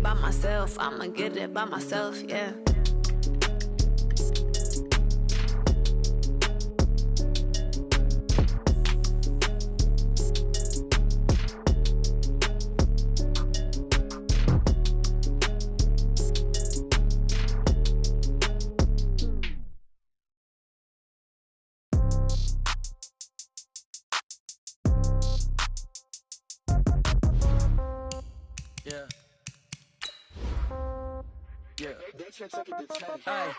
by myself. I'ma get it by myself, yeah. Hey,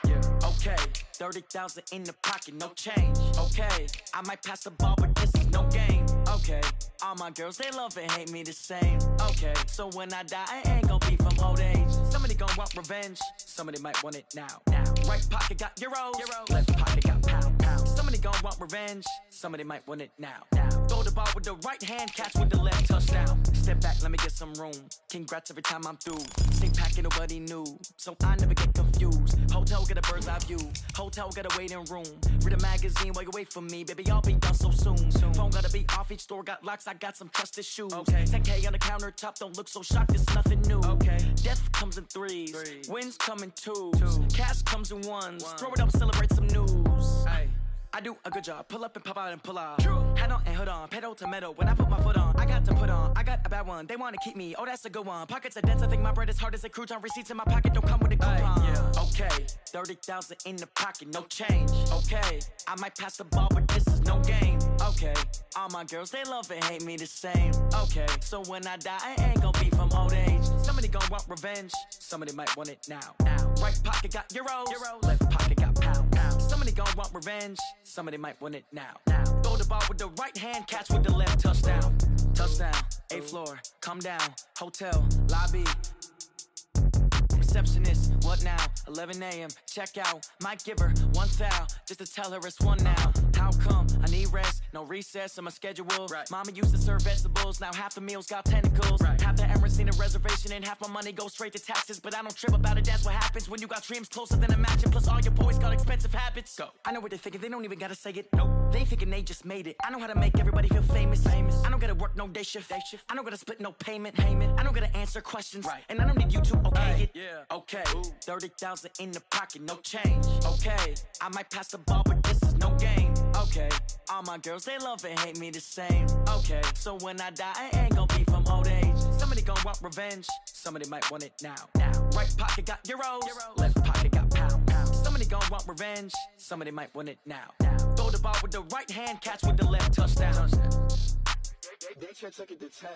okay, 30,000 in the pocket, no change. Okay, I might pass the ball, but this is no game. Okay, all my girls, they love and hate me the same. Okay, so when I die, I ain't gon' be from old age. Somebody gon' want revenge, somebody might want it now. Right pocket got euros, left pocket got pound. Somebody gon' want revenge, somebody might want it now. Throw the ball with the right hand, catch with the left, touchdown. Step back, let me get some room. Congrats every time I'm through. Same packet, nobody knew, so I never get confused. Hotel get a bird's eye view, hotel got a waiting room. Read a magazine while you wait for me, baby, I'll be done so soon. Phone gotta be off, each store got locks, I got some trusted shoes. 10K on the countertop, don't look so shocked, it's nothing new. Death comes in threes, wins come in twos, cash comes in ones. Throw it up, celebrate some news. I do a good job, pull up and pop out and pull out. Head on and hood on, pedal to metal. When I put my foot on, I got to put on. I got a bad one, they wanna keep me, oh that's a good one. Pockets are dense, I think my bread is hard as a crouton. Receipts in my pocket don't come with a coupon. Okay, 30,000 in the pocket, no change. Okay, I might pass the ball, but this is no game. Okay, all my girls, they love and hate me the same. Okay, so when I die, I ain't gon' be from old age. Somebody gon' want revenge, somebody might want it now. Right pocket got euros, left pocket got pound. Somebody gon' want revenge, somebody might want it now. Throw the ball with the right hand, catch with the left, touchdown. Touchdown, 8th floor, come down, hotel, lobby. Receptionist, what now? 11 a.m. check out. Might give her one foul just to tell her it's one now. How come? I need rest, no recess on my schedule. Mama used to serve vegetables, now half the meals got tentacles. Half the errands need a reservation and half my money goes straight to taxes. But I don't trip about it, that's what happens when you got dreams closer than a match. Plus all your boys got expensive habits. Go. I know what they're thinking, they don't even gotta say it. Nope. They thinking they just made it. I know how to make everybody feel famous. I don't gotta work no day shift. I don't gotta split no payment. I don't gotta answer questions. And I don't need you to okay it. Okay, 30,000 in the pocket, no change. Okay, I might pass the ball, but this is no game. Okay, all my girls, they love and hate me the same. Okay, so when I die, I ain't gon' be from old age. Somebody gon' want revenge, somebody might want it now. Right pocket got euros, left pocket got pound. Somebody gon' want revenge, somebody might want it now. Throw the ball with the right hand, catch with the left, touchdown. They took it to 10.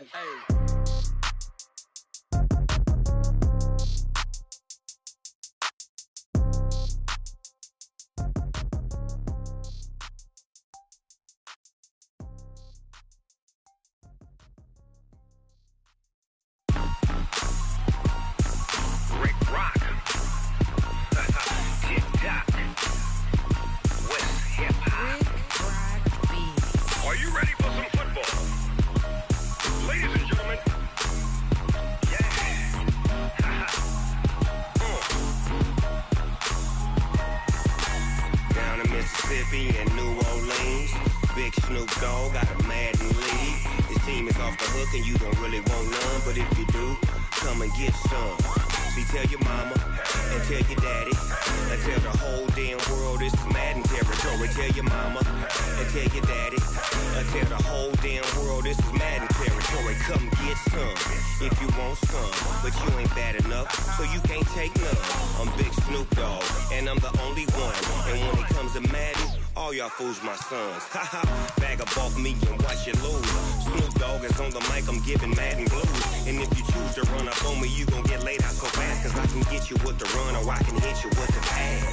Fools my sons. Haha, bag up off me and watch you lose. Snoop Dogg is on the mic, I'm giving Madden blues. And if you choose to run up on me, you gon' get laid out so fast. Cause I can get you with the run or I can hit you with the pass.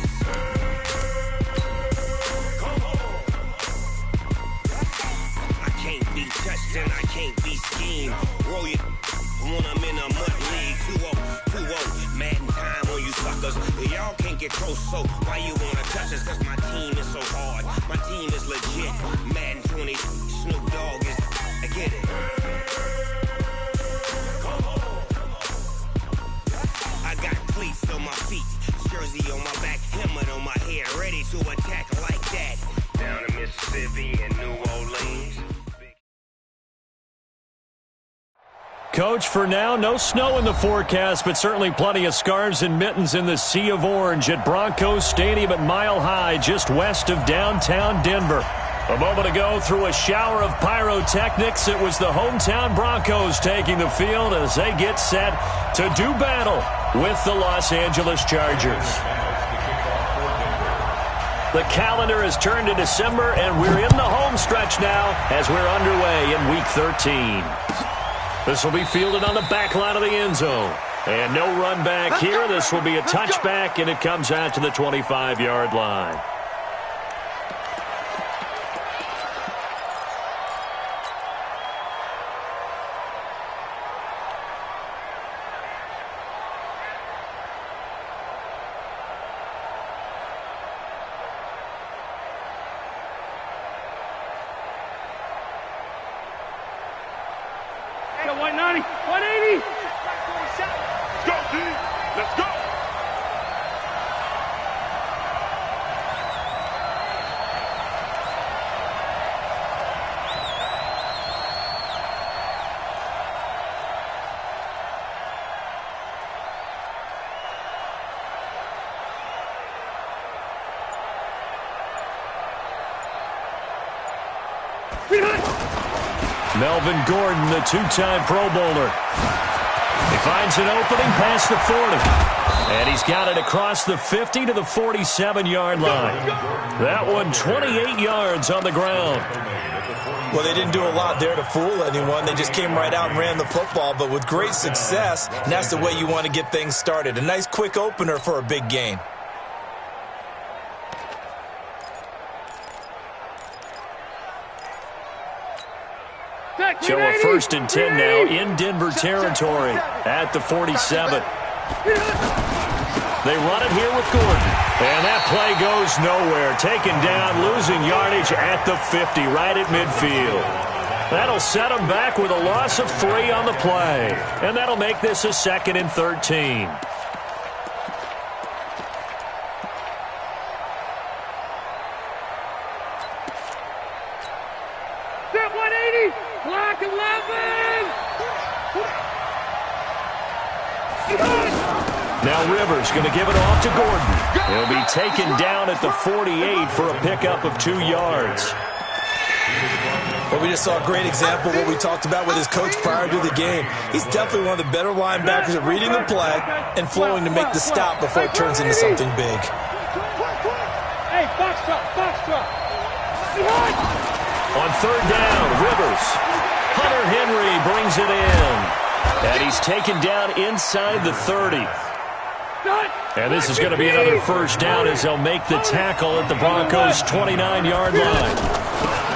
Come on. I can't be touched and I can't be schemed. Roll you when I'm in a mud league. 2-0, Madden time on you suckers. Y'all can't get close, so why you wanna touch us? Cause my team is so hard. My team is legit. Madden 20, Snoop Dogg is. I get it. Come on. I got cleats on my feet, jersey on my back, helmet on my head, ready to attack like that. Down in Mississippi and New Orleans. Coach, for now, no snow in the forecast, but certainly plenty of scarves and mittens in the sea of orange at Broncos Stadium at Mile High, just west of downtown Denver. A moment ago, through a shower of pyrotechnics, it was the hometown Broncos taking the field as they get set to do battle with the Los Angeles Chargers. The calendar has turned to December, and we're in the home stretch now as we're underway in Week 13. This will be fielded on the back line of the end zone. And no run back here. This will be a touchback, and it comes out to the 25-yard line. Melvin Gordon, the two-time Pro Bowler. He finds an opening past the 40. And he's got it across the 50 to the 47-yard line. That one 28 yards on the ground. Well, they didn't do a lot there to fool anyone. They just came right out and ran the football, but with great success, and that's the way you want to get things started. A nice quick opener for a big gain. So a 1st and 10 now in Denver territory at the 47. They run it here with Gordon. And that play goes nowhere. Taken down, losing yardage at the 50, right at midfield. That'll set them back with a loss of 3 on the play. And that'll make this a 2nd and 13. Now Rivers going to give it off to Gordon. He'll be taken down at the 48 for a pickup of 2 yards. Well, we just saw a great example of what we talked about with his coach prior to the game. He's definitely one of the better linebackers at reading the play and flowing to make the stop before it turns into something big. Hey, box drop. On 3rd down, Rivers. Hunter Henry brings it in. And he's taken down inside the 30. And this is going to be another 1st down as they'll make the tackle at the Broncos' 29-yard line.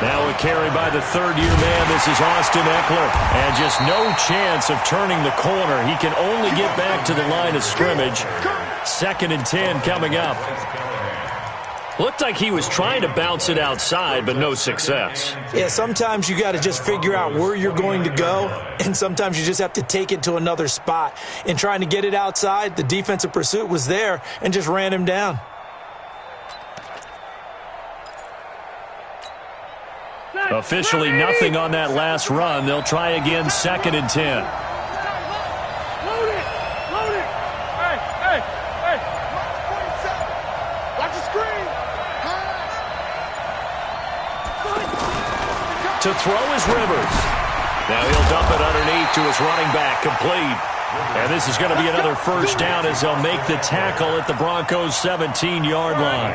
Now a carry by the 3rd-year man. This is Austin Eckler. And just no chance of turning the corner. He can only get back to the line of scrimmage. 2nd and 10 coming up. Looked like he was trying to bounce it outside, but no success. Yeah, sometimes you got to just figure out where you're going to go, and sometimes you just have to take it to another spot. In trying to get it outside, the defensive pursuit was there and just ran him down. Officially nothing on that last run. They'll try again, 2nd and 10. Load it. Hey. Watch the screen. To throw is Rivers. Now he'll dump it underneath to his running back, complete. And this is going to be another 1st down as they'll make the tackle at the Broncos' 17-yard line.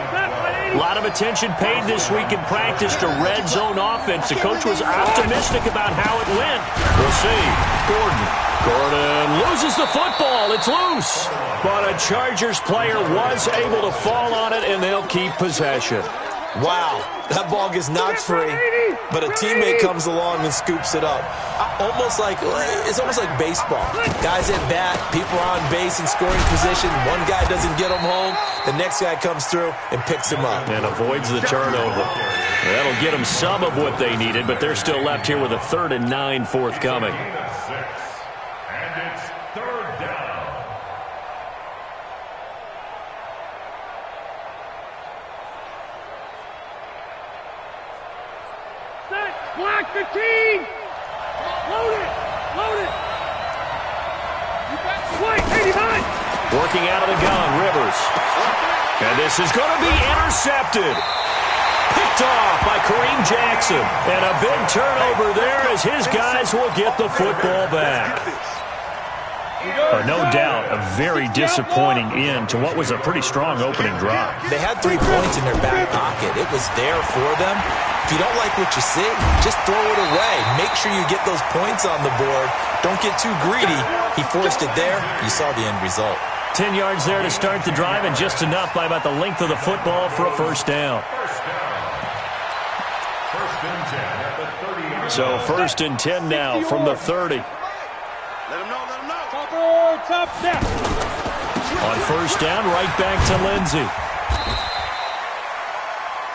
A lot of attention paid this week in practice to red zone offense. The coach was optimistic about how it went. We'll see. Gordon loses the football. It's loose. But a Chargers player was able to fall on it, and they'll keep possession. Wow, that ball gets knocked free, but a teammate comes along and scoops it up. It's almost like baseball. Guys at bat, people are on base in scoring position. One guy doesn't get them home, the next guy comes through and picks him up. And avoids the turnover. That'll get them some of what they needed, but they're still left here with a 3rd and 9 forthcoming. Block 15! Load it! Working out of the gun, Rivers. And this is going to be intercepted. Picked off by Kareem Jackson. And a big turnover there as his guys will get the football back. No doubt, a very disappointing end to what was a pretty strong opening drive. They had 3 points in their back pocket. It was there for them. If you don't like what you see, just throw it away. Make sure you get those points on the board. Don't get too greedy. He forced it there. You saw the end result. 10 yards there to start the drive, and just enough by about the length of the football for a first down. So 1st and 10 now from the 30. Let him know, let him know. Top step. On first down, right back to Lindsey.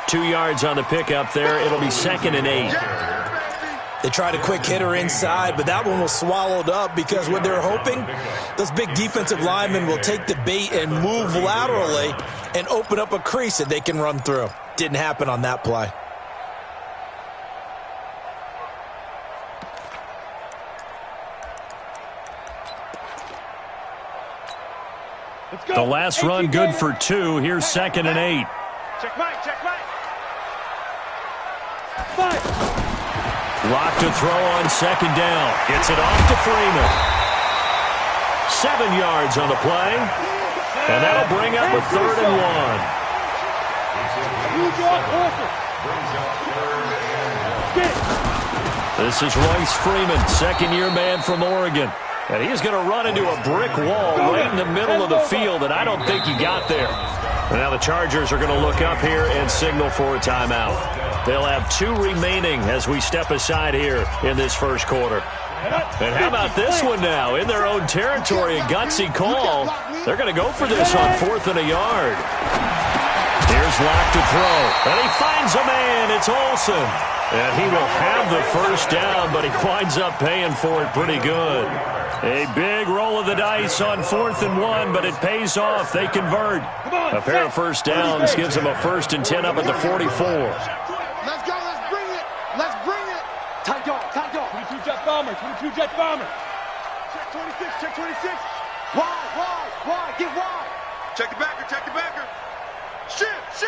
2 yards on the pickup there. It'll be 2nd and 8. They tried a quick hitter inside, but that one was swallowed up because what they're hoping, those big defensive linemen will take the bait and move laterally and open up a crease that they can run through. Didn't happen on that play. The last run good for 2. Here's 2nd and 8. Check Mike, check Mike. Lock to throw on 2nd down. Gets it off to Freeman. 7 yards on the play. And that'll bring up a 3rd and 1. This is Royce Freeman, 2nd-year man from Oregon. And he's going to run into a brick wall right in the middle of the field, and I don't think he got there. And now the Chargers are going to look up here and signal for a timeout. They'll have 2 remaining as we step aside here in this first quarter. And how about this one now? In their own territory, a gutsy call. They're going to go for this on 4th and a yard. Here's Lock to throw. And he finds a man. It's Olsen. And he will have the first down, but he winds up paying for it pretty good. A big roll of the dice on 4th and 1, but it pays off. They convert. A pair of first downs gives them a 1st and 10 up at the 44. Let's go, let's bring it. Let's bring it. Tight dog, tight dog. 22 jet bomber, 22 jet bomber. Check 26, check 26. Wide, get wide. Check the backer, check the backer. Shift.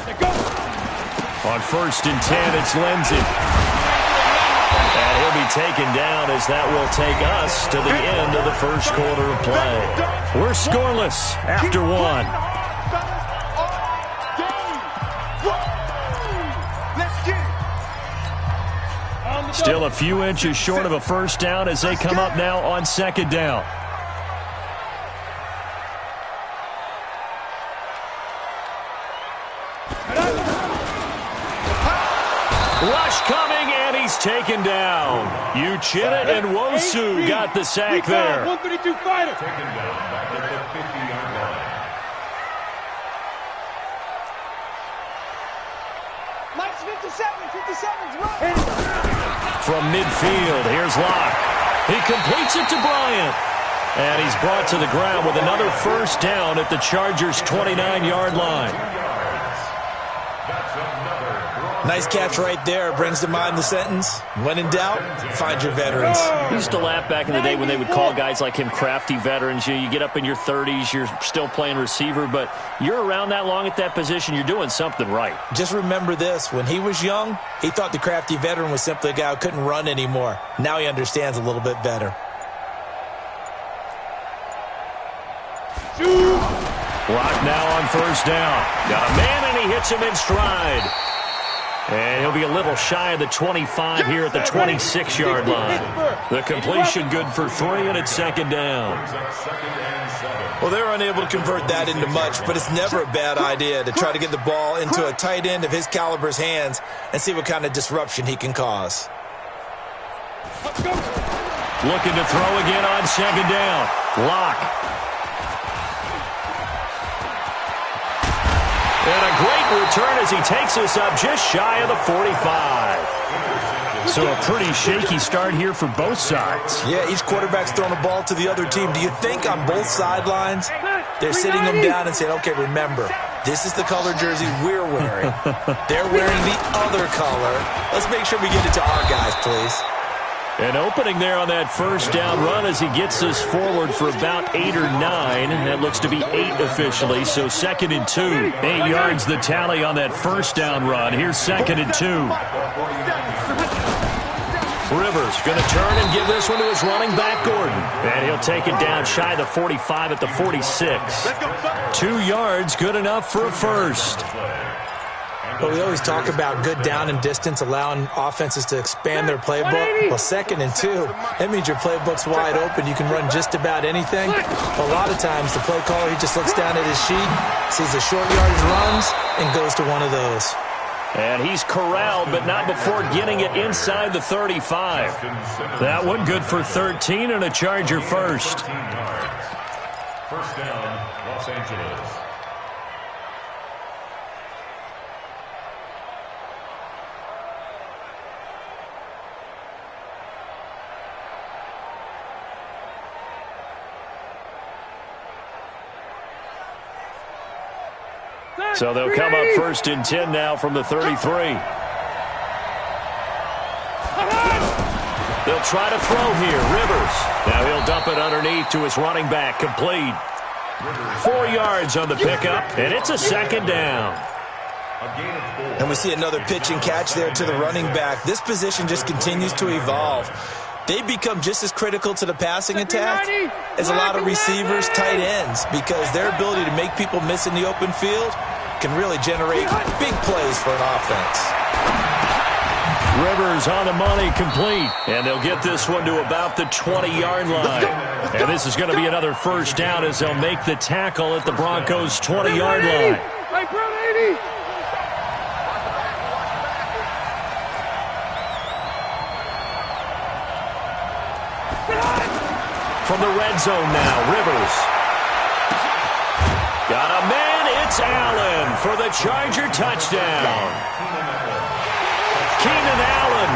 Let go. On 1st and 10, it's Lindsey. And he'll be taken down as that will take us to the end of the first quarter of play. We're scoreless after 1. Still a few inches short of a first down as they come up now on 2nd down. Rush coming, and he's taken down. Uchenna and Wosu got the sack there. 132 fighter. Taken down back at the 50-yard line. Mike's 57's right. From midfield, here's Locke. He completes it to Bryant. And he's brought to the ground with another first down at the Chargers' 29-yard line. Nice catch right there. Brings to mind the sentence, when in doubt, find your veterans. We used to laugh back in the day when they would call guys like him crafty veterans. You get up in your 30s, you're still playing receiver, but you're around that long at that position, you're doing something right. Just remember this. When he was young, he thought the crafty veteran was simply a guy who couldn't run anymore. Now he understands a little bit better. Lock now on first down. Got a man, and he hits him in stride. And he'll be a little shy of the 25 here at the 26-yard line. The completion good for 3, and it's 2nd down. Well, they're unable to convert that into much, but it's never a bad idea to try to get the ball into a tight end of his caliber's hands and see what kind of disruption he can cause. Looking to throw again on 2nd down. Lock. And a great return as he takes us up just shy of the 45. So a pretty shaky start here for both sides. Yeah, each quarterback's throwing a ball to the other team. Do you think on both sidelines they're sitting them down and saying, okay, remember, this is the color jersey we're wearing. They're wearing the other color. Let's make sure we get it to our guys, please. An opening there on that first down run as he gets us forward for about 8 or 9. That looks to be 8 officially, so 2nd and 2. 8 yards the tally on that first down run. Here's 2nd and 2. Rivers going to turn and give this one to his running back, Gordon. And he'll take it down shy of the 45 at the 46. 2 yards, good enough for a first. But we always talk about good down and distance, allowing offenses to expand their playbook. Well, 2nd and 2, that means your playbook's wide open. You can run just about anything. A lot of times, the play caller, he just looks down at his sheet, sees the short yardage runs, and goes to one of those. And he's corralled, but not before getting it inside the 35. That one good for 13 and a Charger first. First down, Los Angeles. So they'll come up 1st and 10 now from the 33. They'll try to throw here. Rivers. Now he'll dump it underneath to his running back. Complete. 4 yards on the pickup, and it's a 2nd down. And we see another pitch and catch there to the running back. This position just continues to evolve. They become just as critical to the passing attack as a lot of receivers, tight ends, because their ability to make people miss in the open field can really generate big plays for an offense. Rivers on the money, complete. And they'll get this one to about the 20-yard line. And this is going to be another first down as they'll make the tackle at the Broncos' 20-yard line. From the red zone now, Rivers. Got a man, it's Allen for the Charger touchdown. Keenan Allen,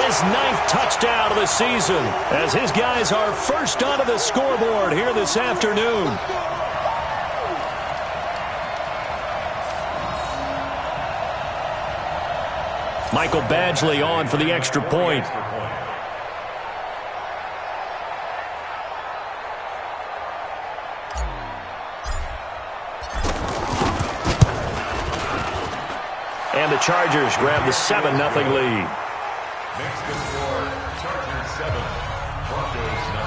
his 9th touchdown of the season, as his guys are first onto the scoreboard here this afternoon. Michael Badgley on for the extra point. And the Chargers grab the 7-0 lead. Next to score, Chargers 7, Broncos 0.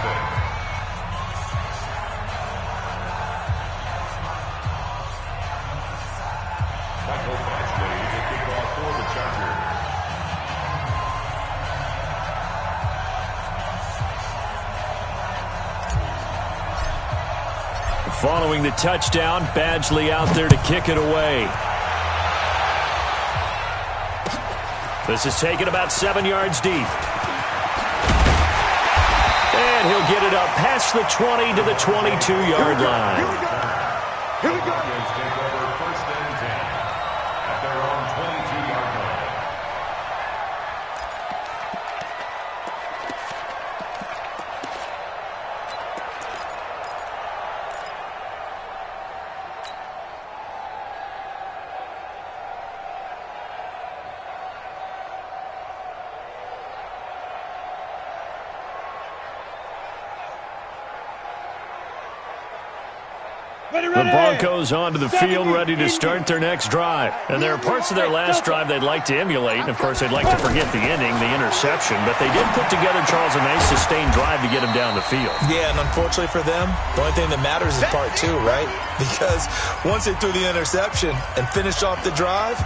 Michael Badgley, the kickoff for the Chargers. Following the touchdown, Badgley out there to kick it away. This is taken about 7 yards deep. And he'll get it up past the 20 to the 22-yard line. Here we go. Broncos take over 1st and 10 at their own 22-yard line. The Broncos onto the field, ready to start their next drive. And there are parts of their last drive they'd like to emulate. And, of course, they'd like to forget the ending, the interception. But they did put together, Charles, a nice sustained drive to get them down the field. Yeah, and unfortunately for them, the only thing that matters is part 2, right? Because once they threw the interception and finished off the drive,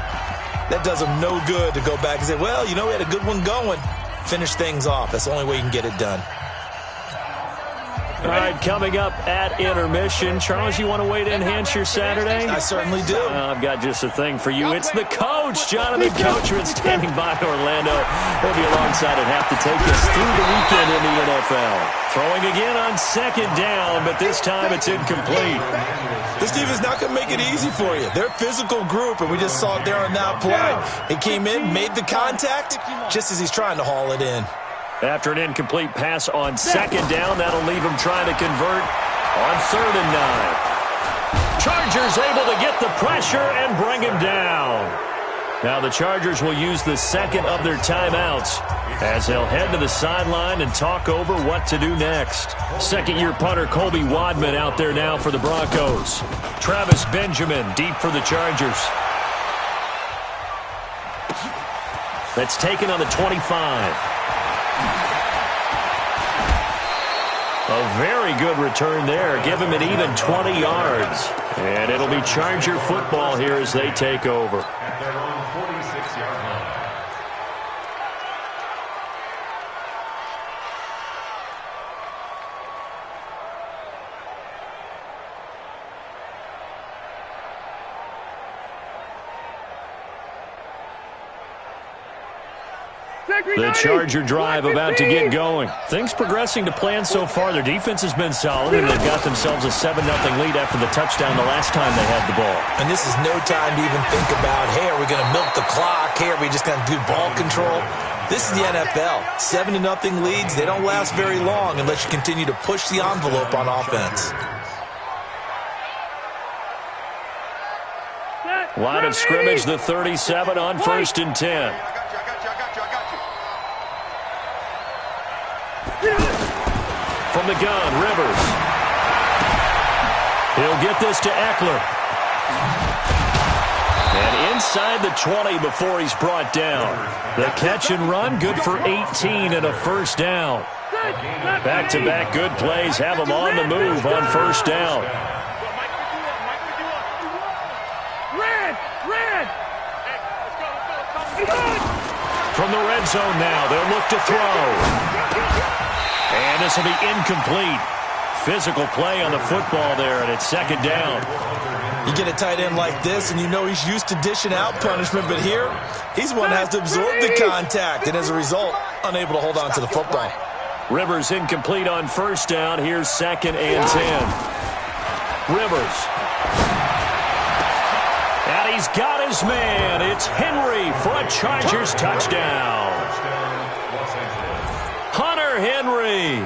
that does them no good to go back and say, well, you know, we had a good one going. Finish things off. That's the only way you can get it done. All right, coming up at intermission. Charles, you want to wait to enhance your Saturday? I certainly do. I've got just a thing for you. It's the coach, Jonathan Coachman, standing by in Orlando. He'll be alongside and have to take us through the weekend in the NFL. Throwing again on 2nd down, but this time it's incomplete. This team is not going to make it easy for you. They're a physical group, and we just saw it there on that play. He came in, made the contact, just as he's trying to haul it in. After an incomplete pass on 2nd down, that'll leave him trying to convert on 3rd and 9. Chargers able to get the pressure and bring him down. Now the Chargers will use the 2nd of their timeouts. as they'll head to the sideline and talk over what to do next. Second-year punter Colby Wadman out there now for the Broncos. Travis Benjamin deep for the Chargers. That's taken on the 25. A very good return there. Give him an even 20 yards. And it'll be Charger football here as they take over. At their own 46-yard line. The Charger drive about to get going. Things progressing to plan so far. Their defense has been solid, and they've got themselves a 7-0 lead after the touchdown the last time they had the ball. And this is no time to even think about, hey, are we going to milk the clock? Hey, are we just going to do ball control? This is the NFL. 7-0 leads, they don't last very long unless you continue to push the envelope on offense. Line of scrimmage, the 37 on 1st and 10. From the gun, Rivers. He'll get this to Eckler. And inside the 20 before he's brought down. The catch and run, good for 18 and a first down. Back-to-back good plays have him on the move on first down. From the red zone now, they'll look to throw. And this will be incomplete. Physical play on the football there, and it's second down. You get a tight end like this, and you know he's used to dishing out punishment, but here, he's one that has to absorb the contact, and as a result, unable to hold on to the football. Rivers incomplete on first down. Here's 2nd and 10. Rivers. And he's got his man. It's Henry for a Chargers touchdown. Hunter Henry,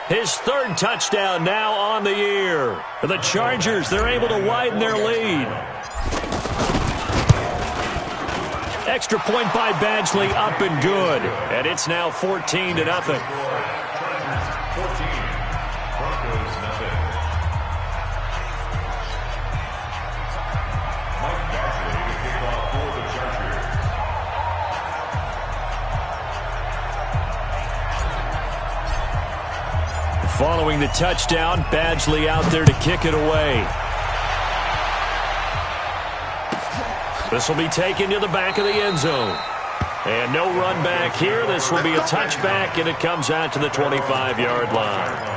his 3rd touchdown now on the year. The Chargers, they're able to widen their lead. Extra point by Badgley, up and good. And it's now 14-0. Broncos, nothing. Mike Badgley to kick off for the Chargers. Following the touchdown, Badgley out there to kick it away. This will be taken to the back of the end zone. And no run back here. This will be a touchback, and it comes out to the 25-yard line.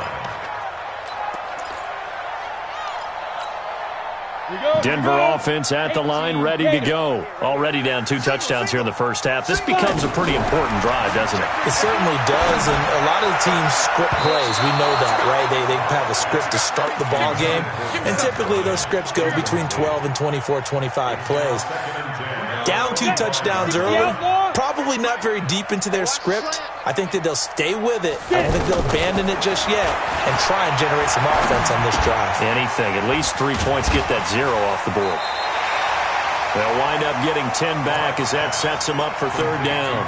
Denver offense at the line, ready to go. Already down 2 touchdowns here in the first half. This becomes a pretty important drive, doesn't it? It certainly does, and a lot of the teams script plays. We know that, right? They have a script to start the ball game, and typically those scripts go between 12 and 24, 25 plays. Down 2 touchdowns early, probably not very deep into their script. I think that they'll stay with it. I don't think they'll abandon it just yet and try and generate some offense on this drive. Anything. At least 3 points, get that 0 off the board. They'll wind up getting 10 back as that sets them up for 3rd down.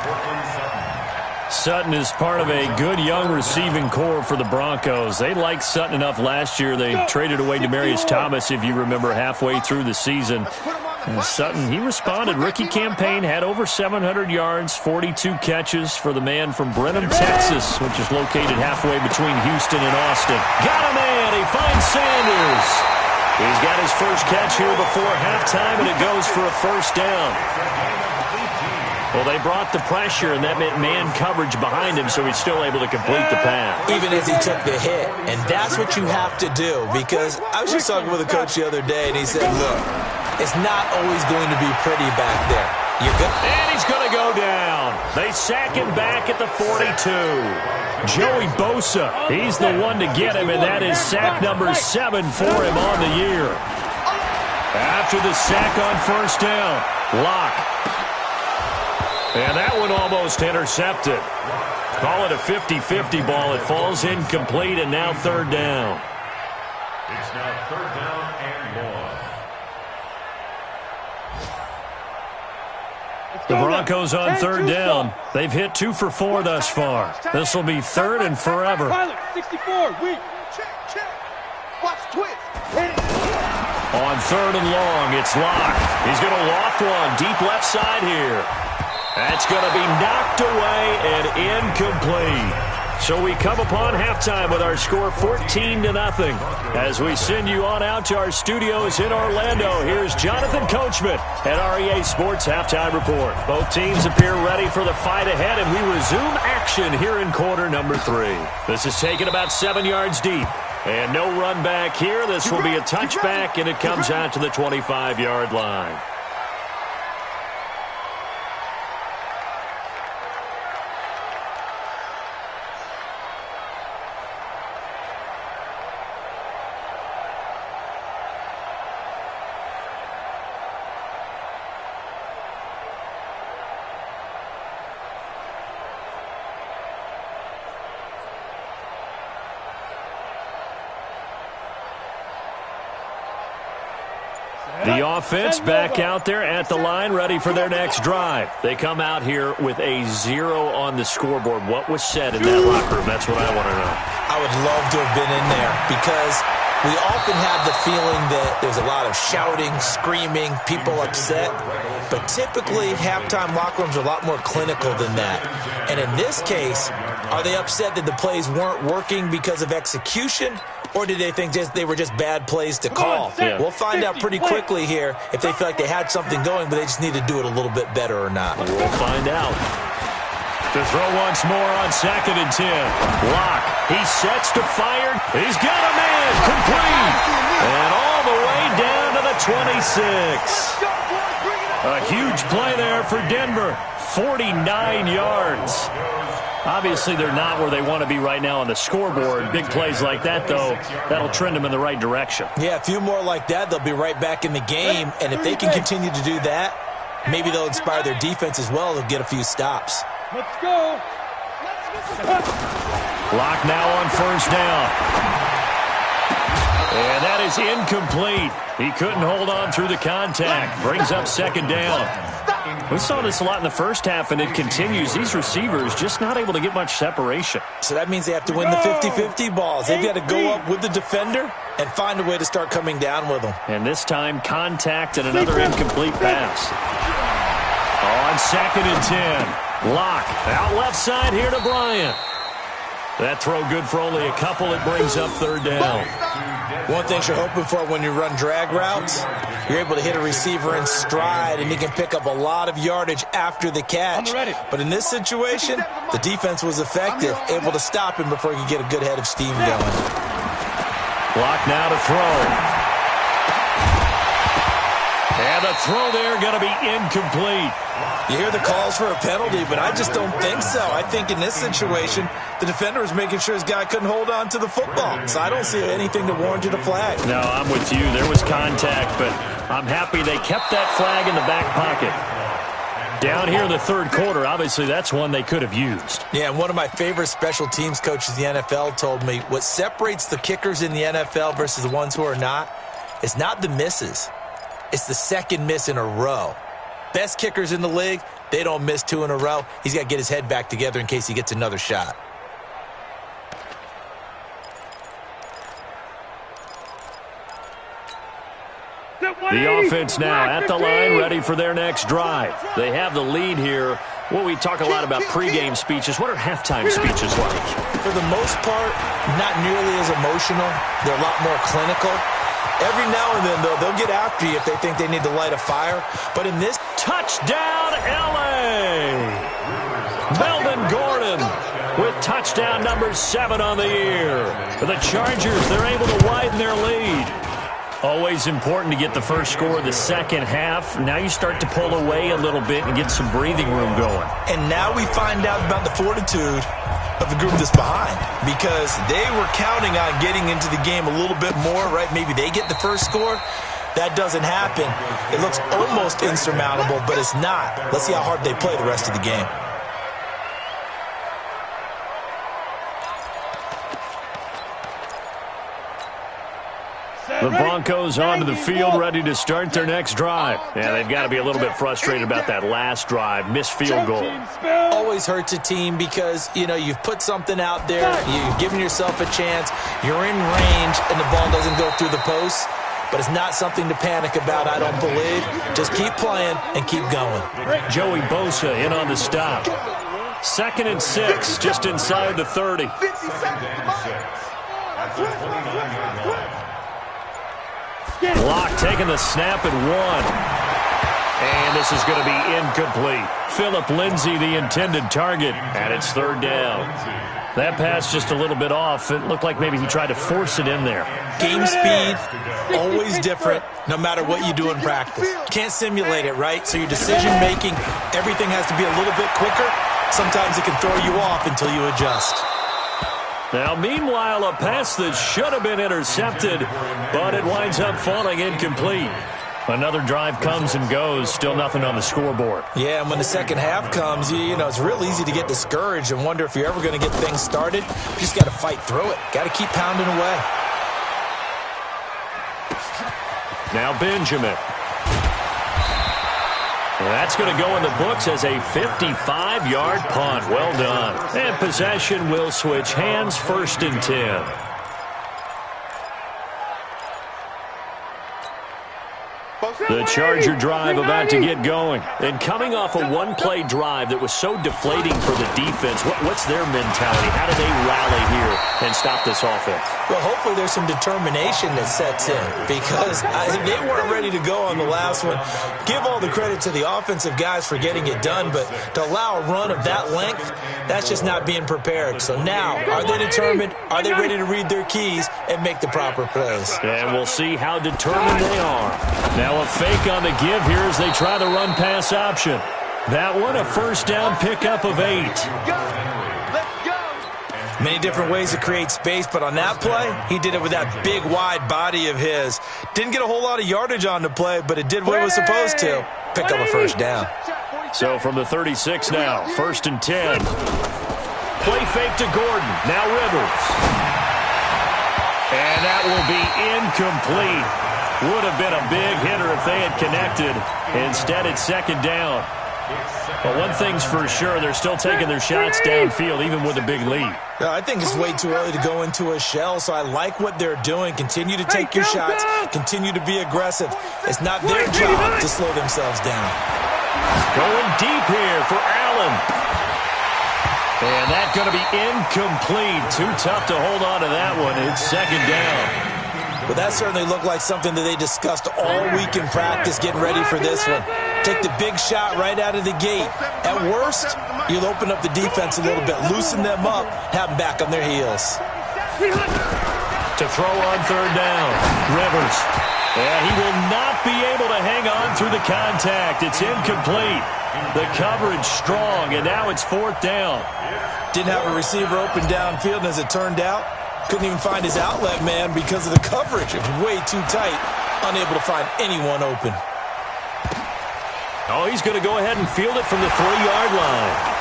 Sutton is part of a good young receiving core for the Broncos. They liked Sutton enough last year. They traded away Demaryius Thomas, if you remember, halfway through the season. And Sutton, he responded. Rookie campaign, had over 700 yards, 42 catches for the man from Brenham, Texas, which is located halfway between Houston and Austin. Got a man. He finds Sanders. He's got his first catch here before halftime, and it goes for a first down. Well, they brought the pressure, and that meant man coverage behind him, so he's still able to complete the pass. Even as he took the hit, and that's what you have to do, because I was just talking with a coach the other day, and he said, look, it's not always going to be pretty back there. And he's going to go down. They sack him back at the 42. Joey Bosa, he's the one to get him, and that is sack number 7 for him on the year. After the sack on first down, Locke. And that one almost intercepted. Call it a 50-50 ball. It falls incomplete, and now 3rd down. It's now 3rd down and 1. The Broncos on third down. They've hit 2 for 4 thus far. This will be third and forever. 64, weak. Check. Watch twist. Hit it. On third and long, it's locked. He's going to loft one deep left side here. That's going to be knocked away and incomplete. So we come upon halftime with our score 14-0. As we send you on out to our studios in Orlando, here's Jonathan Coachman at REA Sports Halftime Report. Both teams appear ready for the fight ahead, and we resume action here in quarter number 3. This is taken about 7 yards deep. And no run back here. This will be a touchback, and it comes out to the 25-yard line. The offense back out there at the line, ready for their next drive. They come out here with a 0 on the scoreboard. What was said in that locker room? That's what I want to know. I would love to have been in there because we often have the feeling that there's a lot of shouting, screaming, people upset. But typically, halftime locker rooms are a lot more clinical than that. And in this case, are they upset that the plays weren't working because of execution? Or did they think they were just bad plays to call? Yeah. We'll find out pretty quickly here if they feel like they had something going, but they just need to do it a little bit better or not. We'll find out. To throw once more on 2nd and 10. Locke, he sets to fire. He's got a man, complete. And all the way down to the 26. A huge play there for Denver. 49 yards. Obviously, they're not where they want to be right now on the scoreboard. Big plays like that, though, that'll trend them in the right direction. Yeah, a few more like that, they'll be right back in the game. And if they can continue to do that, maybe they'll inspire their defense as well. They'll get a few stops. Let's go. Locke now on first down. And that is incomplete. He couldn't hold on through the contact. Brings up 2nd down. We saw this a lot in the first half, and it continues. These receivers just not able to get much separation. So that means they have to win the 50-50 balls. They've got to go up with the defender and find a way to start coming down with them. And this time, contact and another incomplete pass. On 2nd and 10. Locke out left side here to Bryant. That throw good for only a couple. It brings up 3rd down. One thing you're hoping for when you run drag routes, you're able to hit a receiver in stride, and he can pick up a lot of yardage after the catch. But in this situation, the defense was effective, able to stop him before he could get a good head of steam going. Locke now to throw. And the throw there going to be incomplete. You hear the calls for a penalty, but I just don't think so. I think in this situation, the defender was making sure his guy couldn't hold on to the football. So I don't see anything that warranted a flag. No, I'm with you. There was contact, but I'm happy they kept that flag in the back pocket. Down here in the 3rd quarter, obviously that's one they could have used. Yeah, and one of my favorite special teams coaches in the NFL told me what separates the kickers in the NFL versus the ones who are not is not the misses. It's the 2nd miss in a row. Best kickers in the league, they don't miss 2 in a row. He's got to get his head back together in case he gets another shot. The offense now at the line, ready for their next drive. They have the lead here. Well, we talk a lot about pregame speeches. What are halftime speeches like? For the most part, not nearly as emotional. They're a lot more clinical. Every now and then, though, they'll get after you if they think they need to light a fire. But in this... Touchdown, L.A.! Melvin Gordon with touchdown number 7 on the year. For the Chargers, they're able to widen their lead. Always important to get the first score of the second half. Now you start to pull away a little bit and get some breathing room going. And now we find out about the fortitude of the group that's behind, because they were counting on getting into the game a little bit more, right? Maybe they get the first score. That doesn't happen. It looks almost insurmountable, but it's not. Let's see how hard they play the rest of the game. The Broncos onto the field, ready to start their next drive. Yeah, they've got to be a little bit frustrated about that last drive, missed field goal. Always hurts a team because, you've put something out there, you've given yourself a chance, you're in range, and the ball doesn't go through the post. But it's not something to panic about, I don't believe. Just keep playing and keep going. Joey Bosa in on the stop. 2nd and 6, just inside the 30. 2nd and 6 at the 29-yard line. Locke taking the snap at 1. And this is going to be incomplete. Phillip Lindsay, the intended target, and it's 3rd down. That pass just a little bit off. It looked like maybe he tried to force it in there. Game speed, always different, no matter what you do in practice. You can't simulate it, right? So your decision-making, everything has to be a little bit quicker. Sometimes it can throw you off until you adjust. Now, meanwhile, a pass that should have been intercepted, but it winds up falling incomplete. Another drive comes and goes, still nothing on the scoreboard. Yeah, and when the second half comes, it's real easy to get discouraged and wonder if you're ever going to get things started. You just got to fight through it. Got to keep pounding away. Now Benjamin. That's going to go in the books as a 55-yard punt. Well done. And possession will switch hands, 1st and 10. The Charger drive about to get going. And coming off a one-play drive that was so deflating for the defense, what's their mentality? How do they rally here and stop this offense? Well, hopefully there's some determination that sets in because they weren't ready to go on the last one. Give all the credit to the offensive guys for getting it done, but to allow a run of that length, that's just not being prepared. So now, are they determined? Are they ready to read their keys and make the proper plays? And we'll see how determined they are. Now a fake on the give here as they try the run-pass option. That one, a 1st down pickup of 8. Many different ways to create space, but on that play, he did it with that big, wide body of his. Didn't get a whole lot of yardage on the play, but it did what it was supposed to. Pick up a 1st down. So from the 36 now, 1st and 10. Play fake to Gordon. Now Rivers. And that will be incomplete. Would have been a big hitter if they had connected. Instead, it's 2nd down. But one thing's for sure, they're still taking their shots downfield, even with a big lead. I think it's way too early to go into a shell, so I like what they're doing. Continue to take your shots. Continue to be aggressive. It's not their job to slow themselves down. Going deep here for Allen. And that's going to be incomplete. Too tough to hold on to that one. It's 2nd down. Well, that certainly looked like something that they discussed all week in practice, getting ready for this one. Take the big shot right out of the gate. At worst, you'll open up the defense a little bit, loosen them up, have them back on their heels. To throw on 3rd down, Rivers. Yeah, he will not be able to hang on through the contact. It's incomplete. The coverage strong, and now it's 4th down. Didn't have a receiver open downfield, and as it turned out, couldn't even find his outlet man because of the coverage. It was way too tight, unable to find anyone open. Oh, he's going to go ahead and field it from the 3-yard line.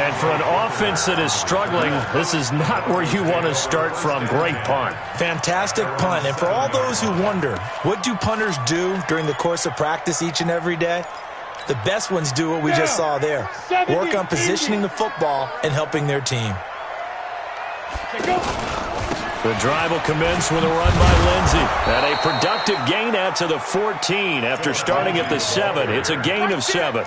And for an offense that is struggling, this is not where you want to start from. Great punt. Fantastic punt. And for all those who wonder, what do punters do during the course of practice each and every day? The best ones do what we just saw there. Work on positioning the football and helping their team. The drive will commence with a run by Lindsay. And a productive gain out to the 14 after starting at the 7. It's a gain of 7.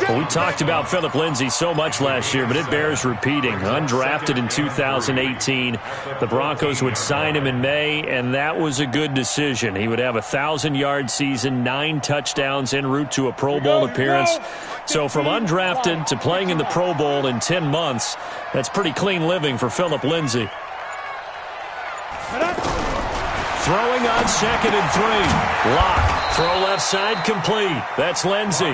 Well, we talked about Phillip Lindsay so much last year, but it bears repeating. Undrafted in 2018. The Broncos would sign him in May, and that was a good decision. He would have a 1,000-yard season, 9 touchdowns en route to a Pro Bowl appearance. So from undrafted to playing in the Pro Bowl in 10 months, that's pretty clean living for Phillip Lindsay. Throwing on 2nd and 3. Locke. Throw left side complete. That's Lindsay.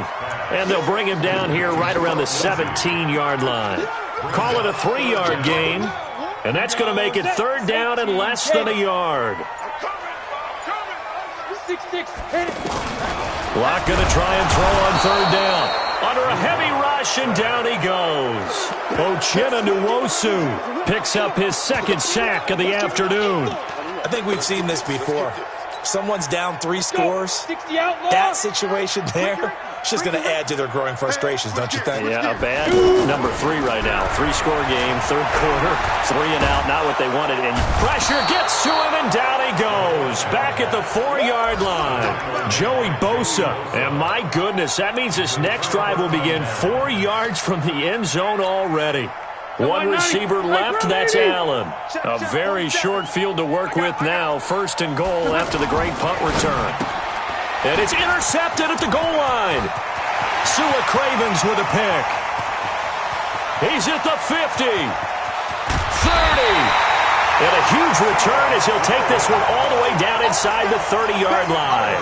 And they'll bring him down here right around the 17-yard line. Call it a 3-yard gain. And that's going to make it 3rd down and less than a yard. 6-6. Hit it. Lock going to try and throw on third down. Under a heavy rush, and down he goes. Uchenna Nwosu picks up his second sack of the afternoon. I think we've seen this before. Someone's down 3 scores. That situation there, it's just going to add to their growing frustrations, don't you think? Yeah, a bad number 3 right now. 3-score game, third quarter, 3 and out, not what they wanted. And pressure gets to him, and down he goes. Back at the 4-yard line. Joey Bosa. And my goodness, that means this next drive will begin 4 yards from the end zone already. One receiver left, that's Allen. A very short field to work with now. 1st and goal after the great punt return. And it's intercepted at the goal line. Sua Cravens with a pick. He's at the 50. 30. And a huge return as he'll take this one all the way down inside the 30-yard line.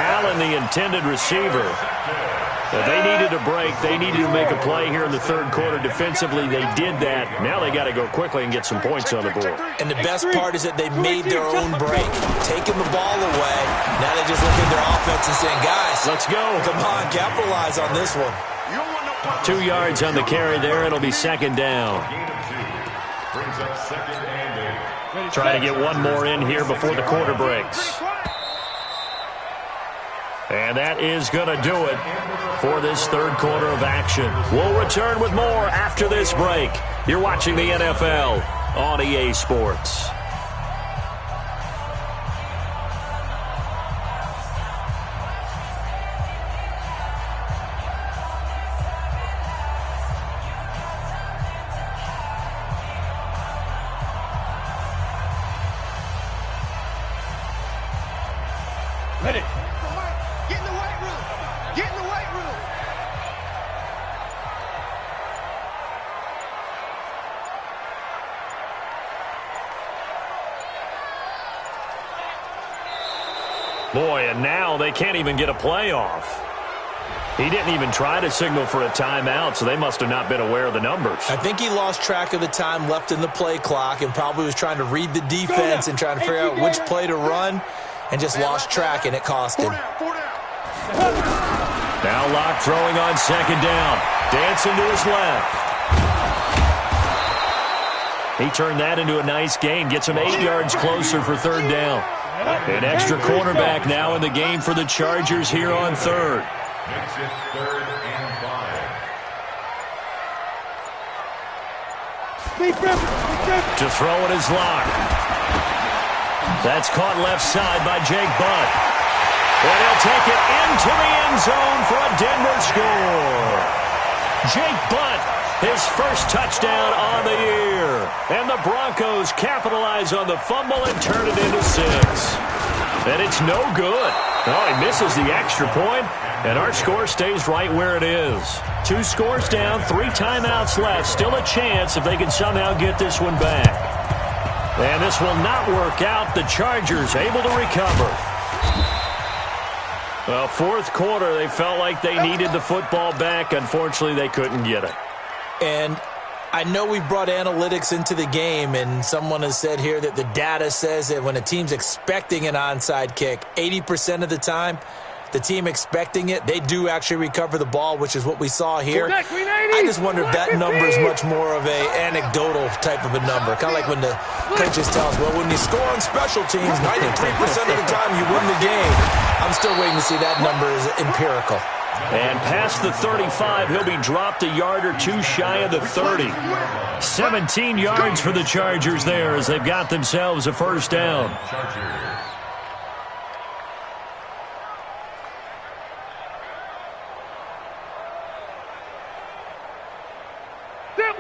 Allen, the intended receiver. But they needed a break. They needed to make a play here in the third quarter. Defensively, they did that. Now they got to go quickly and get some points on the board. And the best part is that they made their own break, taking the ball away. Now they just look at their offense and saying, guys, let's go. Come on, capitalize on this one. 2 yards on the carry there. It'll be second down. Try to get one more in here before the quarter breaks. And that is going to do it for this third quarter of action. We'll return with more after this break. You're watching the NFL on EA Sports. Hit it. Boy, and now they can't even get a playoff. He didn't even try to signal for a timeout, so they must have not been aware of the numbers. I think he lost track of the time left in the play clock and probably was trying to read the defense and trying to figure out which play to run and just lost track, and it cost him. Now Locke throwing on second down. Dancing to his left. He turned that into a nice gain. Gets him 8 yards closer for third down. An extra cornerback now in the game for the Chargers here on third. Makes it 3rd and 5. To throw it is Locke. That's caught left side by Jake Butt. And he'll take it into the end zone for a Denver score. Jake Butt, his first touchdown on the year. And the Broncos capitalize on the fumble and turn it into 6. And it's no good. Oh, he misses the extra point, and our score stays right where it is. 2 scores down, 3 timeouts left. Still a chance if they can somehow get this one back. And this will not work out. The Chargers able to recover. Well, fourth quarter, they felt like they needed the football back. Unfortunately, they couldn't get it. And I know we brought analytics into the game, and someone has said here that the data says that when a team's expecting an onside kick, 80% of the time, the team expecting it, they do actually recover the ball, which is what we saw here. I just wonder if that number is much more of a anecdotal type of a number. Kind of like when the coaches tell us, well, when you score on special teams, 93% of the time you win the game. I'm still waiting to see that number is empirical. And past the 35, he'll be dropped a yard or 2 shy of the 30. 17 yards for the Chargers there as they've got themselves a first down.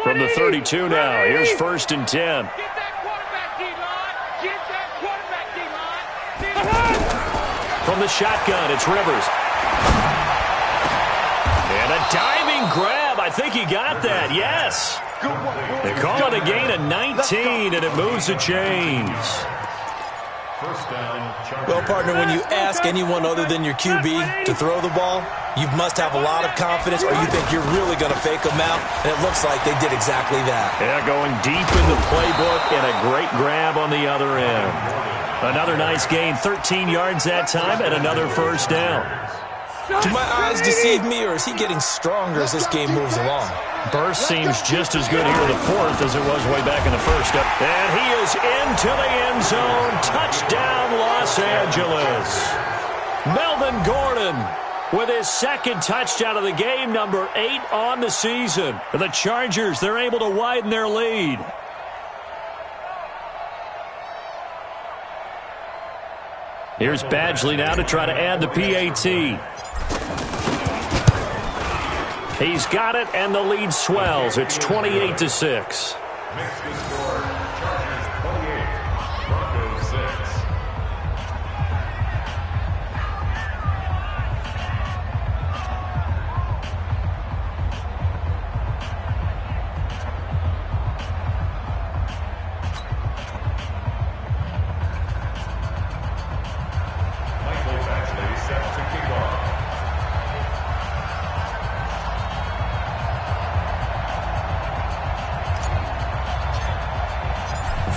From the 32 now, here's 1st and 10. From the shotgun, it's Rivers. And a diving grab. I think he got that. Yes. They call it a gain of 19, and it moves the chains. Well, partner, when you ask anyone other than your QB to throw the ball, you must have a lot of confidence, or you think you're really going to fake them out, and it looks like they did exactly that. Yeah, going deep in the playbook, and a great grab on the other end. Another nice gain, 13 yards that time, and another first down. Do my eyes deceive me, or is he getting stronger as this game moves along? Burst seems just as good here in the fourth as it was way back in the first. And he is into the end zone. Touchdown, Los Angeles. Melvin Gordon with his second touchdown of the game, number 8 on the season. The Chargers, they're able to widen their lead. Here's Badgley now to try to add the PAT. He's got it, and the lead swells. It's 28-6. Makes the score, Chargers 28, Broncos 6. Michael Badgley set to kick off.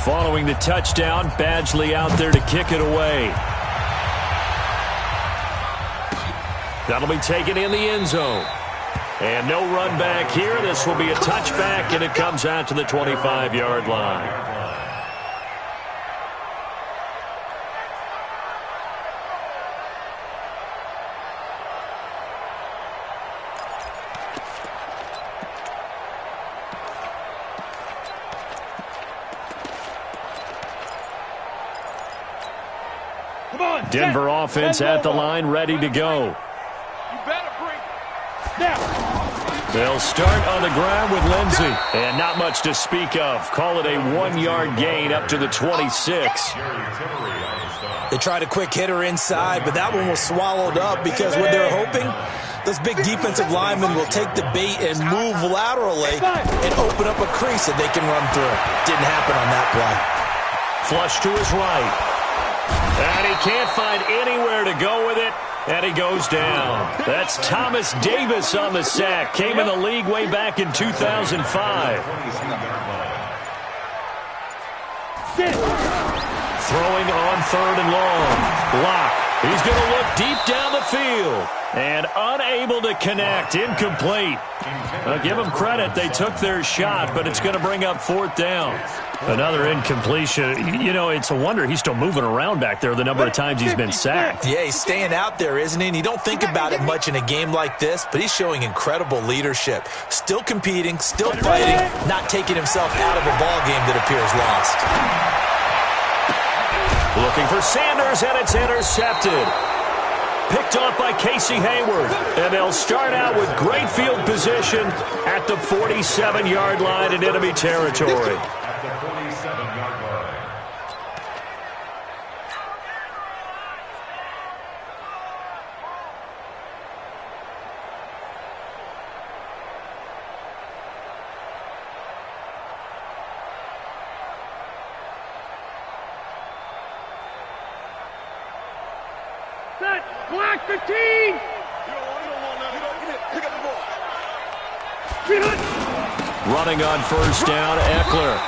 Following the touchdown, Badgley out there to kick it away. That'll be taken in the end zone. And no run back here. This will be a touchback, and it comes out to the 25-yard line. Denver offense at the line, ready to go. They'll start on the ground with Lindsey. And not much to speak of. Call it a 1-yard gain up to the 26. They tried a quick hitter inside, but that one was swallowed up because what they're hoping, those big defensive linemen will take the bait and move laterally and open up a crease that they can run through. Didn't happen on that play. Flush to his right. And he can't find anywhere to go with it, and he goes down. That's Thomas Davis on the sack. Came in the league way back in 2005. Throwing on 3rd and long. Block. He's going to look deep down the field. And unable to connect. Incomplete. Give them credit. They took their shot, but it's going to bring up 4th down. Another incompletion. You know, it's a wonder he's still moving around back there the number of times he's been sacked. Yeah, he's staying out there, isn't he? And you don't think about it much in a game like this, but he's showing incredible leadership. Still competing, still fighting, not taking himself out of a ball game that appears lost. Looking for Sanders, and it's intercepted. Picked off by Casey Hayward. And they'll start out with great field position at the 47-yard line in enemy territory. At the 47-yard line. Block 15! Running on first down, Eckler.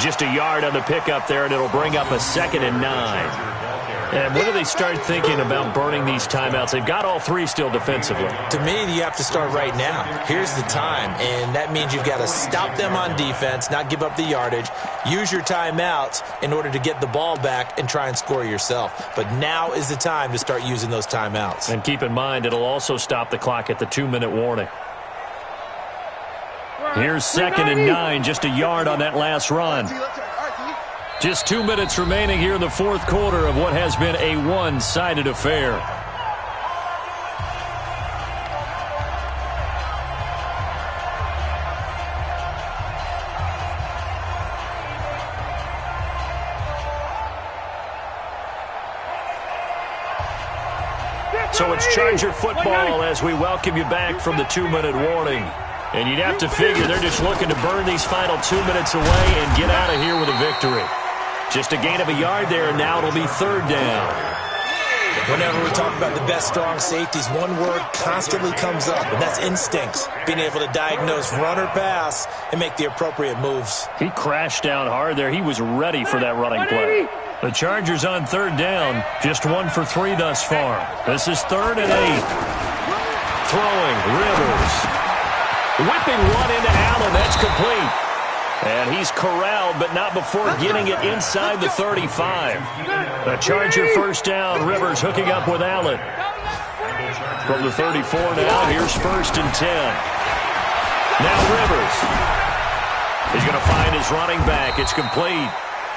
Just a yard on the pickup there, and it'll bring up a 2nd and 9. And when do they start thinking about burning these timeouts? They've got all 3 still defensively. To me, you have to start right now. Here's the time, and that means you've got to stop them on defense, not give up the yardage, use your timeouts in order to get the ball back and try and score yourself. But now is the time to start using those timeouts. And keep in mind, it'll also stop the clock at the 2-minute warning. Here's 2nd and 9, just a yard on that last run. Just 2 minutes remaining here in the 4th quarter of what has been a one-sided affair. So it's Charger football as we welcome you back from the 2-minute warning. And you'd have to figure they're just looking to burn these final 2 minutes away and get out of here with a victory. Just a gain of a yard there, and now it'll be 3rd down. Whenever we talk about the best strong safeties, one word constantly comes up, and that's instincts. Being able to diagnose run or pass and make the appropriate moves. He crashed down hard there. He was ready for that running play. The Chargers on third down, just 1 for 3 thus far. This is 3rd and 8. Throwing, Rivers. Whipping one into Allen, that's complete. And he's corralled, but not before getting it inside the 35. The Charger first down, Rivers hooking up with Allen. From the 34 now, here's 1st and 10. Now Rivers. He's going to find his running back. It's complete.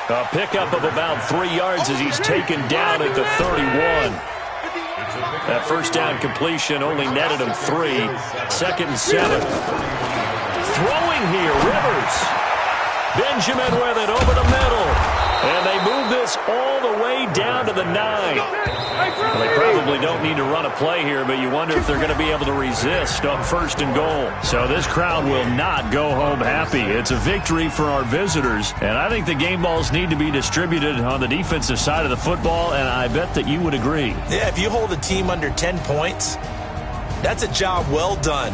A pickup of about 3 yards as he's taken down at the 31. That first down completion only netted him 3. 2nd and 7. Throwing here, Rivers. Benjamin with it over the middle. And they move this all the way down to the 9. Well, they probably don't need to run a play here, but you wonder if they're going to be able to resist on 1st and goal. So this crowd will not go home happy. It's a victory for our visitors, and I think the game balls need to be distributed on the defensive side of the football, and I bet that you would agree. Yeah, if you hold a team under 10 points, that's a job well done.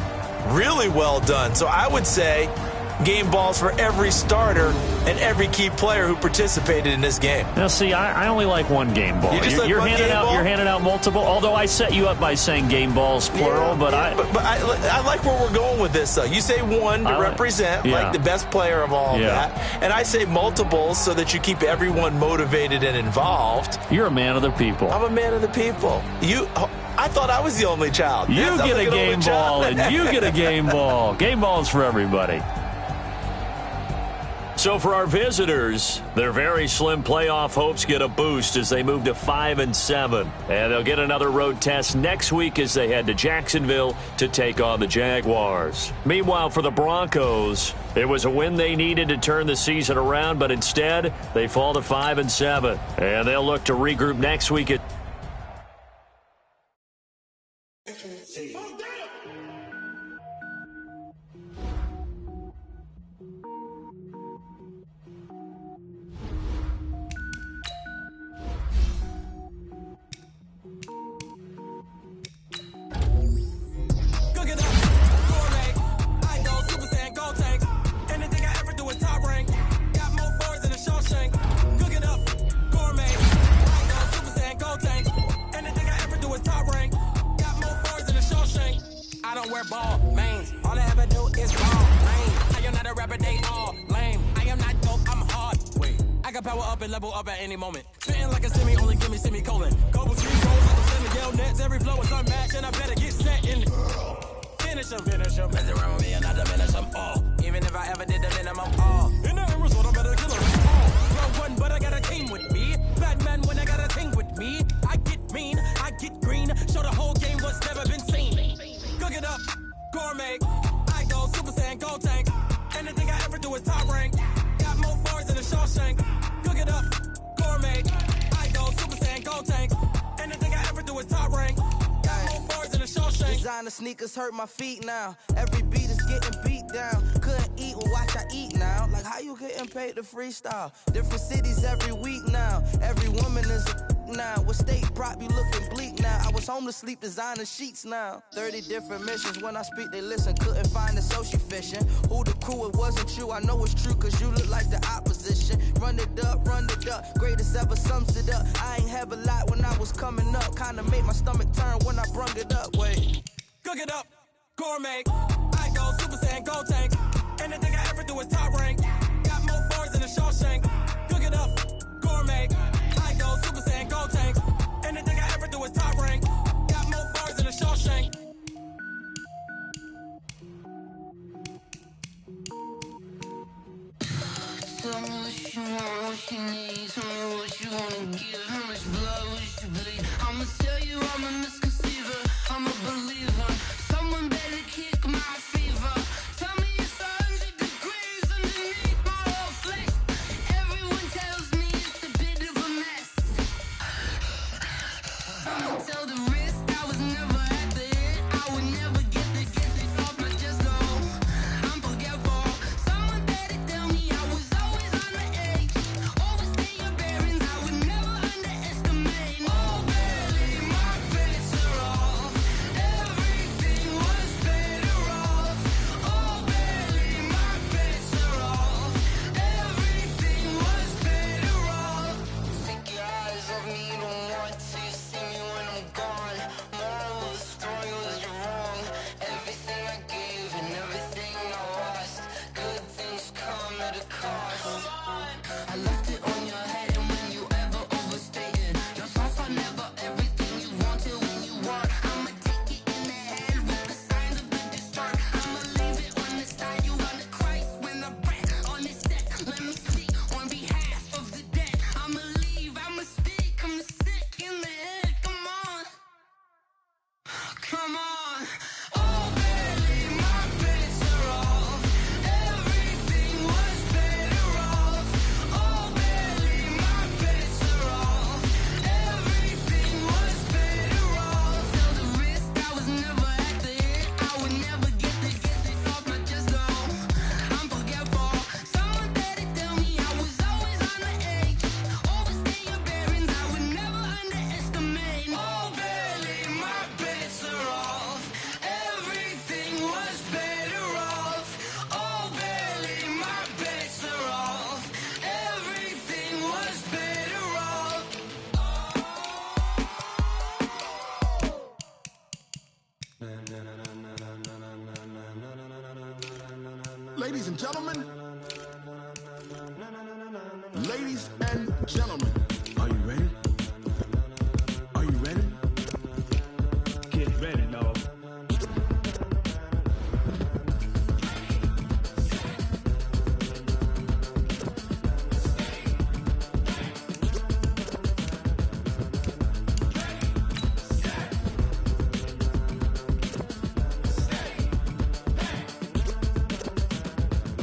Really well done. So I would say game balls for every starter and every key player who participated in this game. Now, see, I only like one game ball. You're handing out multiple, although I set you up by saying game balls, plural, but I like where we're going with this, though. You say one to represent, like the best player of all of that, and I say multiples so that you keep everyone motivated and involved. You're a man of the people. I'm a man of the people. I thought I was the only child. You get a game ball, and you get a game ball. Game balls for everybody. So for our visitors, their very slim playoff hopes get a boost as they move to 5 and 7. And they'll get another road test next week as they head to Jacksonville to take on the Jaguars. Meanwhile, for the Broncos, it was a win they needed to turn the season around, but instead they fall to 5 and 7. And they'll look to regroup next week at ball, man. All I ever do is ball, man. I am not a rapper, they all lame. I am not dope, I'm hard. Wait, I can power up and level up at any moment. Fitting like a semi, only give me semicolon. Go with 3 goals like a semi, yell nets. Every flow is unmatched, and I better get set in. Finish him. Mess around with me and I diminish them all. Even if I ever did the minimum, all. In the air, so I better kill them all. Row one, but I got a team with me. Batman when I got a team with me. I get mean, I get green. Show the whole game what's never been seen. Cook it up, gourmet. I go Super Saiyan, Gold Tank. Anything I ever do is top rank. Got more bars than a Shawshank. Cook it up, gourmet. I go Super Saiyan, Gold Tank. Anything I ever do is top rank. Got more bars than a Shawshank. Designer sneakers hurt my feet now. Every beat is getting beat down. Couldn't eat, well watch I eat now. Like how you getting paid to freestyle? Different cities every week now. Every woman is a now. What state prop you looking bleak now? I was home to sleep designer sheets now. 30 different missions. When I speak they listen. Couldn't find it so she fishing. Who the crew? It wasn't you. I know it's true cause you look like the opposition. Run it up. Greatest ever sums it up. I ain't have a lot when I was coming up. Kinda made my stomach turn when I brung it up. Wait. Cook it up, gourmet. I go Super Saiyan, Gold Tank. Anything I ever do is top rank. Got more bars than a Shawshank. Cook it up, gourmet. I go Super Saiyan, Gold Tank. Anything I ever do is top rank. Got more bars than a Shawshank. Tell me what you want, what you need. Tell me what you wanna give. How much blood would you bleed? I'ma tell you I'm a misconceiver. I'm a believer. Someone better kick my fever. Tell me it's 100 degrees underneath. Ladies and gentlemen, are you ready? Are you ready? Get ready, dog.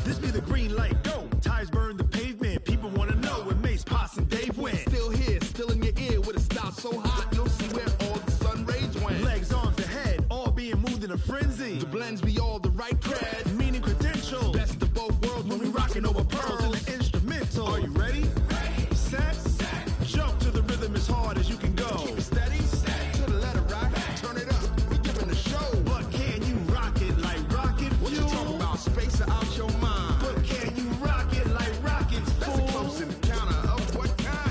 This be the green light, go. Tires burn the pavement. People want to know where Mace, Pops, and Dave went. Still here, still in your ear with a style so hot, you'll see where all the sun rays went. Legs, arms, and head, all being moved in a frenzy. The blends be all the right cred, meaning credentials. Best of both worlds when we rockin' over pearls in the instrumental. Are you ready? Set. Jump to the rhythm as hard as you can go. Keep it steady, to the letter rock. Turn it up, we giving a show. But can you rock it like rocket fuel? What you talking about? Space it out your mind. But can you rock it like rockets, fool? That's a close encounter of what kind?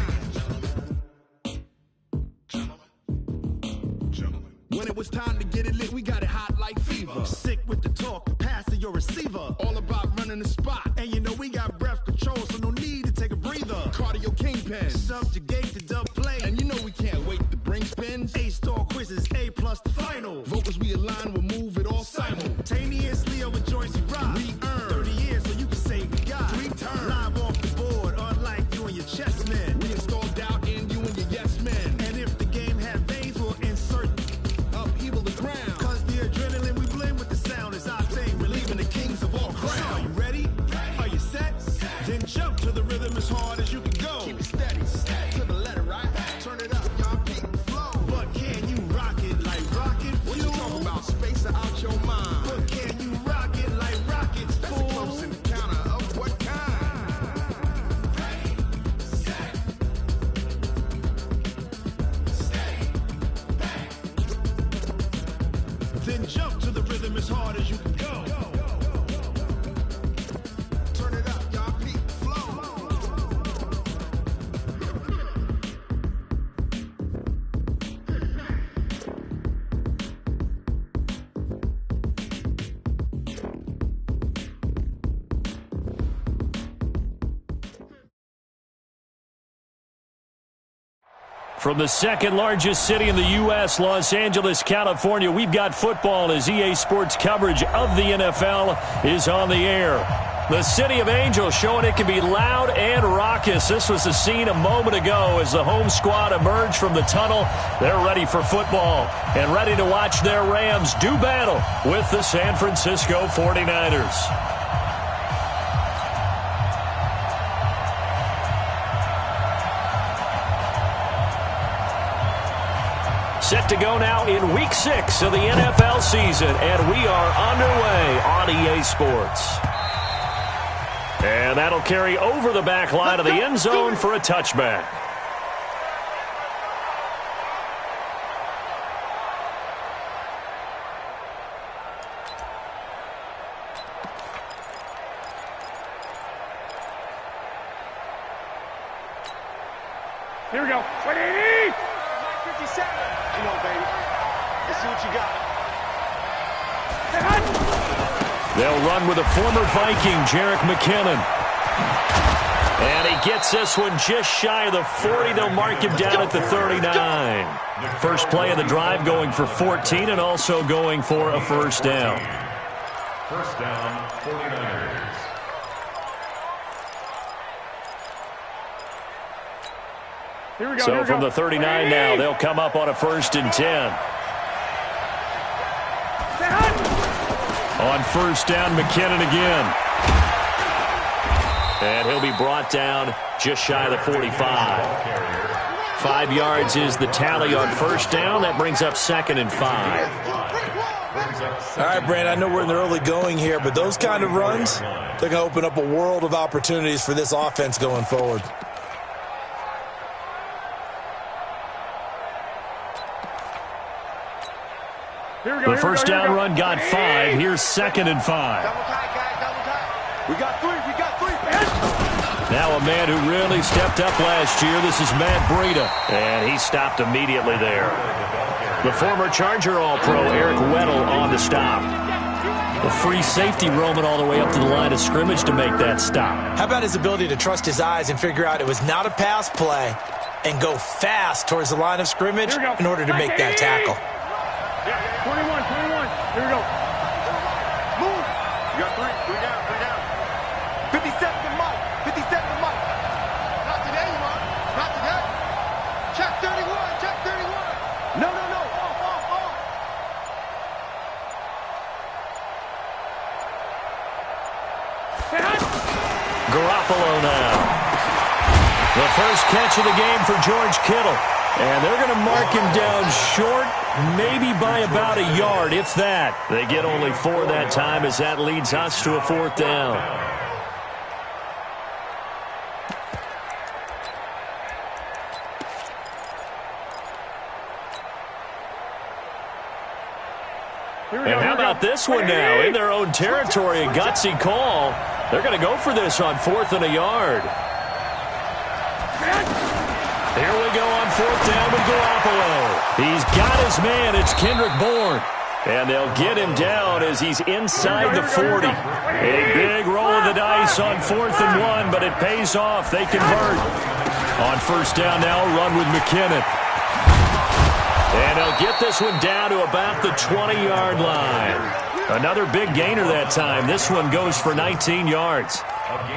When it was time to get it lit, we got it hot like fever. Sick with the talk, passing your receiver. All about running the spot. And you know we got breath control, so no need to take a breather. Cardio kingpin, subjugate the dub play. And you know we can't wait to bring spins. A-star quizzes, A+ the final. Vocals we align, we'll move it all simultaneously over joints we rock. We earn 30 years, so you can say we got 3 turns. Live off the board, unlike you and your chess men. We install doubt in you and your yes men. And if the game had veins, we'll insert upheaval the ground. Cause the adrenaline we blend with the sound is our thing, relieving the kings of all crowns. So are you ready? Are you set? Then jump to the rhythm as hard as you can go. Keep it steady, to the letter right. Turn it up, y'all peak the flow. But can you rock it like rocket fuel? What you talking about? Space it out your mind. But can you rock it like rockets, fool? That's a close encounter of what kind? Then jump to the rhythm as hard as you can go. Turn it up, y'all peak the flow. From the second largest city in the U.S., Los Angeles, California, we've got football as EA Sports coverage of the NFL is on the air. The City of Angels showing it can be loud and raucous. This was the scene a moment ago as the home squad emerged from the tunnel. They're ready for football and ready to watch their Rams do battle with the San Francisco 49ers. Set to go now in Week 6 of the NFL season, and we are underway on EA Sports. And that'll carry over the back line of the end zone for a touchback. Here we go. 180! 57. Come on, baby. Let's see what you got. They'll run with a former Viking, Jerick McKinnon. And he gets this one just shy of the 40. They'll mark him down at the 39. First play of the drive going for 14 and also going for a first down. First down, 49ers. Here we go. So from the 39 now, they'll come up on a 1st and 10. On first down, McKinnon again. And he'll be brought down just shy of the 45. 5 yards is the tally on first down. That brings up 2nd and 5. All right, Brandon, I know we're in the early going here, but those kind of runs, they're going to open up a world of opportunities for this offense going forward. The first down run got 5. Here's 2nd and 5. Double tight, guys, double tight. We got 3. Now a man who really stepped up last year. This is Matt Breida. And he stopped immediately there. The former Charger All-Pro Eric Weddle on the stop. A free safety roaming all the way up to the line of scrimmage to make that stop. How about his ability to trust his eyes and figure out it was not a pass play and go fast towards the line of scrimmage in order to make that tackle? 21. Here we go. Move. You got three down. 57 to Mike. 57 to Mike. Not today, Mark. Not today. Check 31. No. Off. Garoppolo now. The first catch of the game for George Kittle. And they're going to mark him down short, maybe by about a yard, if that. They get only 4 that time as that leads us to a 4th down. And how about this one now? In their own territory, a gutsy call. They're going to go for this on 4th and a yard. Here we go on 4th down with Garoppolo. He's got his man. It's Kendrick Bourne. And they'll get him down as he's inside the 40. A big roll of the dice on 4th and 1, but it pays off. They convert. On 1st down now, run with McKinnon. And they'll get this one down to about the 20-yard line. Another big gainer that time. This one goes for 19 yards.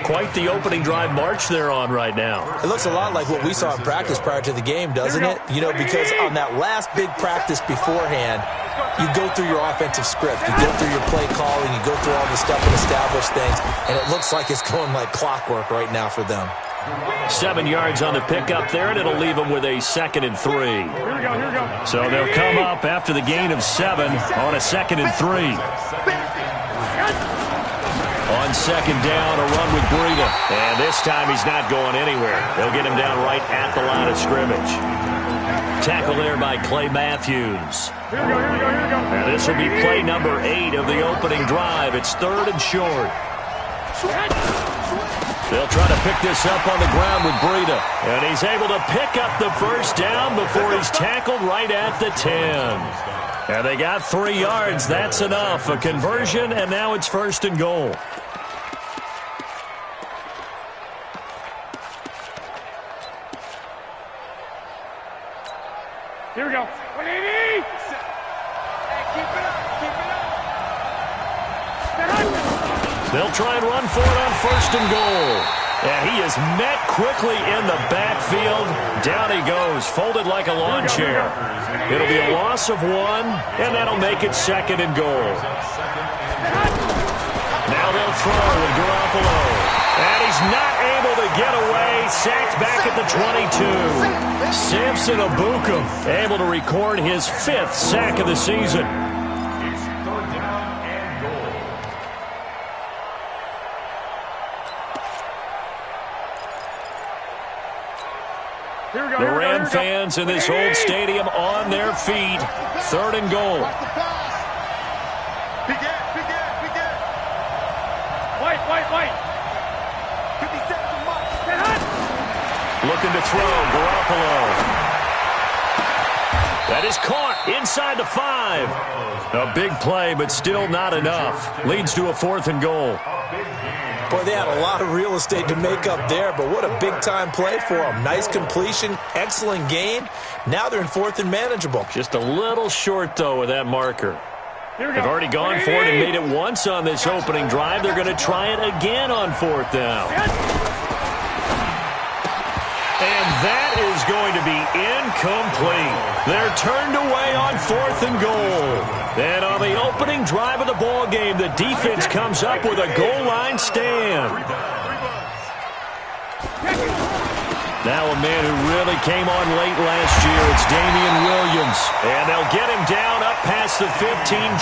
Quite the opening drive march they're on right now. It looks a lot like what we saw in practice prior to the game, doesn't it? You know, because on that last big practice beforehand, you go through your offensive script. You go through your play calling. You go through all the stuff and establish things. And it looks like it's going like clockwork right now for them. 7 yards on the pickup there, and it'll leave them with a 2nd and 3. Here we go. So they'll come up after the gain of 7 on a 2nd and 3. On 2nd down, a run with Breida. And this time he's not going anywhere. They'll get him down right at the line of scrimmage. Tackle there by Clay Matthews. Here we go. And this will be play number 8 of the opening drive. It's 3rd and short. They'll try to pick this up on the ground with Breida. And he's able to pick up the 1st down before he's tackled right at the 10. And they got 3 yards. That's enough. A conversion, and now it's 1st and goal. Here we go. 180. Hey, keep it up. They'll try and run for it on 1st and goal. And he is met quickly in the backfield. Down he goes, folded like a lawn chair. It'll be a loss of 1, and that'll make it 2nd and goal. Now they'll throw with Garoppolo. And he's not able to get away. Sacked back at the 22. Samson Abuka able to record his 5th sack of the season. The Ram fans in this old stadium on their feet. 3rd and goal. White. 57 to Mike. Looking to throw, Garoppolo. That is caught inside the 5. A big play, but still not enough. Leads to a 4th and goal. Boy, they had a lot of real estate to make up there, but what a big-time play for them. Nice completion, excellent gain. Now they're in 4th and manageable. Just a little short, though, with that marker. They've already gone for it and made it once on this opening drive. They're going to try it again on 4th down. And that is going to be incomplete. They're turned away on 4th and goal. And on the opening drive of the ball game, the defense comes up with a goal line stand. Now a man who really came on late last year, it's Damian Williams. And they'll get him down up past the 15,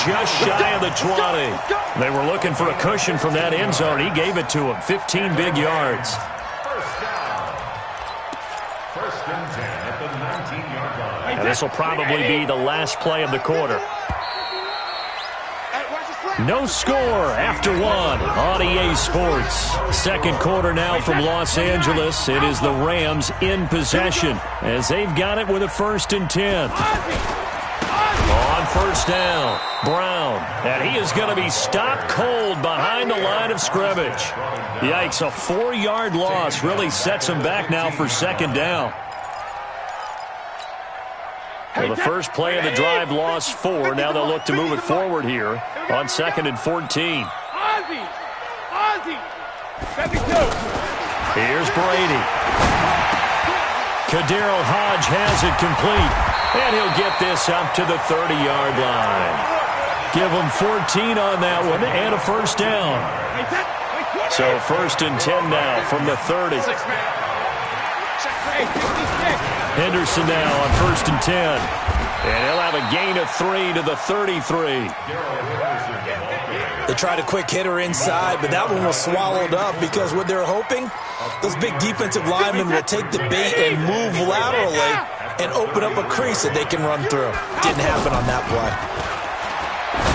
just shy of the 20. They were looking for a cushion from that end zone. He gave it to him, 15 big yards. First and 10 at the 19-yard line. And this will probably be the last play of the quarter. No score after 1 on EA Sports. 2nd quarter now from Los Angeles. It is the Rams in possession as they've got it with a 1st and 10. On first down, Brown. And he is going to be stopped cold behind the line of scrimmage. Yikes, a 4-yard loss really sets him back now for second down. Well, the first play of the drive lost 4. Now they'll look to move it forward here on 2nd and 14. Here's Brady. Kadarius Hodge has it complete, and he'll get this up to the 30-yard line. Give him 14 on that one and a first down. So 1st and 10 now from the 30. Henderson now on 1st and 10. And he'll have a gain of 3 to the 33. They tried a quick hitter inside, but that one was swallowed up because what they're hoping, those big defensive linemen will take the bait and move laterally and open up a crease that they can run through. Didn't happen on that play.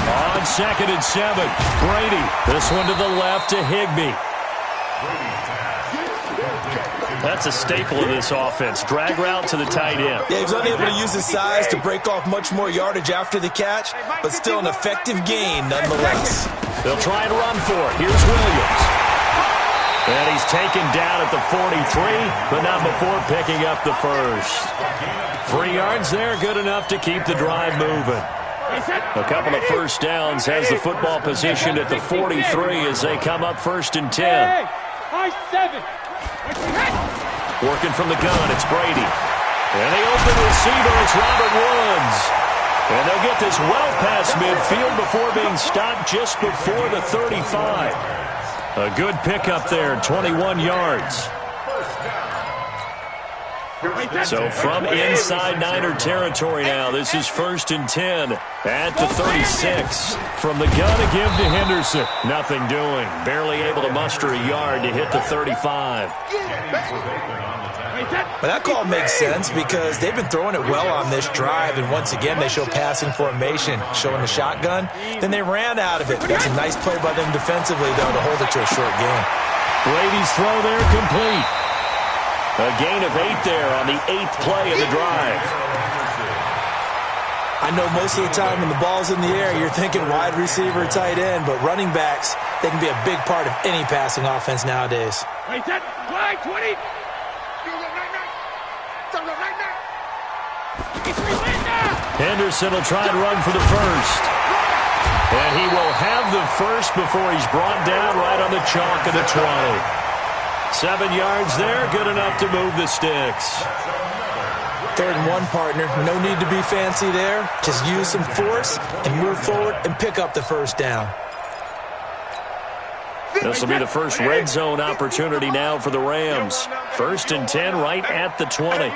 On 2nd and 7, Brady. This one to the left to Higbee. That's a staple of this offense. Drag route to the tight end. Yeah, he was unable to use his size to break off much more yardage after the catch, but still an effective gain nonetheless. They'll try and run for it. Here's Williams. And he's taken down at the 43, but not before picking up the first. 3 yards there, good enough to keep the drive moving. A couple of first downs has the football positioned at the 43 as they come up 1st and 10. Working from the gun, it's Brady. And the open receiver, it's Robert Woods. And they'll get this well past midfield before being stopped just before the 35. A good pickup there, 21 yards. So from inside Niner territory now, this is 1st and 10 at the 36. From the gun to give to Henderson. Nothing doing. Barely able to muster a yard to hit the 35. But that call makes sense because they've been throwing it well on this drive, and once again they show passing formation, showing the shotgun. Then they ran out of it. That's a nice play by them defensively, though, to hold it to a short game. Brady's throw there complete. A gain of 8 there on the 8th play of the drive. I know most of the time when the ball's in the air, you're thinking wide receiver, tight end, but running backs, they can be a big part of any passing offense nowadays. Henderson will try and run for the first. And he will have the first before he's brought down right on the chalk of the 20. 7 yards there, good enough to move the sticks. 3rd and 1, partner. No need to be fancy there. Just use some force and move forward and pick up the first down. This will be the first red zone opportunity now for the Rams. 1st and 10 right at the 20.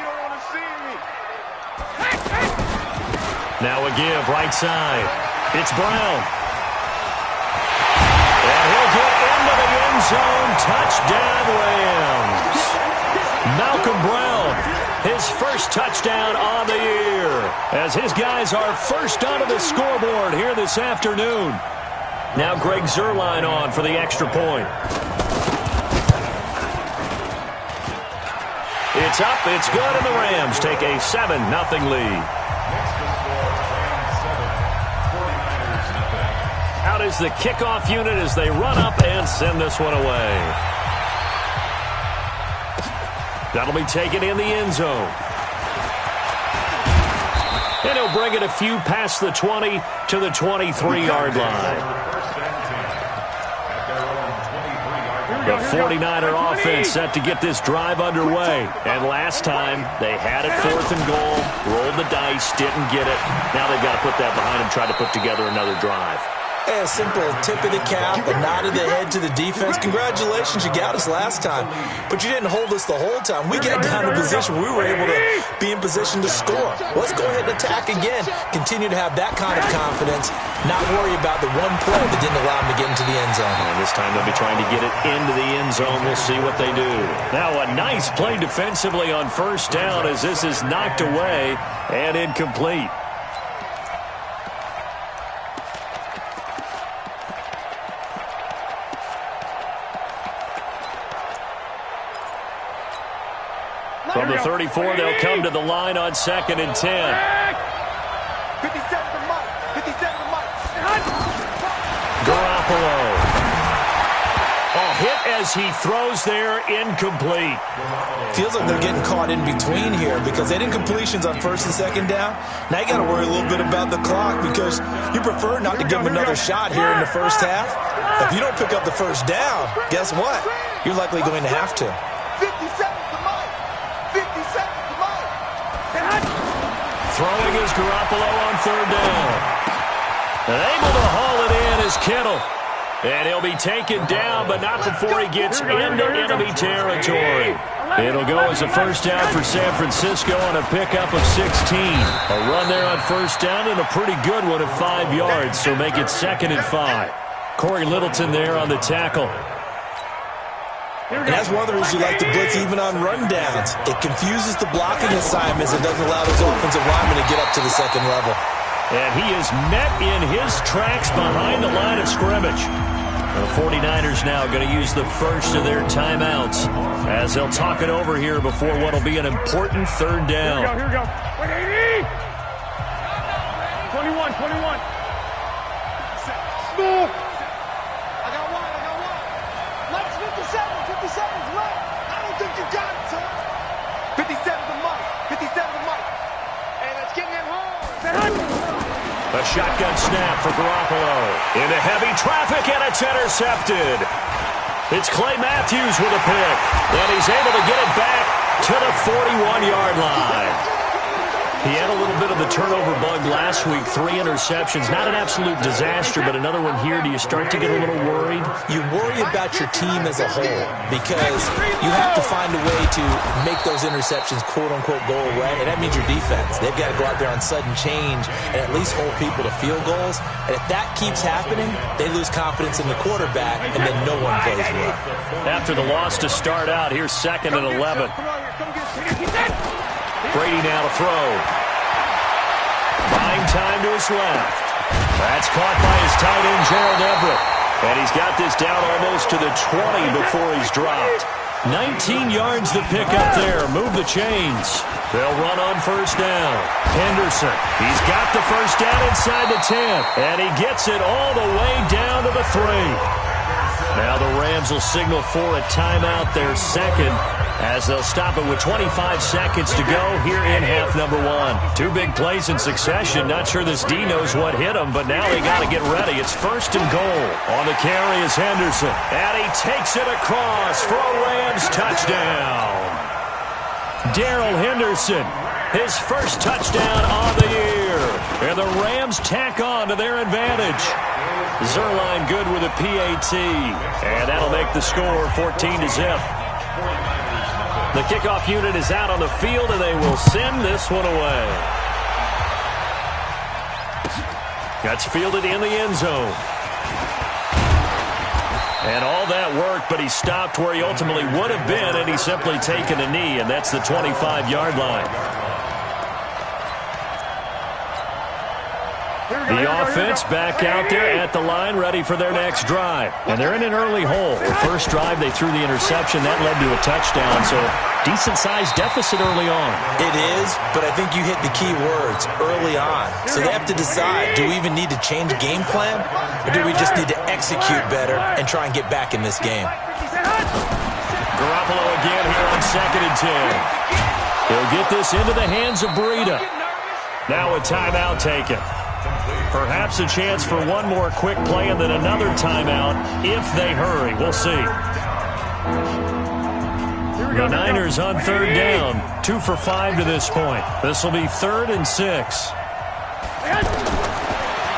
Now a give, right side. It's Brown. And he'll get into the end zone. Touchdown, Rams. Malcolm Brown, his first touchdown on the year, as his guys are first onto the scoreboard here this afternoon. Now Greg Zuerlein on for the extra point. It's up, it's good, and the Rams take a 7-0 lead. Out is the kickoff unit as they run up and send this one away. That'll be taken in the end zone. And he'll bring it a few past the 20 to the 23-yard line. The 49er offense set to get this drive underway. And last time, they had it 4th and goal, rolled the dice, didn't get it. Now they've got to put that behind them, try to put together another drive. A simple tip of the cap, a nod of the head to the defense. Congratulations, you got us last time. But you didn't hold us the whole time. We got down in position. We were able to be in position to score. Let's go ahead and attack again. Continue to have that kind of confidence. Not worry about the one play that didn't allow them to get into the end zone. And this time they'll be trying to get it into the end zone. We'll see what they do. Now a nice play defensively on first down as this is knocked away and incomplete. From the 34, they'll come to the line on 2nd and 10. 57 to Mike. 57 to Mike. Garoppolo. Hit as he throws there, incomplete. Feels like they're getting caught in between here because they didn't completions on first and second down. Now you got to worry a little bit about the clock because you prefer not to give them another shot here in the first half. If you don't pick up the first down, guess what? You're likely going to have to. 57 to Mike. 57 to Mike. Throwing is Garoppolo on third down. And able to haul it in is Kittle. And he'll be taken down, but not before he gets into enemy territory. It'll go as a first down for San Francisco on a pickup of 16. A run there on first down and a pretty good one at 5 yards, so make it 2nd and 5. Corey Littleton there on the tackle. And that's one of the reasons you like to blitz even on rundowns. It confuses the blocking assignments and doesn't allow those offensive linemen to get up to the second level. And he is met in his tracks behind the line of scrimmage. The 49ers now going to use the first of their timeouts as they'll talk it over here before what will be an important third down. Here we go. 180. 21. Smooth. I got one. Mike's 57. 57's right. I don't think you got it, son. 57 to Mike. 57 to Mike. Hey, let's get him home. A shotgun snap for Garoppolo. Into heavy traffic, and it's intercepted. It's Clay Matthews with a pick, and he's able to get it back to the 41-yard line. He had a little bit of the turnover bug last week, 3 interceptions. Not an absolute disaster, but another one here. Do you start to get a little worried? You worry about your team as a whole because you have to find a way to make those interceptions, quote-unquote, go away, and that means your defense. They've got to go out there on sudden change and at least hold people to field goals. And if that keeps happening, they lose confidence in the quarterback, and then no one plays well. After the loss to start out, here's 2nd and 11. Brady now to throw. Buying time to his left. That's caught by his tight end, Gerald Everett. And he's got this down almost to the 20 before he's dropped. 19 yards to pick up there. Move the chains. They'll run on first down. Henderson. He's got the first down inside the 10. And he gets it all the way down to the 3. Now the Rams will signal for a timeout, their second, as they'll stop it with 25 seconds to go here in half number 1. 2 big plays in succession. Not sure this D knows what hit him, but now they got to get ready. It's 1st and goal. On the carry is Henderson, and he takes it across for a Rams touchdown. Darrell Henderson, his first touchdown on the year, and the Rams tack on to their advantage. Zerline good with a PAT, and that'll make the score 14-0. The kickoff unit is out on the field, and they will send this one away. That's fielded in the end zone. And all that work, but he stopped where he ultimately would have been, and he's simply taken a knee, and that's the 25-yard line. The offense back out there at the line, ready for their next drive. And they're in an early hole. The first drive, they threw the interception. That led to a touchdown, so decent-sized deficit early on. It is, but I think you hit the key words, early on. So they have to decide, do we even need to change game plan, or do we just need to execute better and try and get back in this game? Garoppolo again here on 2nd and 10. He'll get this into the hands of Breida. Now a timeout taken. Perhaps a chance for one more quick play and then another timeout if they hurry. We'll see. The Niners on third down. 2 for 5 to this point. This will be 3rd and 6.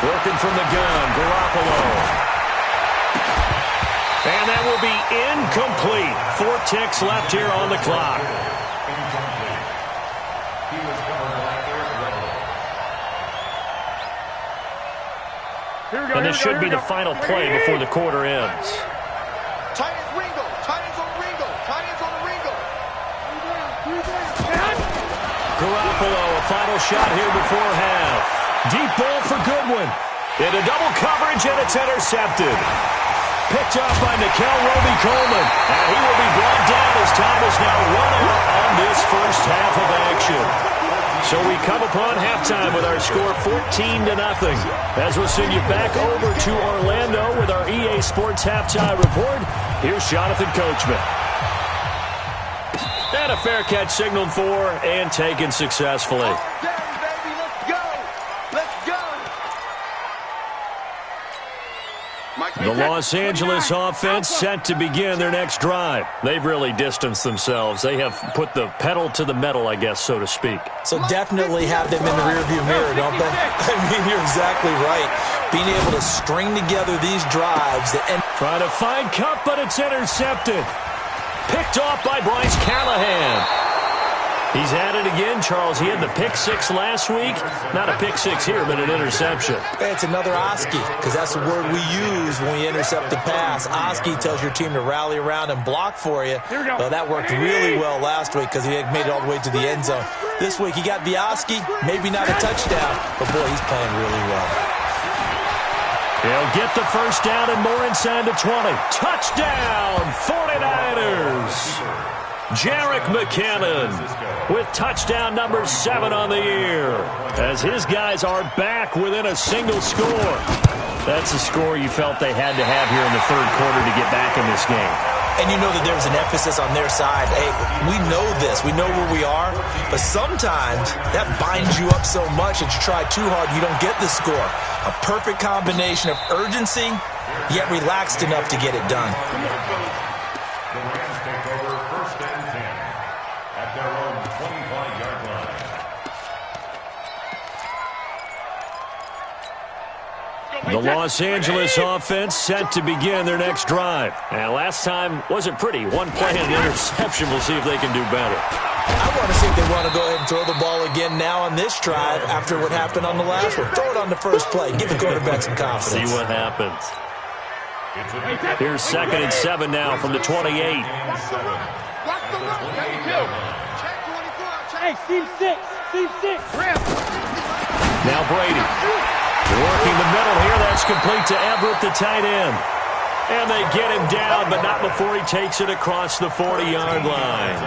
Working from the gun, Garoppolo. And that will be incomplete. 4 ticks left here on the clock. And this should be the final play before the quarter ends. Tight ends Ringo. Tight ends on Ringo. Tight ends on Ringo. Garoppolo, a final shot here before half. Deep ball for Goodwin. Into double coverage, and it's intercepted. Picked up by Nickel Roby-Coleman. And he will be brought down as time is now run out on this first half of action. So we come upon halftime with our score 14-0. As we'll send you back over to Orlando with our EA Sports Halftime Report, here's Jonathan Coachman. And a fair catch signaled for and taken successfully. The Los Angeles offense set to begin their next drive. They've really distanced themselves. They have put the pedal to the metal, I guess, so to speak. So definitely have them in the rearview mirror, don't they? I mean, you're exactly right. Being able to string together these drives. Trying to find Cup, but it's intercepted. Picked off by Bryce Callahan. He's at it again, Charles. He had the pick six last week. Not a pick six here, but an interception. It's another Oski, because that's the word we use when we intercept the pass. Oski tells your team to rally around and block for you. Well, that worked really well last week because he made it all the way to the end zone. This week he got the Oski, maybe not a touchdown, but boy, he's playing really well. He'll get the first down and more inside the 20. Touchdown, 49ers. Jerick McKinnon with touchdown number 7 on the year as his guys are back within a single score. That's a score you felt they had to have here in the third quarter to get back in this game. And you know that there's an emphasis on their side. Hey, we know this. We know where we are. But sometimes that binds you up so much that you try too hard, you don't get the score. A perfect combination of urgency, yet relaxed enough to get it done. The Rams take over 1st and 10 at their own 25-yard line. The Los Angeles offense set to begin their next drive. And last time wasn't pretty. One play and an interception. We'll see if they can do better. I want to see if they want to go ahead and throw the ball again now on this drive after what happened on the last one. Throw it on the first play. Give the quarterback some confidence. See what happens. Here's 2nd and 7 now from the 28. Hey, Steve 6. Now Brady working the middle here. That's complete to Everett, the tight end. And they get him down, but not before he takes it across the 40-yard line.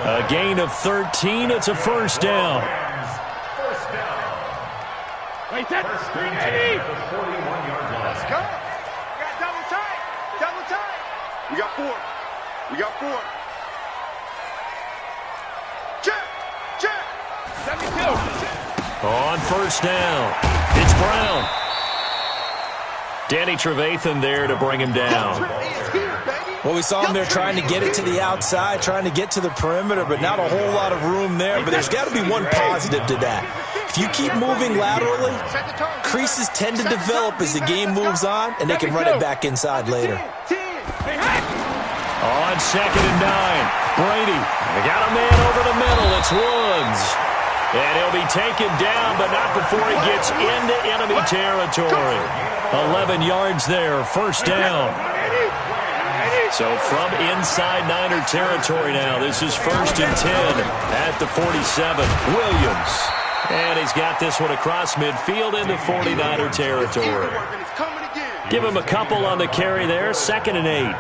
A gain of 13. It's a first down. Wait, that's the 41-yard line. Let's go. Double tight. We got 4. Check. 72. On first down, it's Brown. Danny Trevathan there to bring him down. Well, we saw him there trying to get it to the outside, trying to get to the perimeter, but not a whole lot of room there. But there's got to be one positive to that. If you keep moving laterally, creases tend to develop as the game moves on, and they can run it back inside later. On 2nd and 9, Brady. They got a man over the middle. It's Woods. And he'll be taken down, but not before he gets into enemy territory. 11 yards there, first down. So from inside Niner territory now, this is 1st and 10 at the 47. Williams. And he's got this one across midfield into 49er territory. Give him a couple on the carry there, 2nd and 8.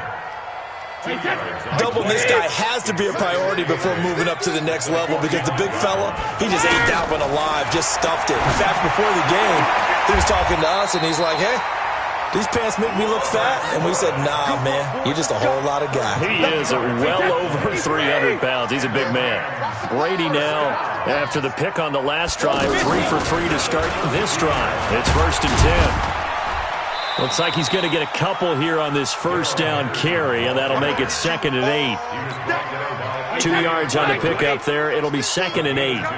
Doubling this guy has to be a priority before moving up to the next level because the big fella, he just ate that one alive, just stuffed it. In fact, before the game, he was talking to us, and he's like, hey, these pants make me look fat? And we said, nah, man, you're just a whole lot of guy. He is well over 300 pounds. He's a big man. Brady now, after the pick on the last drive, 3 for 3 to start this drive. It's 1st and 10. Looks like he's going to get a couple here on this first down carry, and that'll make it 2nd and 8. 2 yards on the pickup there. It'll be 2nd and 8. Brings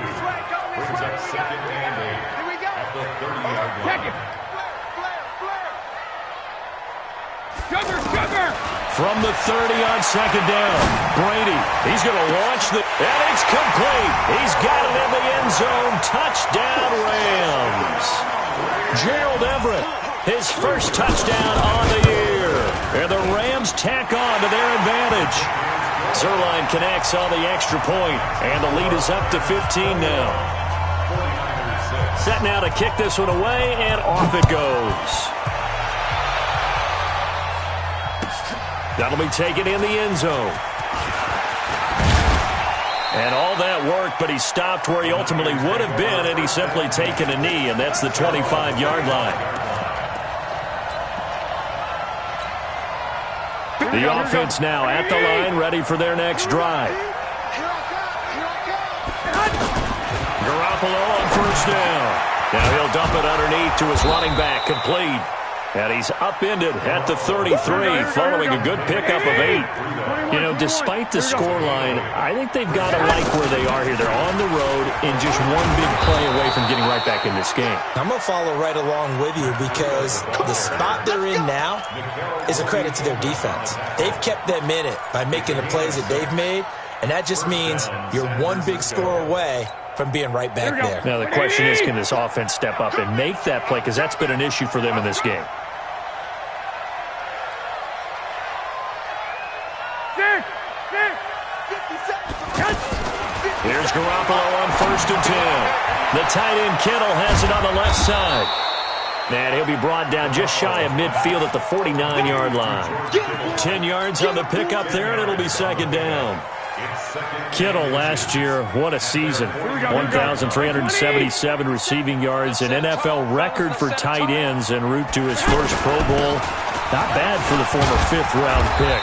up 2nd and 8 at the 30-yard line. Sugar! From the 30 on 2nd down, Brady. He's going to launch and it's complete. He's got it in the end zone. Touchdown, Rams. Gerald Everett, his first touchdown on the year. And the Rams tack on to their advantage. Zerline connects on the extra point, and the lead is up to 15 now. Set now to kick this one away, and off it goes. That'll be taken in the end zone. And all that work, but he stopped where he ultimately would have been, and he's simply taken a knee, and that's the 25-yard line. The offense now at the line, ready for their next drive. Garoppolo on first down. Now he'll dump it underneath to his running back, complete. And he's upended at the 33, following a good pickup of 8. You know, despite the scoreline, I think they've got to like where they are here. They're on the road and just one big play away from getting right back in this game. I'm going to follow right along with you because the spot they're in now is a credit to their defense. They've kept them in it by making the plays that they've made, and that just means you're one big score away from being right back there. Now the question is, can this offense step up and make that play? Because that's been an issue for them in this game. Here's Garoppolo on first and 10. The tight end Kittle has it on the left side. And he'll be brought down just shy of midfield at the 49-yard line. 10 yards on the pickup there, and it'll be second down. Kittle last year, what a season. 1,377 receiving yards, an NFL record for tight ends en route to his first Pro Bowl. Not bad for the former fifth-round pick.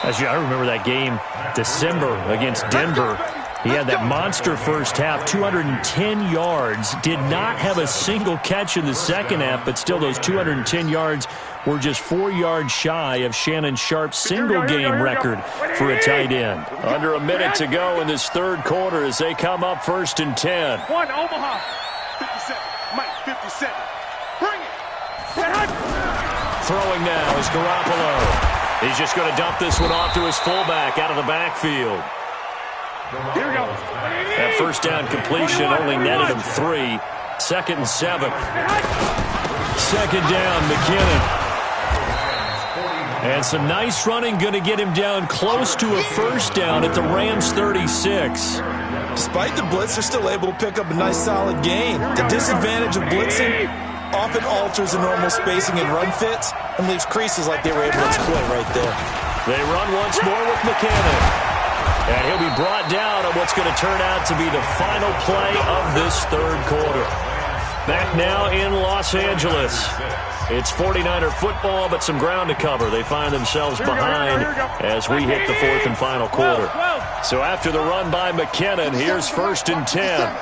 I remember that game, December, against Denver. He had that monster first half, 210 yards, did not have a single catch in the second half, but still those 210 yards were just 4 yards shy of Shannon Sharp's single-game record for a tight end. Under a minute to go in this third quarter as they come up first and 10. One, Omaha. 57, Mike, 57. Bring it. Throwing now is Garoppolo. He's just going to dump this one off to his fullback out of the backfield. Here we go. That first down completion only netted him 3. Second and 7. Second down, McKinnon. And some nice running going to get him down close to a first down at the Rams 36. Despite the blitz, they're still able to pick up a nice solid gain. The disadvantage of blitzing often alters the normal spacing and run fits and leaves creases like they were able to exploit right there. They run once more with McKinnon. And he'll be brought down on what's going to turn out to be the final play of this third quarter. Back now in Los Angeles. It's 49er football, but some ground to cover. They find themselves behind as we hit the fourth and final quarter. So after the run by McKinnon, here's first and 10.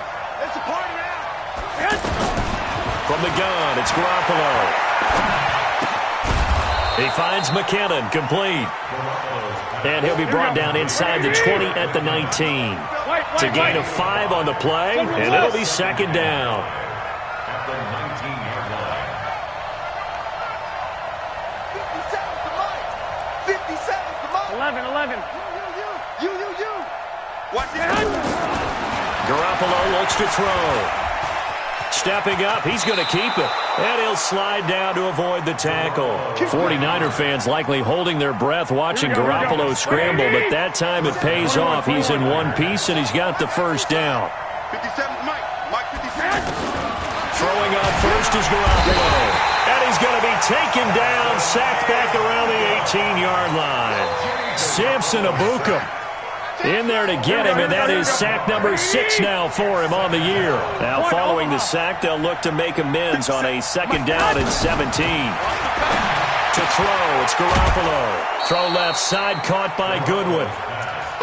From the gun, it's Garoppolo. He finds McKinnon, complete. And he'll be brought down inside the 20 at the 19. It's a gain of 5 on the play, and it'll be second down. At the 19-yard line. 57 to Mike. 11. You. Watch it. Garoppolo looks to throw. Stepping up, he's going to keep it. And he'll slide down to avoid the tackle. 49er fans likely holding their breath watching Garoppolo scramble, but that time it pays off. He's in one piece, and he's got the first down. 57 Mike 57. Throwing on first is Garoppolo. And he's going to be taken down, sacked back around the 18-yard line. Samson Abuka in there to get him, and that is sack number 6 now for him on the year. Now following the sack, they'll look to make amends on a second down and 17. To throw, it's Garoppolo. Throw left side, caught by Goodwin.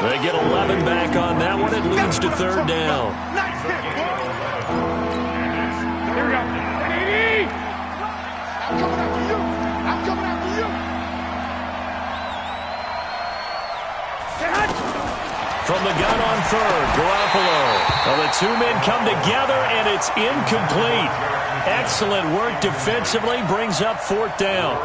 They get 11 back on that one. It leads to third down. Here we go. I'm coming after you. From the gun on third, Garoppolo. Well, the two men come together, and it's incomplete. Excellent work defensively, brings up fourth down.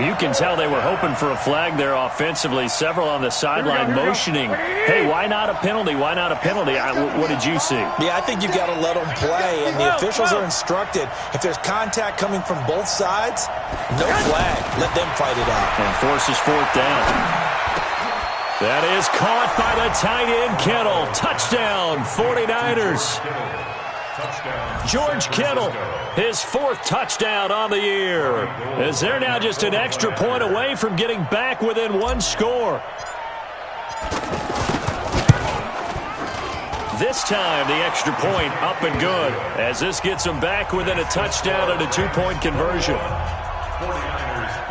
You can tell they were hoping for a flag there offensively. Several on the sideline motioning, hey, why not a penalty? Why not a penalty? What did you see? Yeah, I think you've got to let them play, and the officials are instructed, if there's contact coming from both sides, no flag. Let them fight it out. And forces fourth down. That is caught by the tight end, Kittle. Touchdown, 49ers. George Kittle, his 4th touchdown on the year, as they're now just an extra point away from getting back within one score. This time, the extra point up and good, as this gets them back within a touchdown and a 2-point conversion. 49ers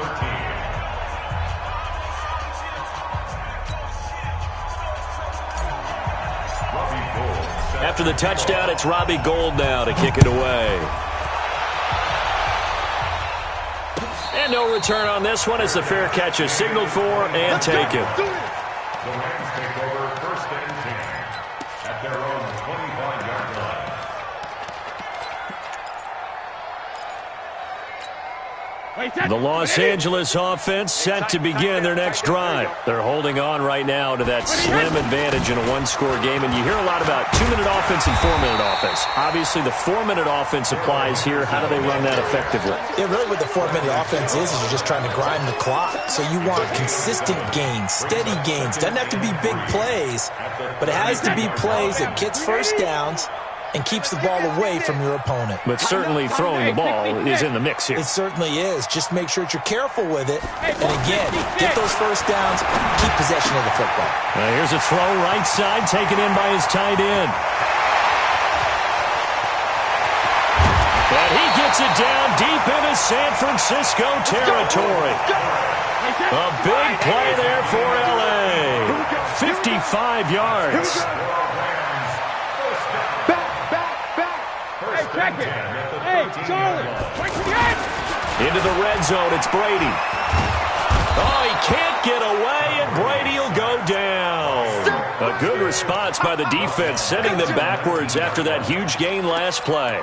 13. After the touchdown, it's Robbie Gould now to kick it away. And no return on this one as the fair catch is signaled for and taken. The Rams take over 1st and 10 at their own 25-yard line. The Los Angeles offense set to begin their next drive. They're holding on right now to that slim advantage in a one-score game, and you hear a lot about 2-minute offense and 4-minute offense. Obviously, the 4-minute offense applies here. How do they run that effectively? Yeah, really what the 4-minute offense is you're just trying to grind the clock. So you want consistent gains, steady gains. Doesn't have to be big plays, but it has to be plays that gets first downs and keeps the ball away from your opponent. But certainly throwing the ball is in the mix here. It certainly is. Just make sure that you're careful with it. And again, get those first downs, keep possession of the football. Now here's a throw right side, taken in by his tight end. And he gets it down deep into San Francisco territory. A big play there for L.A. 55 yards. Check it. Hey, Charlie. Wait for the edge. Into the red zone, it's Brady. Oh, he can't get away, and Brady will go down. A good response by the defense, sending them backwards after that huge gain last play.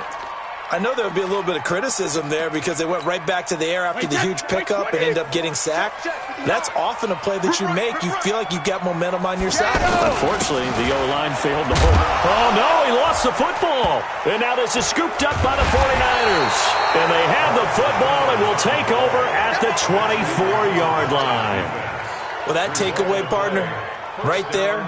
I know there would be a little bit of criticism there because they went right back to the air after the huge pickup and ended up getting sacked. That's often a play that you make. You feel like you've got momentum on your side. Unfortunately, the O-line failed to hold. Oh, no, he lost the football. And now this is scooped up by the 49ers. And they have the football and will take over at the 24-yard line. Well, that takeaway, partner, right there,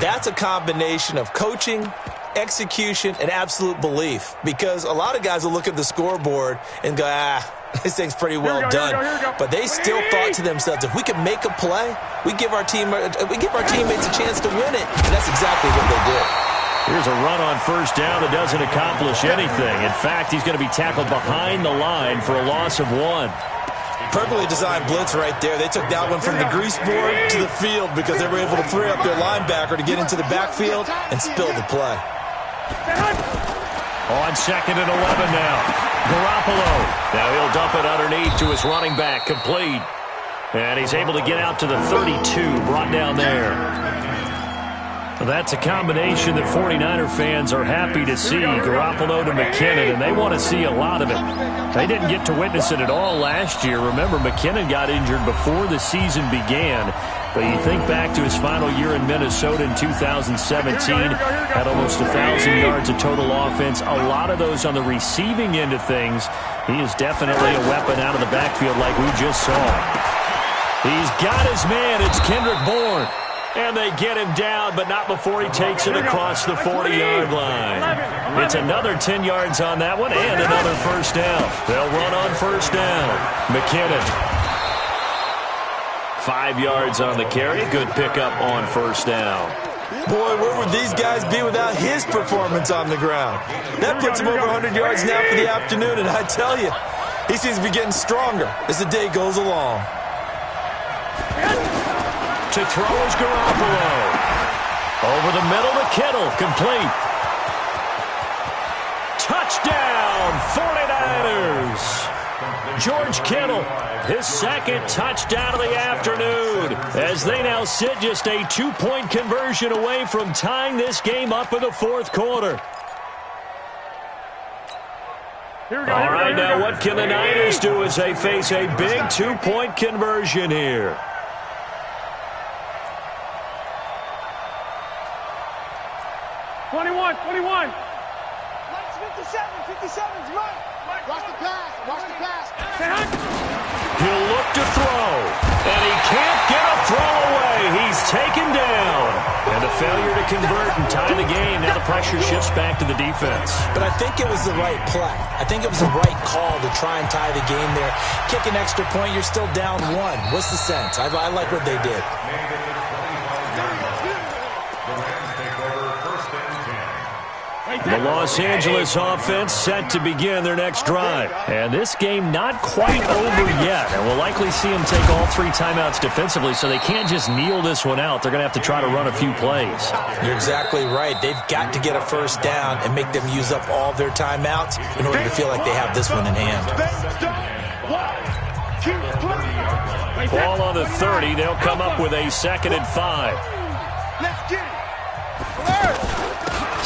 that's a combination of coaching, execution, and absolute belief, because a lot of guys will look at the scoreboard and go, this thing's pretty well done. But they still thought to themselves, if we can make a play, we give our teammates a chance to win it. And that's exactly what they did. Here's a run on first down that doesn't accomplish anything. In fact, he's going to be tackled behind the line for a loss of 1. Perfectly designed blitz right there. They took that one from the grease board to the field because they were able to free up their linebacker to get into the backfield and spill the play. On 2nd and 11 now. Garoppolo. Now he'll dump it underneath to his running back. Complete. And he's able to get out to the 32. Brought down there. That's a combination that 49er fans are happy to see. Garoppolo to McKinnon, and they want to see a lot of it. They didn't get to witness it at all last year. Remember, McKinnon got injured before the season began. But you think back to his final year in Minnesota in 2017, had almost 1,000 yards of total offense, a lot of those on the receiving end of things. He is definitely a weapon out of the backfield like we just saw. He's got his man. It's Kendrick Bourne. And they get him down, but not before he takes it across the 40-yard line. It's another 10 yards on that one and another first down. They'll run on first down. McKinnon. 5 yards on the carry. Good pickup on first down. Boy, where would these guys be without his performance on the ground? That puts him over 100 yards now for the afternoon, and I tell you, he seems to be getting stronger as the day goes along. To throw is Garoppolo. Over the middle to Kittle. Complete. Touchdown, 49ers. George Kittle, his second touchdown of the afternoon, as they now sit just a 2-point conversion away from tying this game up in the fourth quarter. All right, now what can the Niners do as they face a big 2-point conversion here? Twenty-one. 57, 57's right. Watch the pass. He'll look to throw, and he can't get a throw away. He's taken down. And a failure to convert and tie the game. Now the pressure shifts back to the defense. But I think it was the right play. I think it was the right call to try and tie the game there. Kick an extra point, you're still down 1. What's the sense? I like what they did. The Rams take over 1st and The Los Angeles offense set to begin their next drive. And this game not quite over yet. And we'll likely see them take all 3 timeouts defensively, so they can't just kneel this one out. They're going to have to try to run a few plays. You're exactly right. They've got to get a first down and make them use up all their timeouts in order to feel like they have this one in hand. Ball on the 30. They'll come up with a 2nd and 5. Let's get it.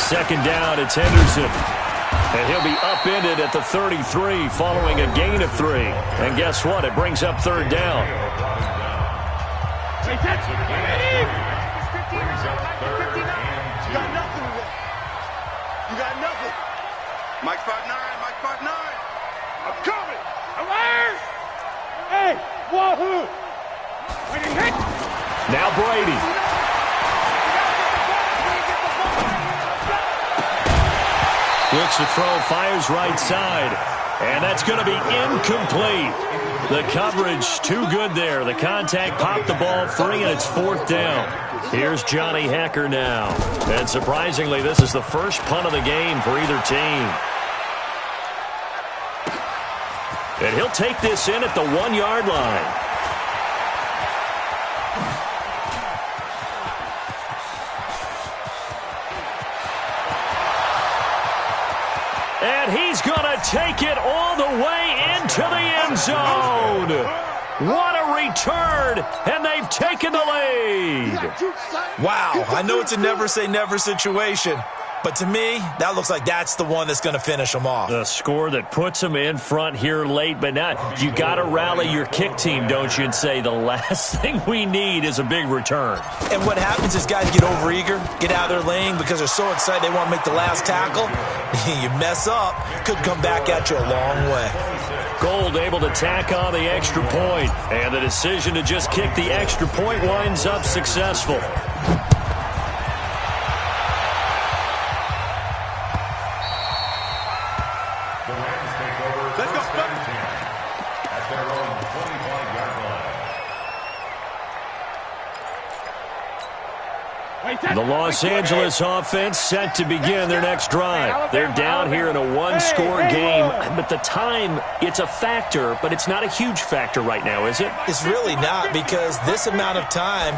2nd down, it's Henderson. And he'll be upended at the 33 following a gain of 3. And guess what? It brings up 3rd down. You got nothing with it. You got nothing. Mike 5'9", Mike 5'9". I'm coming. Alert! Hey, wahoo! When he hit. Now Brady. Looks to throw, fires right side. And that's going to be incomplete. The coverage too good there. The contact popped the ball free, and it's 4th down. Here's Johnny Hecker now. And surprisingly, this is the first punt of the game for either team. And he'll take this in at the 1-yard line. And he's going to take it all the way into the end zone. What a return, and they've taken the lead. Wow, I know it's a never-say-never situation, but to me, that looks like that's the one that's going to finish them off. The score that puts them in front here late, but now you got to rally your kick team, don't you, and say the last thing we need is a big return. And what happens is guys get overeager, get out of their lane because they're so excited they want to make the last tackle. You mess up, could come back at you a long way. Gold able to tack on the extra point, and the decision to just kick the extra point winds up successful. The Los Angeles offense set to begin their next drive. They're down here in a 1-score game, but the time, it's a factor, but it's not a huge factor right now, is it? It's really not, because this amount of time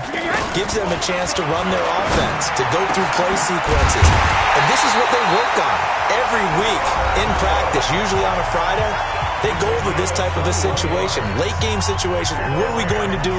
gives them a chance to run their offense, to go through play sequences. And this is what they work on every week in practice, usually on a Friday. They go over this type of a situation, late game situation. What are we going to do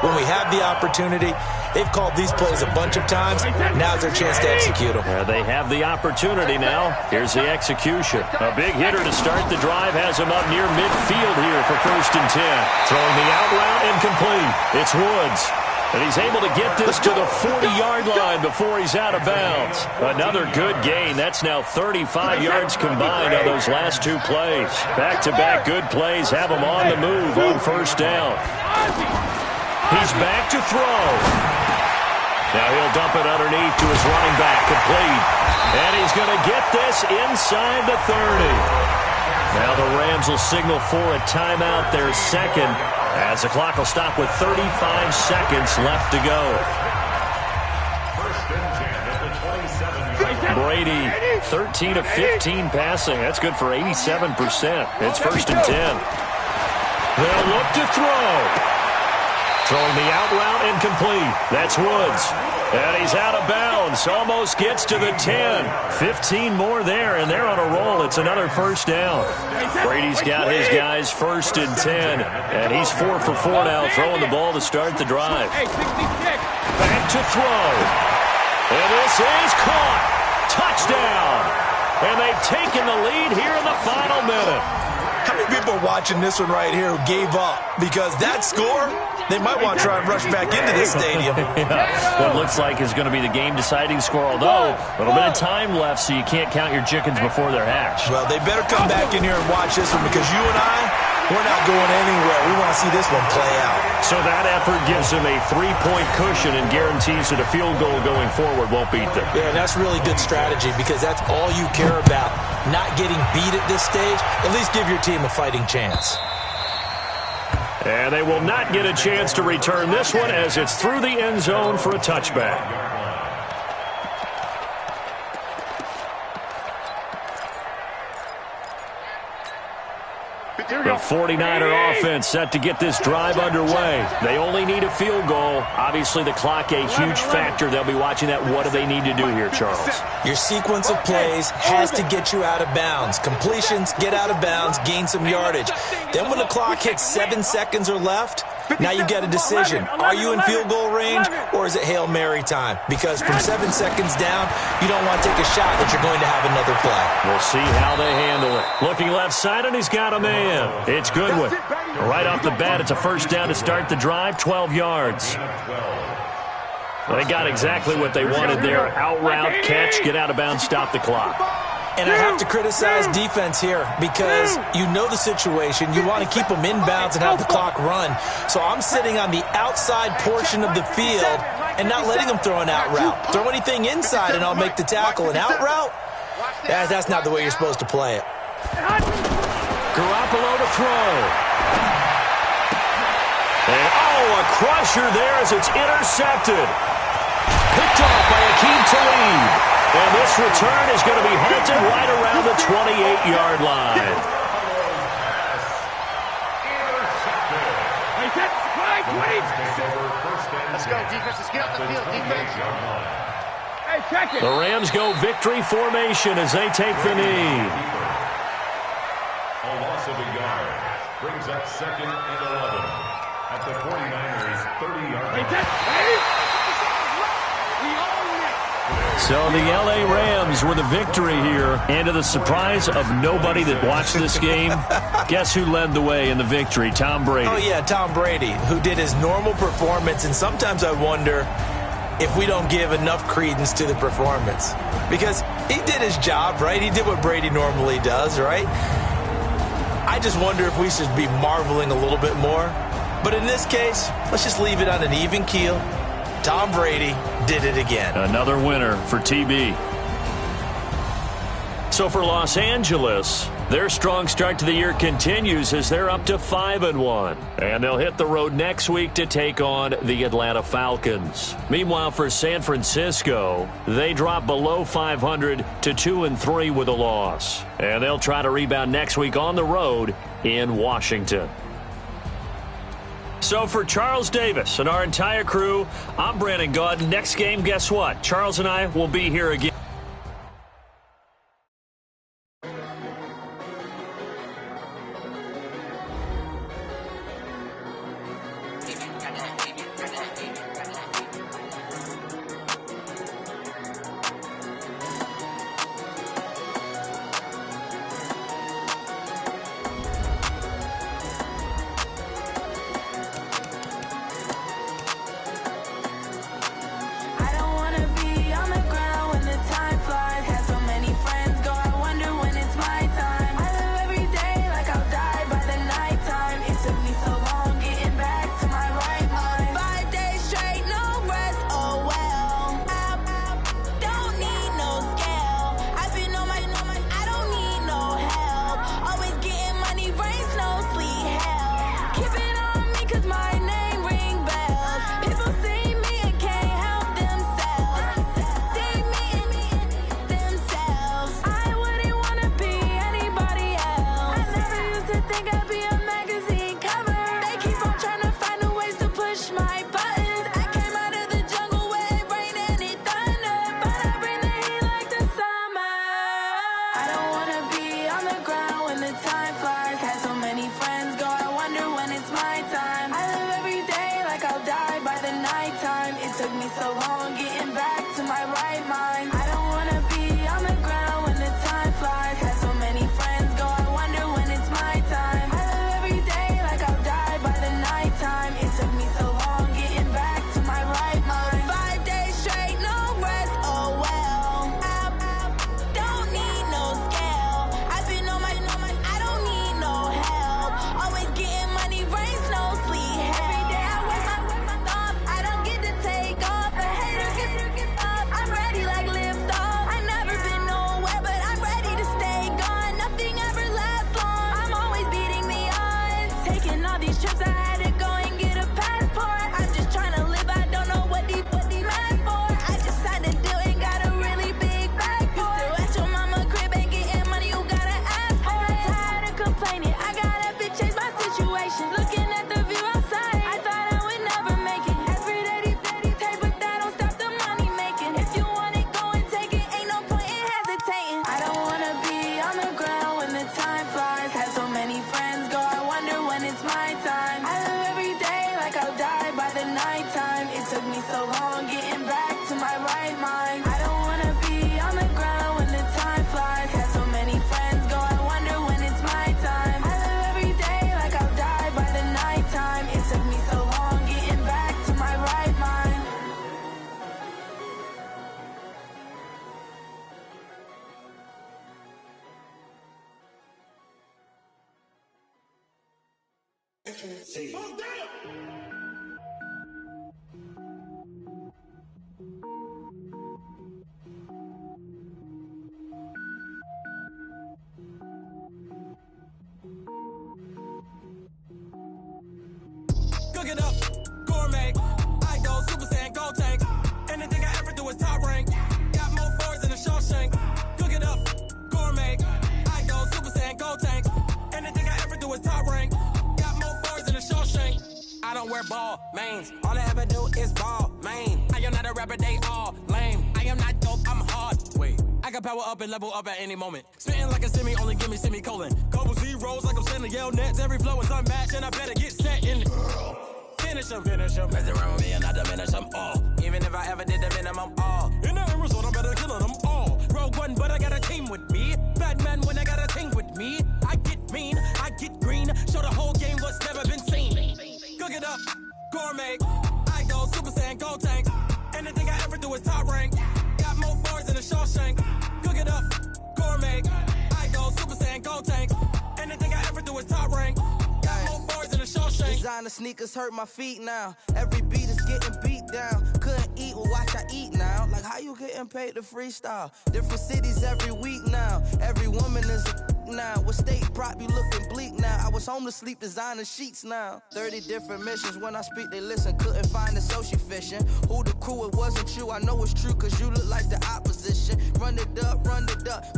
when we have the opportunity? They've called these plays a bunch of times. Now's their chance to execute them. They have the opportunity now. Here's the execution. A big hitter to start the drive has him up near midfield here for 1st and 10. Throwing the out route incomplete. It's Woods. And he's able to get this to the 40-yard line before he's out of bounds. Another good gain. That's now 35 yards combined on those last 2 plays. Back-to-back good plays have him on the move on 1st down. He's back to throw. Now he'll dump it underneath to his running back, complete. And he's going to get this inside the 30. Now the Rams will signal for a timeout, their 2nd, as the clock will stop with 35 seconds left to go. Brady, 13 of 15 passing. That's good for 87%. It's 1st and 10. They'll look to throw. Throwing the out route incomplete. That's Woods. And he's out of bounds. Almost gets to the 10. 15 more there, and they're on a roll. It's another 1st down. Brady's got his guys 1st and 10. And he's 4 for 4 now, throwing the ball to start the drive. Back to throw. And this is caught. Touchdown. And they've taken the lead here in the final minute. How many people are watching this one right here who gave up? Because that score, they might want to try and rush back into this stadium. What looks like is going to be the game-deciding score, although a little bit of time left, so you can't count your chickens before they're hatched. Well, they better come back in here and watch this one, because you and I, we're not going anywhere. We want to see this one play out. So that effort gives them a 3-point cushion and guarantees that a field goal going forward won't beat them. Yeah, and that's really good strategy, because that's all you care about. Not getting beat at this stage. At least give your team a fighting chance. And they will not get a chance to return this one, as it's through the end zone for a touchback. The 49er offense set to get this drive underway. They only need a field goal. Obviously, the clock a huge factor. They'll be watching that. What do they need to do here, Charles? Your sequence of plays has to get you out of bounds. Completions, get out of bounds, gain some yardage. Then when the clock hits 7 seconds or left, now you get a decision. Are you in field goal range, or is it Hail Mary time? Because from 7 seconds down, you don't want to take a shot that you're going to have another play. We'll see how they handle it. Looking left side, and he's got a man. It's Goodwin. Right off the bat, it's a first down to start the drive, 12 yards. They got exactly what they wanted there. Out route, catch, get out of bounds, stop the clock. And I have to criticize defense here because you know the situation. You want to keep them inbounds and have the clock run. So I'm sitting on the outside portion of the field and not letting them throw an out route. Throw anything inside and I'll make the tackle. An out route? That's not the way you're supposed to play it. Garoppolo to throw. And, a crusher there as it's intercepted. Picked off by Akeem Talib. And this return is going to be halted right around the 28-yard line. Let's go, defense. Let's get out the field, defense. Hey, check it. The Rams go victory formation as they take the knee. A loss of a yard brings up 2nd and 11 at the 49ers' 30-yard line. So the L.A. Rams were the victory here. And to the surprise of nobody that watched this game, guess who led the way in the victory? Tom Brady. Oh, yeah, Tom Brady, who did his normal performance. And sometimes I wonder if we don't give enough credence to the performance. Because he did his job, right? He did what Brady normally does, right? I just wonder if we should be marveling a little bit more. But in this case, let's just leave it on an even keel. Tom Brady did it again. Another winner for TB. So for Los Angeles, their strong start to the year continues as they're up to 5-1. And they'll hit the road next week to take on the Atlanta Falcons. Meanwhile, for San Francisco, they drop below 500 to 2-3 with a loss. And they'll try to rebound next week on the road in Washington. So for Charles Davis and our entire crew, I'm Brandon Gaud. Next game, guess what? Charles and I will be here again. I don't wanna be on the ground when the Cook it up, gourmet. I go Super Saiyan, go tank. Anything I ever do is top rank. Got more boards than a Shawshank. Cook it up, gourmet. I go Super Saiyan, go tank. Anything I ever do is top rank. Got more boards than a Shawshank. I don't wear ball mains. All I ever do is ball main. I am not a rapper, they all lame. I am not dope, I'm hard. Wait, I can power up and level up at any moment. Spitting like a semi, only give me semicolon. Couple zeros like I'm sending yell nets. Every flow is unmatched and I better get set in. Finish them. Mess around with me and I diminish them all. Even if I ever did the minimum all. In the end result, I'm better killing them all. Rogue One, but I got a team with me. Batman when I got a team with me. I get mean, I get green. Show the whole game what's never been seen. Cook it up, gourmet. I go Super Saiyan, go tank. Anything I ever do is top rank. Got more boards than a Shawshank. Cook it up, gourmet. I go Super Saiyan, go tank. Anything I ever do is top rank. Got more boards than a Shawshank. Designer sneakers hurt my feet now. Every beat is getting beat down. Couldn't eat, well watch I eat now. Like how you getting paid to freestyle? Different cities every week now. Every woman is a now. With state prop, you looking bleak now. I was home to sleep designing sheets now. 30 different missions. When I speak, they listen. Couldn't find the social fishing. Who the crew, it wasn't you. I know it's true, cause you look like the opposition. Run it up.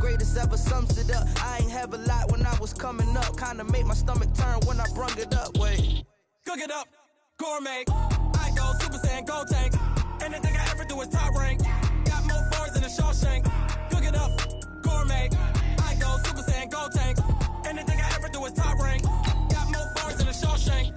Greatest ever sums it up. I ain't have a lot when I was coming up. Kinda made my stomach turn when I brung it up. Wait. Cook it up, gourmet. I go Super Saiyan, go tank. Anything I ever do is top rank. Got more boards than a Shawshank. Cook it up, gourmet. I go Super Saiyan, go tank. Anything I ever do is top rank. Got more boards than a Shawshank.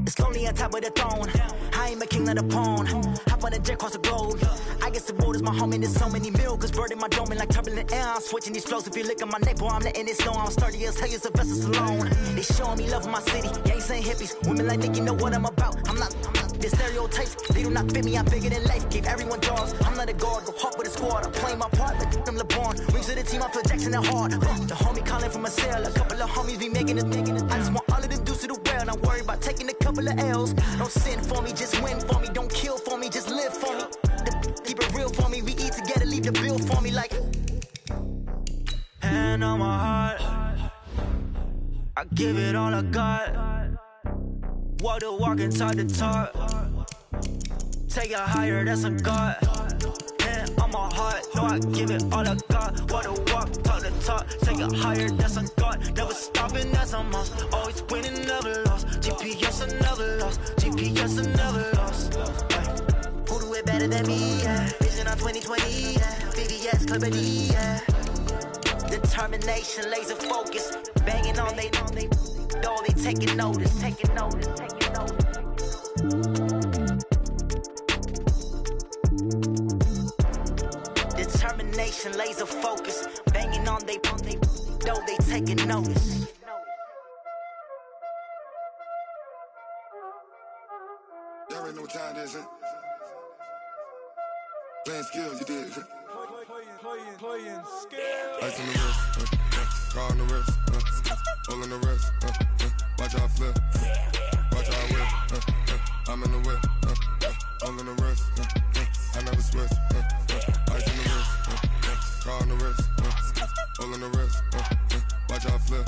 It's lonely on top of the throne. I ain't a king of the pawn. Hop on a jet across the globe. I guess the world is my home and there's so many miracles. Bird in my dome and like turbulent air. I'm switching these flows. If you look at my neck, boy, I'm letting it snow. I'm sturdy as hell as a vessel alone. They showing me love in my city. Gangs ain't hippies. Women like Nick, you know what I'm about. I'm not the stereotypes. They do not fit me. I'm bigger than life. Give everyone jaws. I'm not a guard. Go hard with a squad. I'm playing my part like them LeBron. Rings to the team. I feel Jackson and hard. The homie calling from a cell. A couple of homies be making it. I just want all of them dudes to do well. Not worry about taking a couple of L's. Don't sin for me, just win for me. Don't kill for me, just live for me. Keep it real for me. We eat together, leave the bill for me like. Hand on my heart, I give it all I got. Walk the walk and talk the talk. Take it higher, that's a God. Hand on my heart, no, I give it all I got. Walk the walk, talk the talk. Take it higher, that's a God. Never stopping, that's a must. Always winning, never lost. GPS, I never lost. GPS, I never lost. Who do it better than me? Yeah. Vision on 2020. Yeah. VVS, Clarity. Yeah. Determination, laser focus. Banging on they door, they taking notice. Determination, laser focus. Banging on they door, they taking notice. Y'all already know what time it is, huh? Playing skills, you did. Playing skills. Ice on the wrist, car on the wrist, hole in the wrist, watch how I flip, watch how I whip, I'm in the whip, hole in the wrist, I never switch, ice on the wrist, car on the wrist, hole in the wrist, watch how I flip,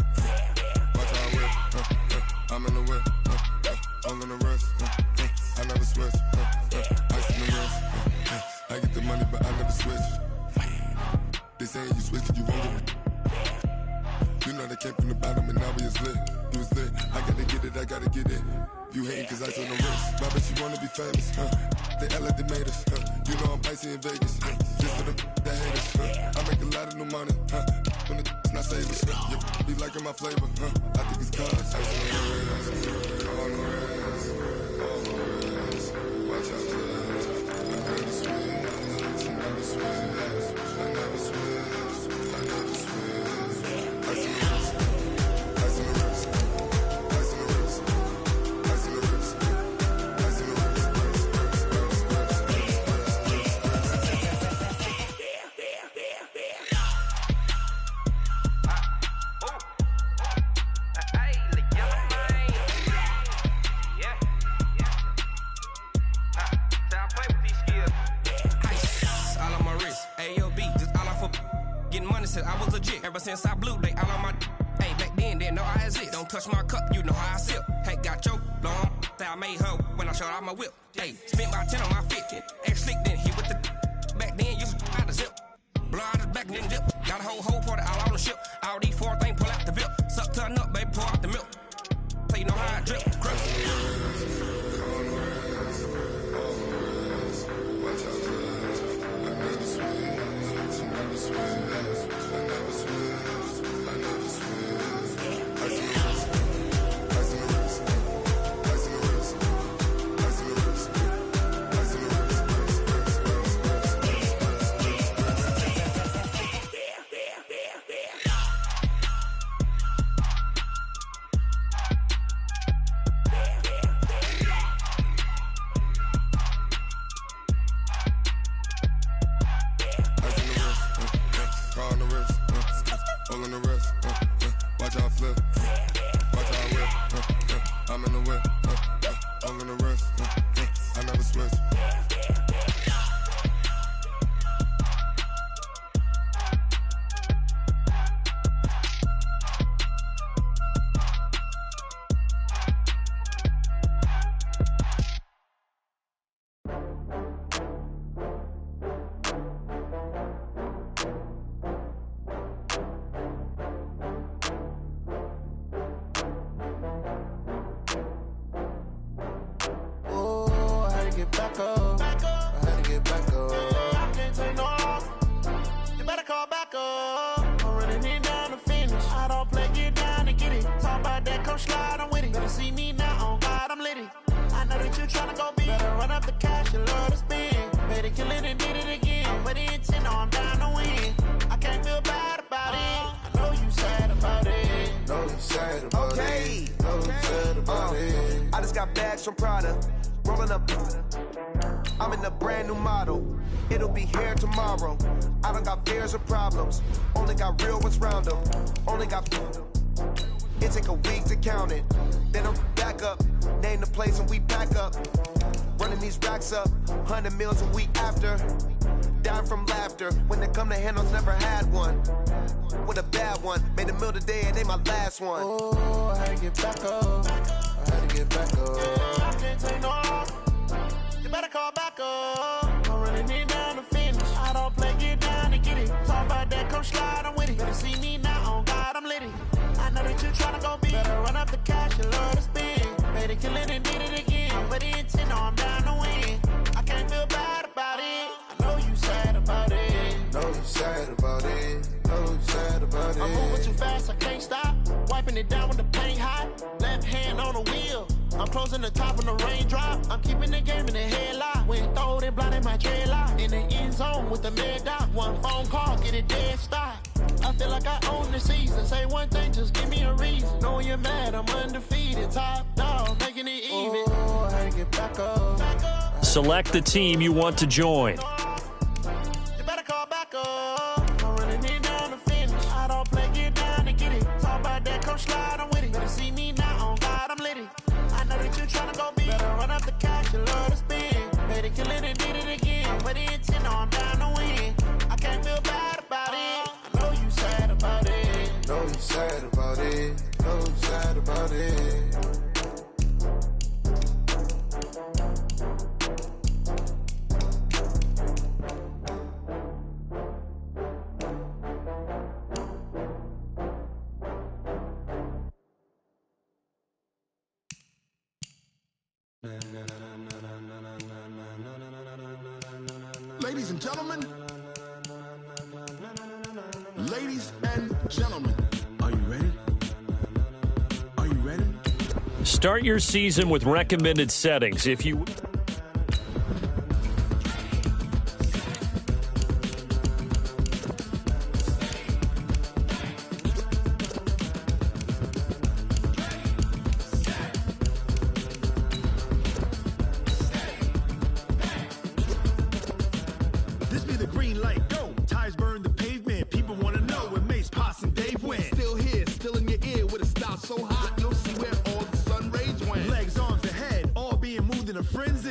watch how I whip, I'm in the whip, hole in the wrist, I never switch, ice on the wrist, I get the money but I never switch. They saying you switch 'cause you won't get it. You know they came from the bottom and now we is lit. You was lit, I gotta get it, I gotta get it. You hating 'cause ice on the wrist. My bitch, you wanna be famous, They act like they made us, You know I'm icy in Vegas, Just for the that hate us, I make a lot of new money, When it's not savers, Be liking my flavor, I think it's cause ice on the wrist, on the wrist, on the wrist. Watch out, please. I never switch, I never switch. I never switch, I never switch. Ice on the wrist, ice on the Getting money since I was legit. Ever since I blew, they all on my. Hey, back then, didn't know I exist. Don't touch my cup, you know how I sip. Hey, got your long. That I made her when I showed out my whip. Hey, spent about 10 on my fit. Ex-slick, then hit with the. Back then, used to out the zip. Blow out his back and then dip. Got a whole party all on the ship. All these 4 things pull out the VIP. Suck, turn up, baby, pour out the milk. So you know how I drip. From Prada, rolling up. I'm in a brand new model. It'll be here tomorrow. I don't got fears or problems. Only got real ones round them. Only got. It take a week to count it. Then I'm back up. Name the place and we pack up. Running these racks up. 100 meals a week after. Dying from laughter. When it come to handles, never had one. With a bad one. Made a meal today and they my last one. Oh, I had to get back up. I had to get back up. I can't take no loss. You better call back up. I'm running it down to finish. I don't play, get down and get it. Talk about that, come slide, I'm with it. Better see me now, on God, I'm litty. I know that you tryna go big. Better run up the cash, you love to spend. Made it, kill it, and did it again. But the intent, no, I'm down to win. I can't feel bad about it. I know you sad about it. Know you sad about it. Know you sad about it. I'm moving too fast, I can't stop. Wiping it down with the paint hot. Left hand on the wheel. I'm closing the top on the raindrop. I'm keeping the game in the headlock. When throwed and blinded my dreadlock. In the end zone with the mad dot. One phone call, get it dead stop. I feel like I own the season. Say one thing, just give me a reason. Knowing you're mad, I'm undefeated. Top dog, making it even. Oh, I had to get back up. Select the team you want to join. You better call back up. I'm running it down to finish. I don't play, get down and get it. Talk about that, come slide, I'm with it. Better see me now, on God, I'm litty. I know that you tryna go big. Better run up the cash, you love to spend. Made it, kill it, and did it again. But the intent, no, I'm down to win. I can't feel bad about it. I know you sad about it. Know you sad about it. Know you sad about it. Ladies and gentlemen, ladies and gentlemen, are you ready? Are you ready? Start your season with recommended settings. If you This be the green light, go. Tires burn the pavement. People want to know where Mace, Poss, and Dave went. Still here, still in your ear with a style so hot, you'll see where all the sun rays went. Legs, arms, and head, all being moved in a frenzy.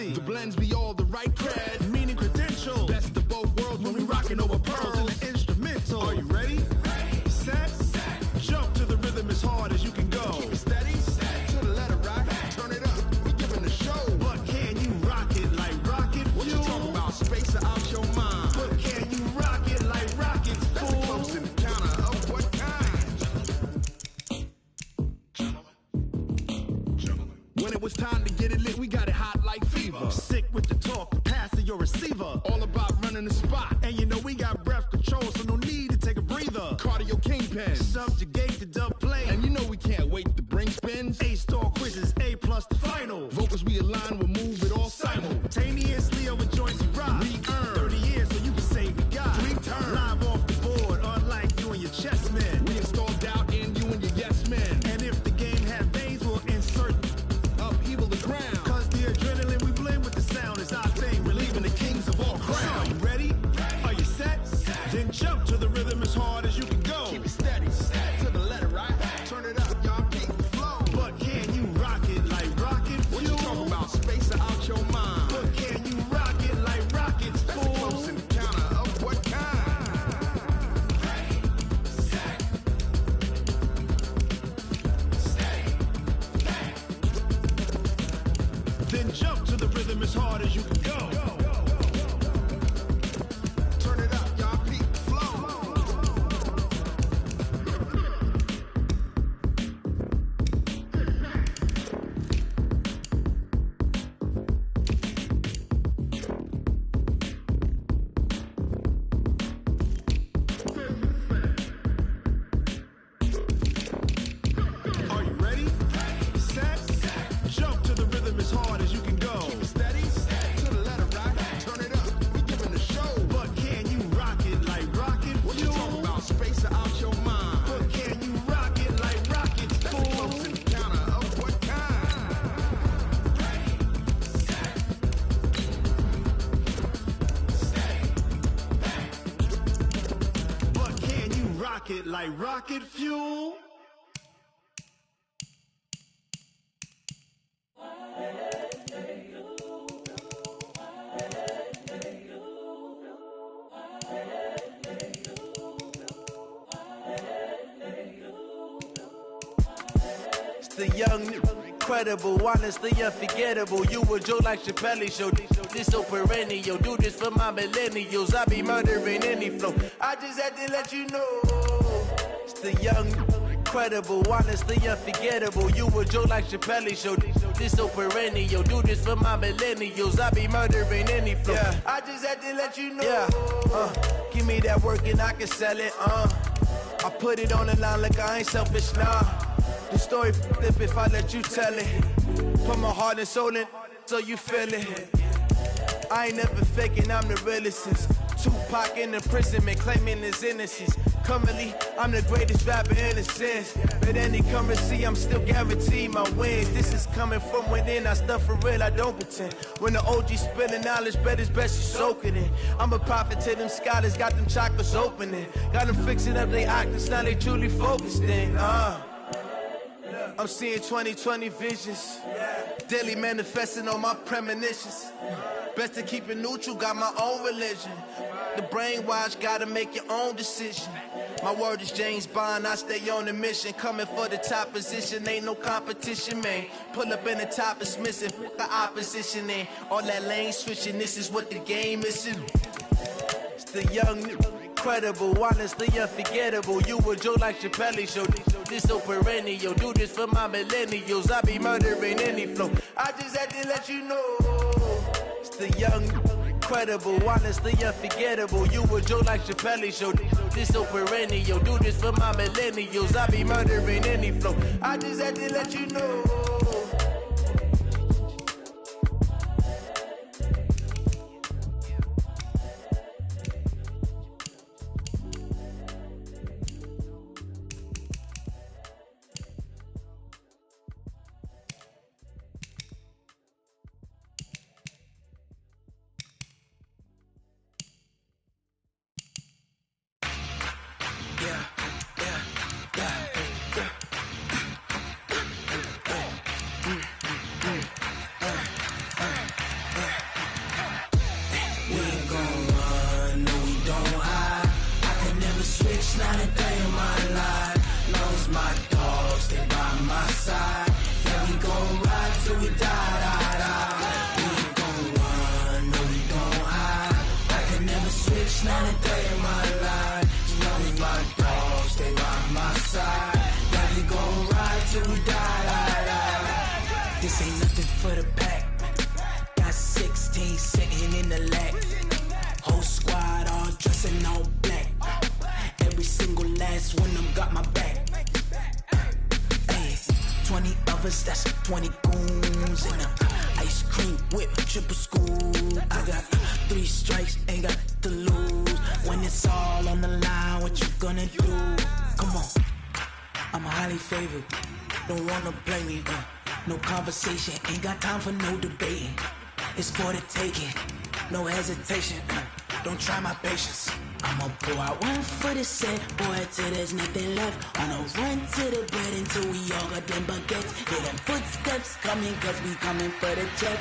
it's time to get it lit, we got it hot like fever. Sick with the talk, the pass of your receiver. All about running the spot. And you know we got breath control, so no need to take a breather. Cardio kingpin, subjugate the dub play. And you know we can't wait to bring spins. A-star quizzes, A+ the final. Vocals we align, we'll move it all simultaneously over joints we rock. We earn 30 years, so you can say we got 3 turns. Live off the board, unlike you and your chess men. We install doubt in you and your yes men. And if the game had veins, we'll insert upheaval the ground. Cause the adrenaline we blend with the sound is our thing, relieving the kings of all crowns. So are you ready? Are you set? Then jump to the rhythm as hard as you can go. Keep it steady, to the letter, right? Turn it up, y'all keep the flow. But can you rock it like rocket fuel? What you talking about? Space out your mind. But can you rock it like rockets, fool? Close in the counter of what kind? Ready, set, steady, then jump to the rhythm as hard as you can go. Turn it up, y'all keep the flow. Are you ready? Set, jump to the rhythm as hard as you can go. Keep it steady, to the letter, right? Turn it up, we giving the show. But can you rock it like rocket fuel? What you talking about? Space out your mind. But can you rock it like rockets, fool? Close in the counter of what kind? Ready, set, steady, but can you rock it like rocket fuel? It's the young, incredible, honestly unforgettable. You a Joe like Chappelle show. This so perennial. Do this for my millennials. I be murdering any flow. I just had to let you know. It's the young, incredible, honestly unforgettable. You a Joe like Chappelle show. This so perennial. Do this for my millennials. I be murdering any flow. Yeah. I just had to let you know. Yeah. Give me that work and I can sell it. I put it on the line like I ain't selfish, nah. The story flip if I let you tell it. Put my heart and soul in so you feel it. I ain't never faking, I'm the realest since Tupac in imprisonment, claiming his innocence. Currently, I'm the greatest rapper in a sense. But any currency, I'm still guaranteed my wins. This is coming from within, I stuff for real, I don't pretend. When the OG spilling knowledge, bet it's best you soak it in. I'm a prophet to them scholars, got them chakras opening. Got them fixing up their octaves, now they truly focused in. I'm seeing 2020 visions. Daily manifesting on my premonitions. Best to keep it neutral, got my own religion. The brainwash, gotta make your own decision. My word is James Bond, I stay on a mission. Coming for the top position, ain't no competition, man. Pull up in the top, it's missing, the opposition, and all that lane switching, this is what the game is. It's the young, incredible, honestly unforgettable. You a Joe like Chappelle show. This so perennial. Do this for my millennials. I be murdering any flow. I just had to let you know. It's the young, incredible, honestly unforgettable. You a Joe like Chappelle show. This so perennial. Do this for my millennials. I be murdering any flow. I just had to let you know. when I'm got my back. 20 of us, that's 20 goons in a ice cream whip, triple scoop. I got 3 strikes, ain't got to lose. When it's all on the line, what you gonna do? Come on, I'm highly favored. Don't wanna blame me, no conversation, ain't got time for no debating. It's for the taking, no hesitation. Don't try my patience. I'ma pour out one for the set, boy, till there's nothing left. On a run to the bread until we all got them baguettes. Hear them footsteps coming, cause we coming for the check.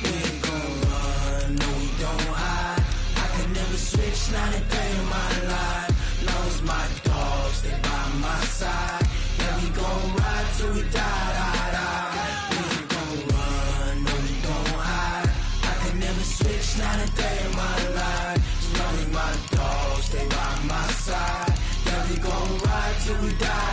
We ain't gon' run, no we don't hide. I could never switch, not a day in my life. Long as my dogs, they by my side. Yeah, we gon' ride till we die. We ain't gon' run, no we don't hide. I could never switch, not a day in my life. As long as my dogs, they by my side. Yeah, we gon' ride till we die.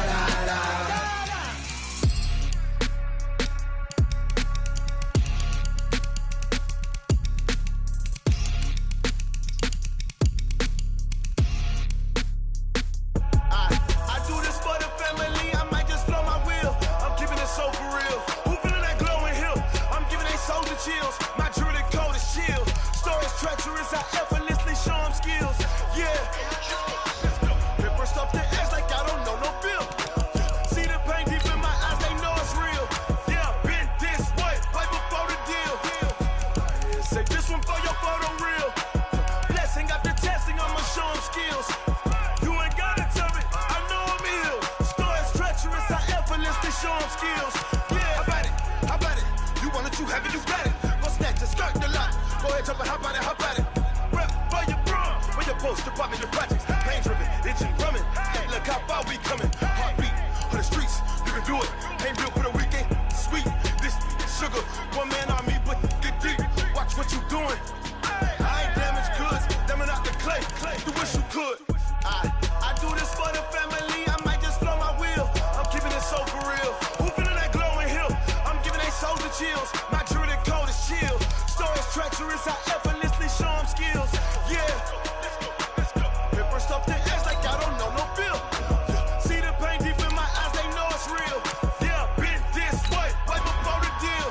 I do this for the family, I might just blow my wheel. I'm keeping it so for real. Who feeling that glowing hill? I'm giving they soldier chills. My jewelry code is chill. Stories treacherous, I effortlessly show them skills. Yeah. Paper stuff the edge like I don't know no bill. See the pain deep in my eyes, they know it's real. Yeah, been this way, right before the deal. Say this one for your photo real. Blessing after testing, I'ma show them skills. You ain't gotta tell me, I know I'm ill. Stories treacherous, I effortlessly show them skills. Yeah, how about it? You want it, you have it, you got it. Go snatch it, skirt the lot. Go ahead, jump it, how about it? Rep for your bro, for your post, department, your projects. Pain driven, itching, drumming. Hey, look how far we coming. Heartbeat on the streets, you can do it. Ain't built for the weekend, sweet. This sugar, one man on me, but get deep. Watch what you doing. I ain't damaged goods, damning out the clay. You wish you could. I do this for the family, I might just blow my wheel. I'm keeping it so for real. Who feeling that glowing hill? I'm giving they soldier chills. My jewelry code is chill. Stories treacherous, I effortlessly show them skills. Yeah. Paper stuff the edge like I don't know no bill. See the pain deep in my eyes, they know it's real. Yeah, been this way, right before the deal.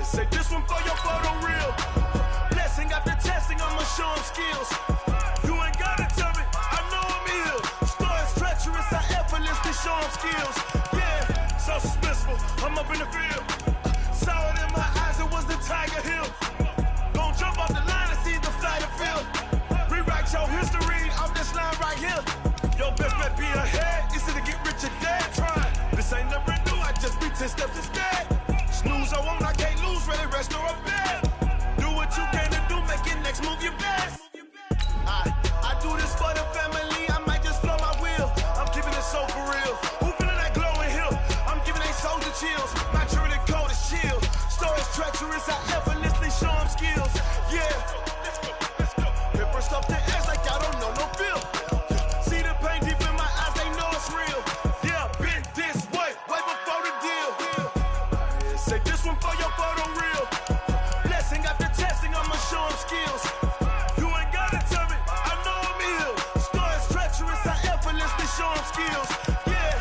Say this one for your photo real. Blessing after testing, I'ma show them skills. You ain't gotta tell me, I know I'm ill. Stories treacherous, I effortlessly show them skills. Yeah, so suspenseful, I'm up in the field. Saw it in my eyes, it was the Tiger Hill. Gon' jump off the line and see the flight of field. Rewrite your history off this line right here. Your best bet be ahead, easy to get rich or dead trying. This ain't never new, I just be 10 steps instead. Snooze I won't, I can't lose, ready, rest or a bed. Do what you can to do, make your next move your best. I do this for the family, I might just blow my wheel. I'm keeping it so for real. Who feeling that glowing hill? I'm giving they soldier chills. My jewelry code is chill. Stories treacherous, I effortlessly show them skills. Yeah. Paper stuff the edge like I don't know no bill. See the pain deep in my eyes, they know it's real. Yeah, been this way, right before the deal. Say this one for your photo real. Blessing after testing, I'ma show them skills. You ain't gotta tell me, I know I'm ill. Stories treacherous, I effortlessly show them skills. Yeah.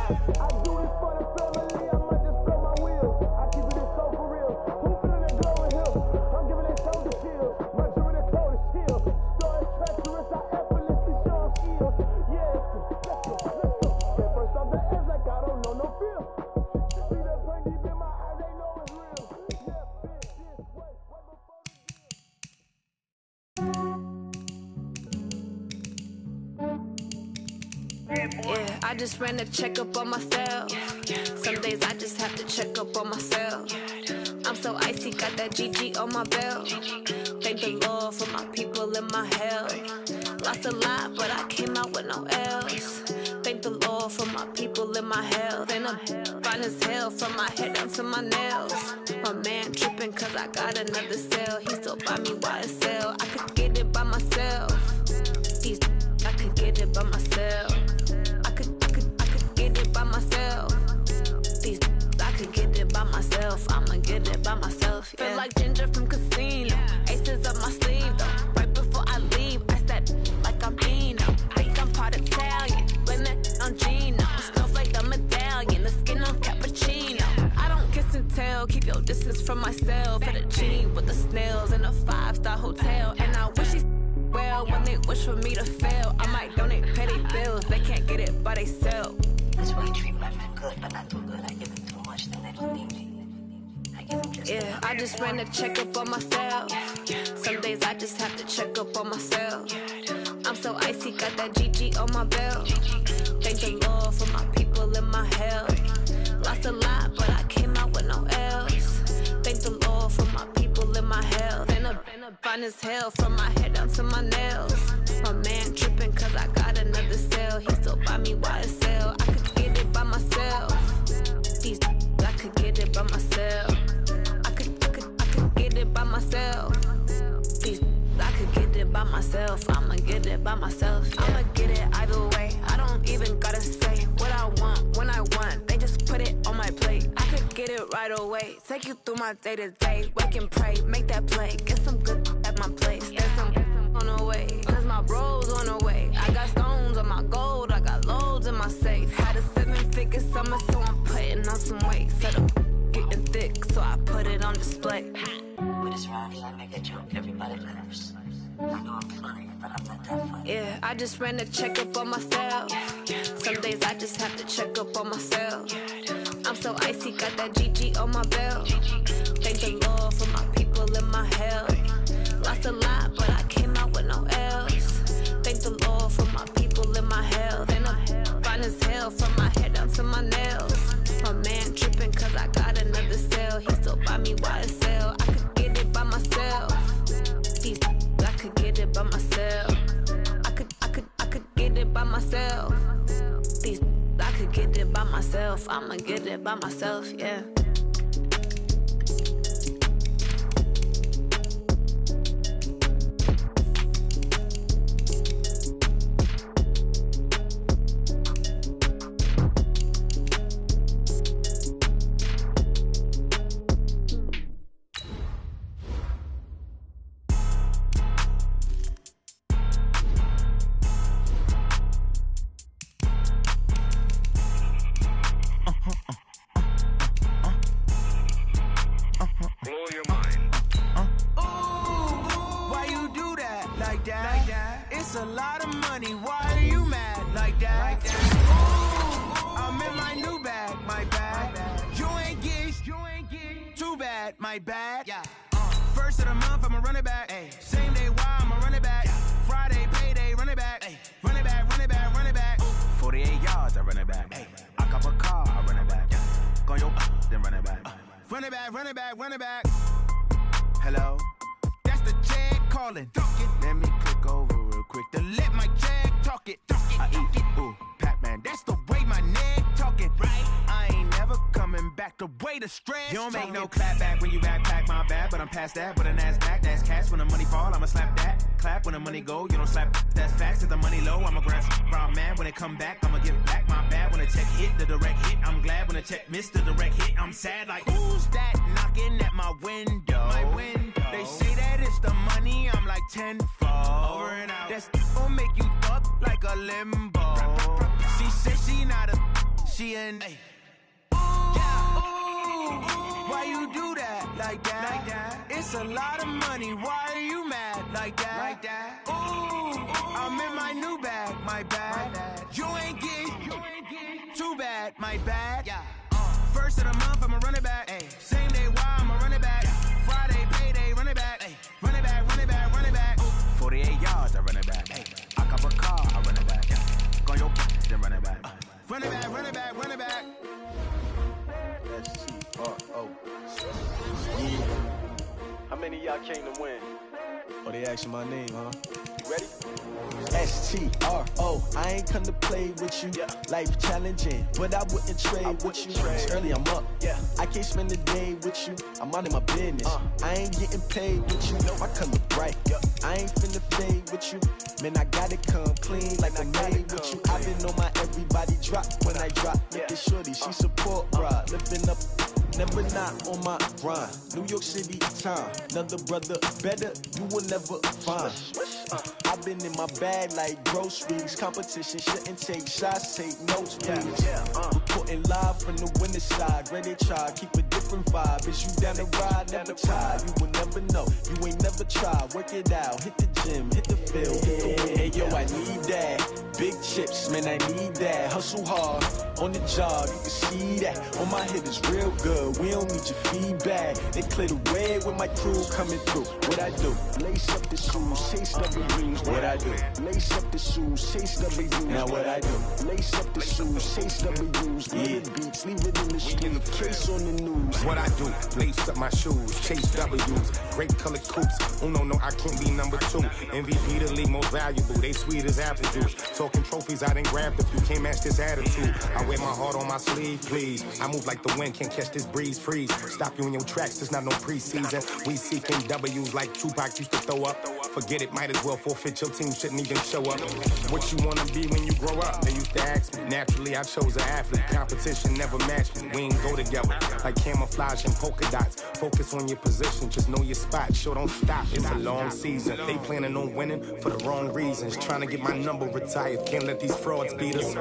I do this for the family, I might just blow my wheel. I keep it so for real. Who feeling that glowing hill? I'm giving it soldier chills. My jewelry code is chill. Stories treacherous, I effortlessly show them skills. Yeah. Let's go. Get first off the edge like I don't know no feel. See the pain deep in my eyes, they know it's real. Yeah, been this way, right before the Yeah, I just ran a checkup on myself. Some days I just have to check up on myself. I'm so icy, got that GG on my belt. Thank the Lord for my people in my health. Lost a lot, but I came out with no L's. Thank the Lord for my people in my health. And I'm fine as hell from my head down to my nails. My man tripping cause I got another cell. He still buy me YSL. I could get it by myself. I could get it by myself. I could get it by myself. I could get it by myself. I'ma get it by myself. Yeah. Feel like Ginger from Casino. Aces up my sleeve though. Right before I leave, I step like I to fail. I might donate, pay their bills. They can't get it by themselves. That's why I treat women good, but not too good. I give them too much, then they don't need me. I give them just yeah, I just ran a checkup on myself. Some days I just have to check up on myself. I'm so icy, got that GG on my belt. Thank the Lord for my people in my health. Lost a lot, but I came out with no else. Thank the Lord for my people in my health. Been a fine as hell from my head down to my nails. My man tripping cause I got another cell. He still buy me YSL. I could get it by myself. These I could get it by myself. I could get it by myself. These I could get it by myself. I'ma get it by myself. I'ma get it either way. I don't even gotta say what I want when I want. They just put it on my plate. I could get it right away. Take you through my day to day. Wake and pray, make that play. Get some good at my place. There's some on the way. Cause my bros on the way. I got stones on my gold. I got loads in my safe. Had a 7-figure summer, so I'm putting on some weight. Set up getting thick, so I put it on display. With this round here, I make a joke. Everybody laughs. I know I'm funny, but I'm not that funny. Yeah, I just ran a checkup on myself. Some days I just have to check up on myself. I'm so icy, got that GG on my belt. Thank the Lord for my people in my health. Lost a lot, but I came out with no else. Thank the Lord for my people in my health. And I'm fine as hell from my head down to my nails. My man tripping cause I got another cell. He still buy me YSL. I could get it by myself. These I could get it by myself. I could get it by myself. These I could get it by myself. I'ma get it by myself, yeah. It's a lot of money, why are you mad like that? Ooh, I'm in my new bag, my bad. You ain't get too bad, my bad. Yeah. First of the month, I'ma run it back. Ay. Same day, why I'ma run it back. Friday, payday, run it back. Ay. Run it back, run it back, run it back. 48 yards, I run it back. Ay. I cop a car, I run it back. Go your then run it back. Run it back, run it back, run it back. Hello? That's the check calling. Let me click over real quick to let my check talk it. I eat it, ooh, Pac-Man. That's the way my neck talking. Right? I ain't never coming back the way the stress. You don't make no clap back when you backpack, my bad. But I'm past that, but a NASDAQ, that's cash. When the money fall, I'ma slap that. Clap when the money go, you don't slap. That's facts. If the money low, I'ma grab brown man. When it come back, I'ma give back my bad. When the check hit, the direct hit. I'm glad when the check missed the direct hit. I'm sad like, who's that knocking at my window? My window. They say that it's the money, I'm like tenfold. Over and out. That's gon' make you up like a limbo. She said she not a, she an. Ay. Yeah. Ooh, why you do that like that? It's a lot of money, why are you mad like that? Ooh, I'm in my new bag, my bad. You ain't get too bad, my bad. Yeah. First of the month, I'ma run it back. Ay. Same day, why I'ma run it back. Friday, payday, run it back. Ay. Run it back, run it back, run it back. 48 yards, I run it back. Ay. I cop a car, I run it back. Go your then run it back. Run it back, run it back, run it back. S-T-R-O. Yeah. How many of y'all came to win? Oh, they asking my name, huh? You ready? S-T-R-O. I ain't come to play with you. Life challenging, but I wouldn't trade with you. It's early, I'm up. I can't spend the day with you. I'm out of my business. I ain't getting paid with you. No, I come look bright. I ain't finna fade with you. Man, I gotta come clean like I made with you. I've been on my everybody drop when I drop. Look at shorty, she support, bruh. Living up never not on my grind. New York City time, another brother better, you will never find. I've been in my bag like groceries. Competition shouldn't take shots, take notes, please. Reporting live from the winter side. Ready to try, keep a different vibe. Is you down the ride, never tired. You will never know, you ain't never tried. Work it out, hit the gym, hit the field, hit the win. Hey yo, I need that. Big chips, man, I need that. Hustle hard, on the job, you can see that. On my hit is real good, we don't need your feedback. They clear the way with my crew coming through. What I do? Lace up the shoes, chase W's. What I do? Lace up the shoes, chase W's. Now what I do? Lace up the shoes, chase W's. Yeah, beats, leave it in the street, case on the news. What I do? Lace up my shoes, chase W's. Great colored coops. Oh no, I can't be number 2. MVP the league most valuable. They sweet as apple juice. Talking trophies, I done grabbed a few. Can't match this attitude. I wear my heart on my sleeve, please. I move like the wind, can't catch this breeze, freeze. Stop you in your tracks, there's not no preseason. We seeking W's like Tupac used to throw up. Forget it, might as well forfeit. Your team shouldn't even show up. What you wanna be when you grow up? They used to ask me. Naturally, I chose an athlete. Competition never matched me. We ain't go together like camouflage and polka dots. Focus on your position, just know your spot. Sure, don't stop. It's a long season. They planning on winning for the wrong reasons. Trying to get my number retired. Can't let these frauds beat us.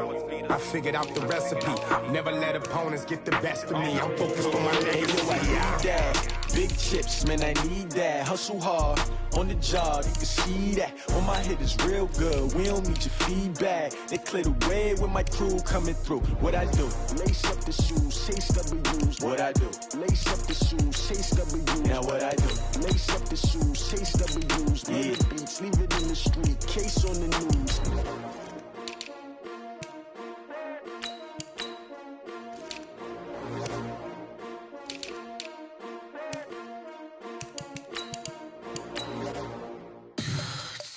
I figured out the recipe. Never let opponents get the best of me. I'm focused on my legacy. I need that. Big chips, man, I need that. Hustle hard, on the job, you can see that. On my hit is real good, we don't need your feedback. They clear the way with my crew coming through. What I do? Lace up the shoes, chase W's. What I do? Lace up the shoes, chase W's. Now what I do? Lace up the shoes, chase W's. Yeah, beats, leave it in the street, case on the news.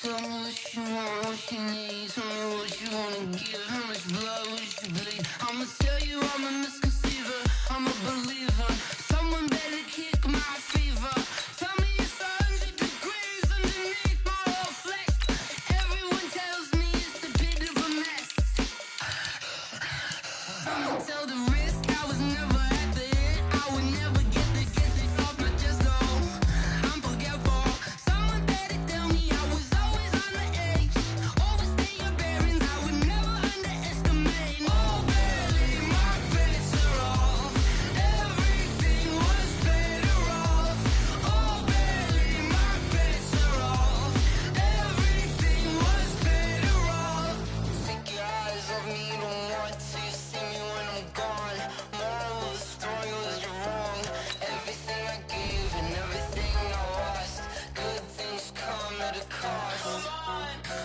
Tell me what you want, what you need. Tell me what you wanna give. How much blood would you bleed? I'ma tell you I'm a misconceiver. I'm a believer. Someone better kick my fever. Tell me it's 100 degrees underneath my whole flesh. Everyone tells me it's a bit of a mess. I'ma tell the risk I was never at the end. I would never get this off my chest though. I'm forgetful. Someone better tell me I was always on the edge. Overstay your bearings, I would never underestimate. Oh, barely my bets are off. Everything was better off. Oh, barely my bets are off. Everything was better off. Take your eyes off me, don't want to see me when I'm gone. Moral of the story was you're wrong. Everything I gave and everything I lost. Good things come at a cost.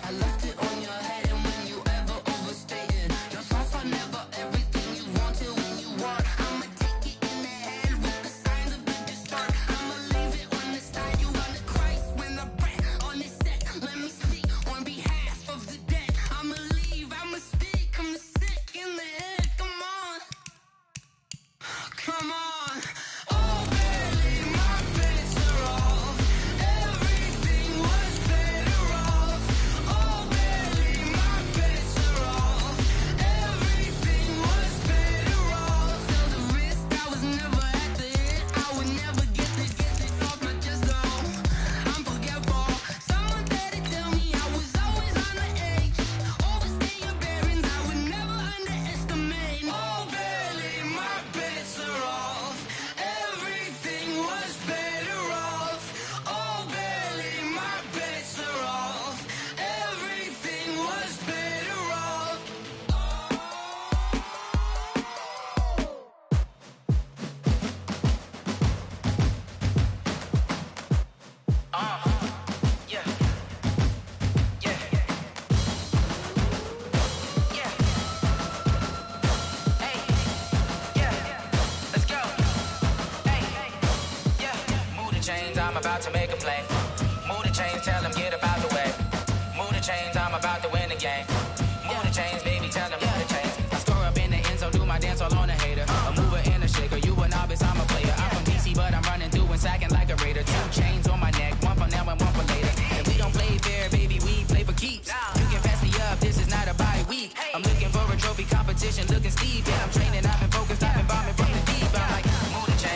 I left it on your head, and when you ever overstay it, your thoughts are never everything you wanted when you want. I'ma take it in the head with the signs of the distort. I'ma leave it on the side. You wanna Christ when I breath on this set. Let me speak on behalf of the dead. I'ma leave, I'ma speak. I'm sick in the head. Come on, come on. Oh, barely my bets are off. Everything was better off. Oh, barely my bets are off. Everything was better off. Tell the risk I was never at the end. I would never get this off my chest though. I'm forgetful. Someone better tell me I was always on the edge. Overstay your bearings, I would never underestimate. Oh, barely my bets are off. Everything was better off. Oh, barely my bets are off. Everything was better off. Yeah. Yeah. Yeah. Hey. Yeah. Let's go. Hey. Yeah. Move the chains, I'm about to make a play. Move the chains, tell them get about the way. Move the chains, I'm about to win the game. Move the chains, baby, tell them move the chains. I score up in the end zone, do my dance all on a hater. A mover and a shaker, you a novice, I'm a player. I'm from DC, but I'm running through and sacking like a raider. 2 chains on my neck, one for now and one for later. And we don't play fair, baby, we play for keeps. You can pass me up, this is not a bye week. I'm looking for a trophy competition, looking steep. And I'm training, I've been focused, I've been bombing from the deep. I'm like, move the chains.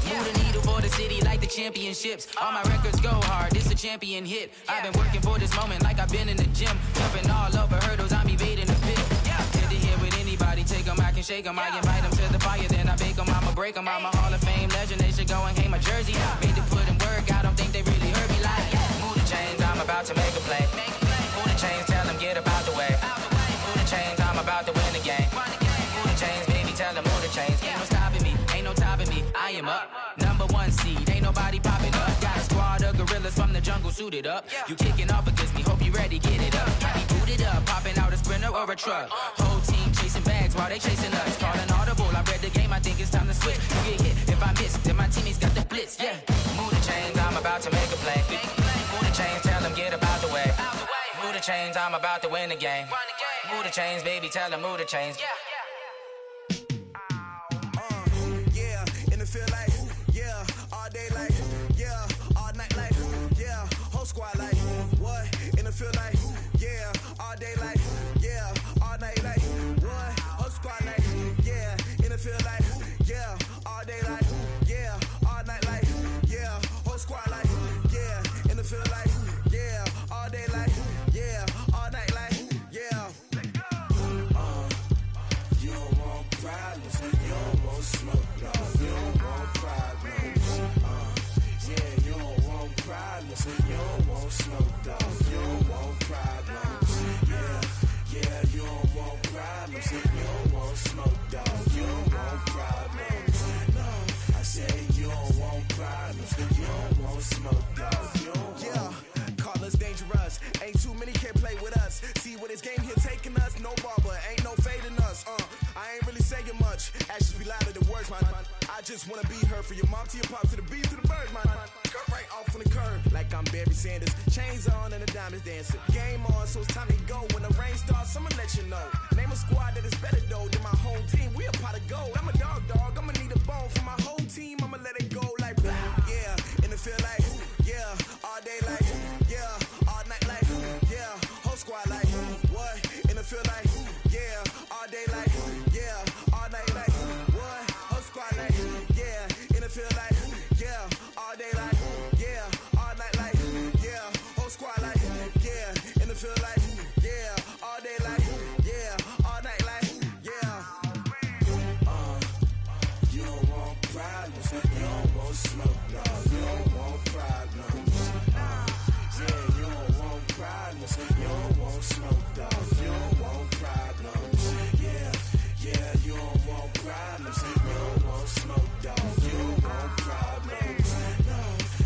Move the needle for the city like the championships. All my records go hard, this a champion hit. I've been working for this moment like I've been in the gym. Jumping all over hurdles, I'm evading the pit. Hit to hit with anybody, take them, I can shake them. I invite them to the fire, then I bake them, I'ma break them. I'm a Hall of Fame legend, they should go and hang my jersey. Made to put in work, I don't think they really heard me like. Move the chains, I'm about to make a play. Move the chains, tell them get up out the way. Move the chains, I'm about to win the game. Move the chains, baby, tell them move the chains. Ain't no stopping me, ain't no topping me. I am up, #1 seed, ain't nobody popping up. Got a squad of gorillas from the jungle suited up. You kicking off against me, hope you ready, get it up. I be booted up, popping out a sprinter or a truck. Whole team chasing bags while they chasing us. Calling audible, I read the game, I think it's time to switch. You get hit, if I miss, then my teammates got the blitz, yeah. Move the chains, I'm about to make a play. Move the chains, tell them get up out the way. Move the chains, I'm about to win the game. Move the chains, baby, tell them move the chains. Yeah, and it feel like, yeah, all day like, yeah, all night like, yeah, whole squad like, what? And it feel like, yeah, all day like, yeah, all night like, what? Whole squad like, yeah, and it feel like, yeah, all day like, yeah, all night like, yeah, whole squad like, yeah, and it feel like, yeah, all day like, yeah, all night like, yeah. You don't want problems, you don't want smoke, no, you don't want problems. Yeah, you don't want problems, you don't want smoke, dog, you don't want problems. Yeah, you don't want problems, you don't want smoke, dog, you don't want problems. No, I say you don't want problems, you don't want smoke, dog, you don't want. Yeah, call us dangerous, ain't too many can play with us. See what this game here taking us, no barber, ain't no fading us. I ain't really saying much, actions be louder than words, man. I just wanna be heard from your mom to your pop to the beat to the birds, man. Cut right off on the curb, like I'm Barry Sanders. Chains on and the diamonds dancing. Game on, so it's time to go. When the rain starts, I'ma let you know. Name a squad that is better though than my home team. We a pot of gold. I'm a dog, I'ma need a bone for my whole team. I'ma let it go like, yeah, and it feel like, yeah, all day like, yeah, all night like, yeah, whole squad like, what? And it feel like, yeah, all day like, yeah, all night like, what? Whole squad like, yeah, and it feel like, yeah, all day like, yeah, all night like, yeah, whole squad like, yeah, and it feel like, yeah, all day like, yeah, all night like, yeah. You don't want problems, you don't want smoke, no, you don't want problems. Yeah, you don't want problems, you don't want smoke, dog, you don't want problems. Yeah, you don't want problems, you don't want smoke, dog, you don't want problems. No,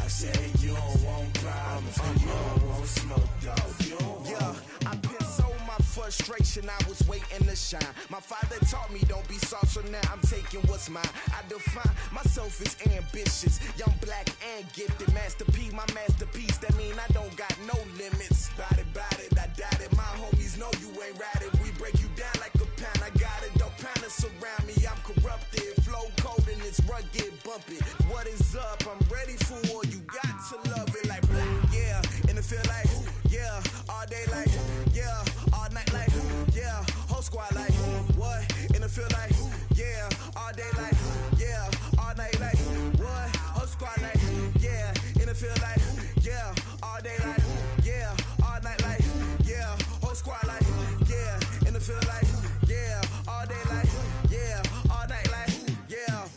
I say you don't want problems, you don't want smoke, dog, you don't want. Yeah, I pissed so my frustration, I was waiting to shine. My father taught me don't be soft, so now I'm taking what's mine. I define myself as ambitious, young, black, and gifted. Master P, my masterpiece, that mean I don't got no limits. Bout it, I doubt it. My homies know you ain't ratted. We break you down like a pound. I got it, don't pound us around me. I'm corrupted, flow cold and it's rugged, bumpy. What is up? I'm ready for war. You got to love it like black, yeah. And it feel like, yeah, all day like, yeah, all night like, yeah, whole squad like, what? And it feel like, yeah, all day like, yeah, all night like, what? Whole squad like, yeah, and it feel like, yeah, all day like, yeah, all night like, yeah, whole squad like, yeah, and it feel like, yeah, all day like, yeah, all night like, yeah.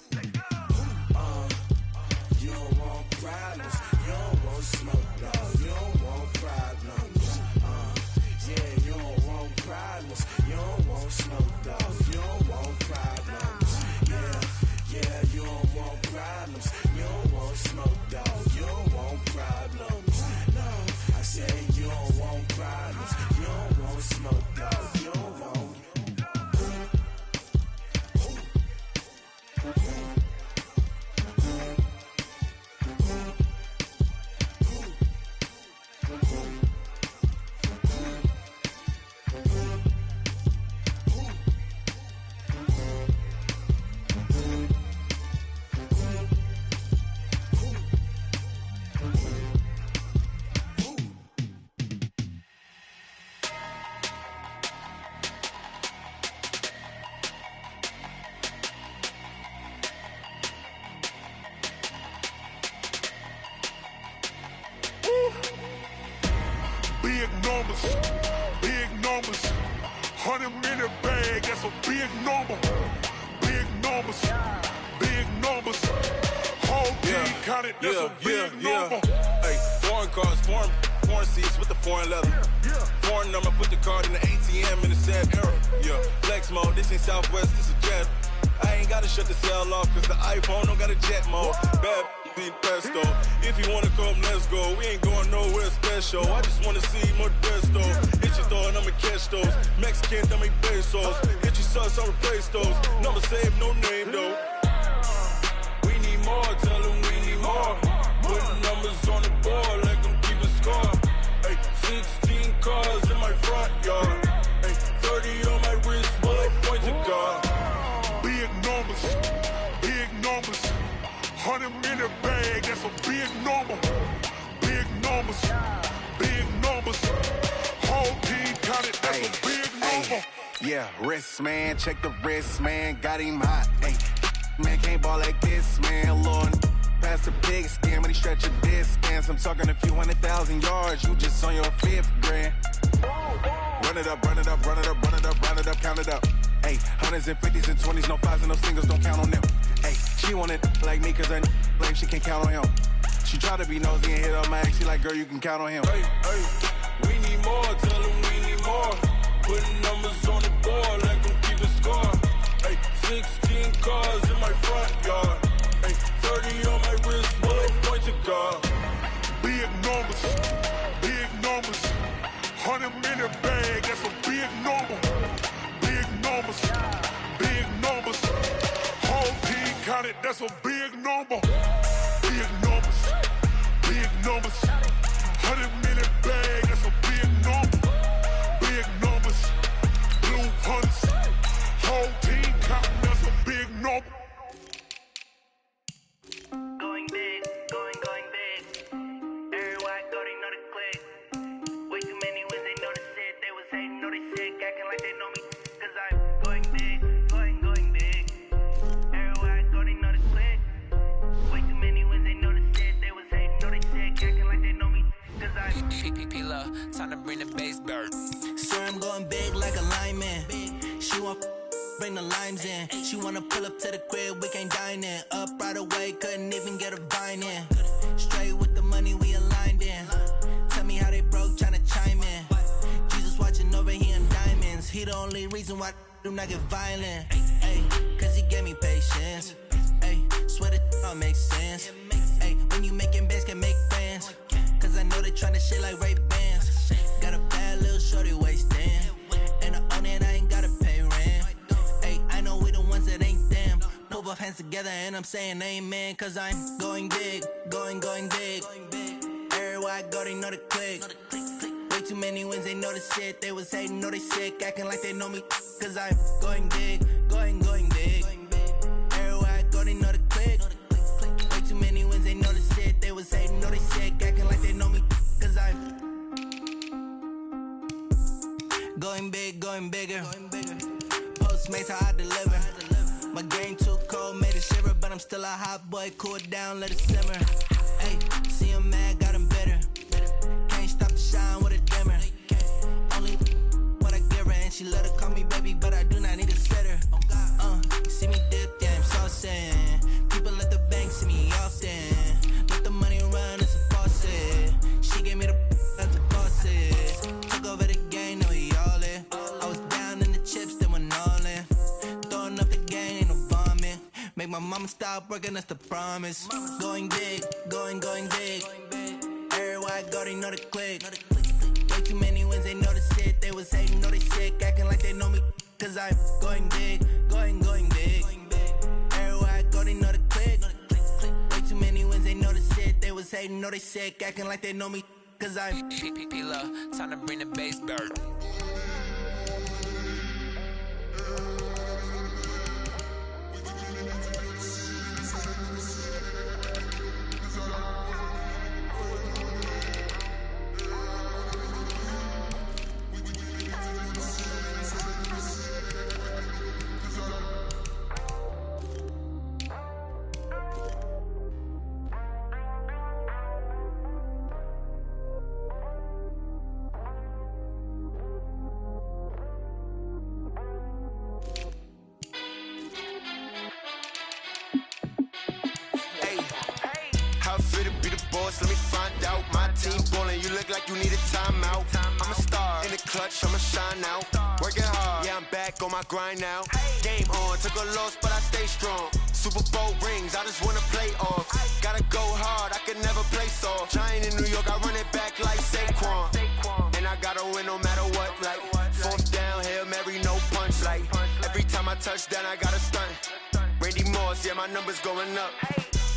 You don't want problems, numbers, big numbers. 100-minute bag, that's a big number. Big numbers, big numbers. Whole team counted, that's a big number. Hey, foreign cars, foreign seats with the foreign leather. Foreign number, put the card in the ATM in the sad era. Yeah, flex mode, this ain't Southwest, this is jet. I ain't gotta shut the cell off, cause the iPhone don't got a jet mode. Bad beat pesto. If you wanna come, let's go. We ain't going nowhere special. I just wanna see more Modesto. Hit your thought, I'ma catch those. Mexican, dummy pesos. Hit your sus, I'll replace those. Number saved, no name though. We need more, tell them we need more. Putting numbers on the board, let them keep a score. Hey, 16 cars in my front yard. Hey, 30 on my wrist, bullet point to God. Big numbers, big numbers. 100-minute bag, that's a big number. Big numbers, big numbers. Whole team counted, that's a big number. Yeah, wrist man, check the wrist man, got him hot. Hey, man can't ball like this, man. Lord, past the big scam, when he stretch a distance. I'm talking a few 100,000 yards, you just on your 5th grand. Run it up, run it up, run it up, run it up, run it up, count it up. Hey, hundreds and 50s and 20s, no 5s and no singles, don't count on them. Hey, she want it like me, cause her like she can count on him. She try to be nosy and hit up my ex, she like, girl, you can count on him. Hey, we need more, tell them we need more. Putting numbers on the board, let them keep a score. Hey, 16 cars in my front yard. Hey, 30 on my wrist, bullet point to God. Big numbers, big numbers. 100-minute bag, that's a big number. Big numbers, big numbers. Whole team counted, that's a big number. Big numbers, big numbers. 100-minute bag, that's a big number. Big numbers, blue hunts. Whole team counting, that's a big number. Going big, going big. Everywhere I go, they know the click. Way too many wins, they know the shit. They was hating, know they sick, acting like they know me. Cause I'm going big, going big. Everywhere I go, they know the click. Way too many wins, they know the shit. They was hating, know they sick, acting like they know me. Cause I'm Love, time to bring the bass bird. Swear I'm going big like a lineman. She want bring the limes in. She wanna pull up to the crib, we can't dine in. Up right away, couldn't even get a vine in. Straight with the money we aligned in. Tell me how they broke, tryna chime in. Jesus watching over here in diamonds. He the only reason why I do not get violent. Ay, cause he gave me patience. Ay, swear that all makes sense. Ay, when you making bands, can make friends. Cause I know they tryna shit like Ray-Bans. Got a bad little shorty wasting. And I own it, I ain't gotta pay rent. Ay, I know we the ones that ain't them. Put both hands together and I'm saying amen. Cause I'm going big, going big. Everywhere I go, they know the click. Way too many wins, they know the shit. They was hating, know they sick, acting like they know me. Cause I'm going big, going big. Everywhere I go, they know the click. Way too many wins, they know the shit. They was hating, know they sick, acting like they know me. Cause I'm going big, going bigger. Postmates how I deliver. My game too cold, made it shiver, but I'm still a hot boy. Cool it down, let it simmer. Hey, see him mad, got him bitter. Can't stop the shine with a dimmer. Only what I give her, and she let her call me baby, but I do not need a sitter. You see me dip, yeah, I'm saucing. People at the bank see me often. Let the money run, it's a faucet. She gave me the that's a faucet. Took over the game, now we all in. I was down in the chips, then went all in. Throwing up the game, ain't no vomit. Make my mama stop working, that's the promise. Going big, going big. Everywhere I go, they know the click. Way too many wins, they know the shit. They was hating, know they sick, acting like they know me. Cause I'm going big, going big. Everywhere I go, they know the click. Way too many wins, they know the shit. They was hating, know they sick, acting like they know me. Cause I'm Love, time to bring the bass bird. boss, let me find out. My team ballin', you look like you need a timeout. I'm a star in the clutch, I'ma shine out. Working hard, yeah, I'm back on my grind now. Game on, took a loss, but I stay strong. Super Bowl rings, I just wanna play off. Gotta go hard, I can never play soft. Giant in New York, I run it back like Saquon. And I gotta win no matter what, like fourth down, Hail Mary, no punch. Like every time I touch down, I gotta stunt. Randy Moss, yeah, my numbers going up.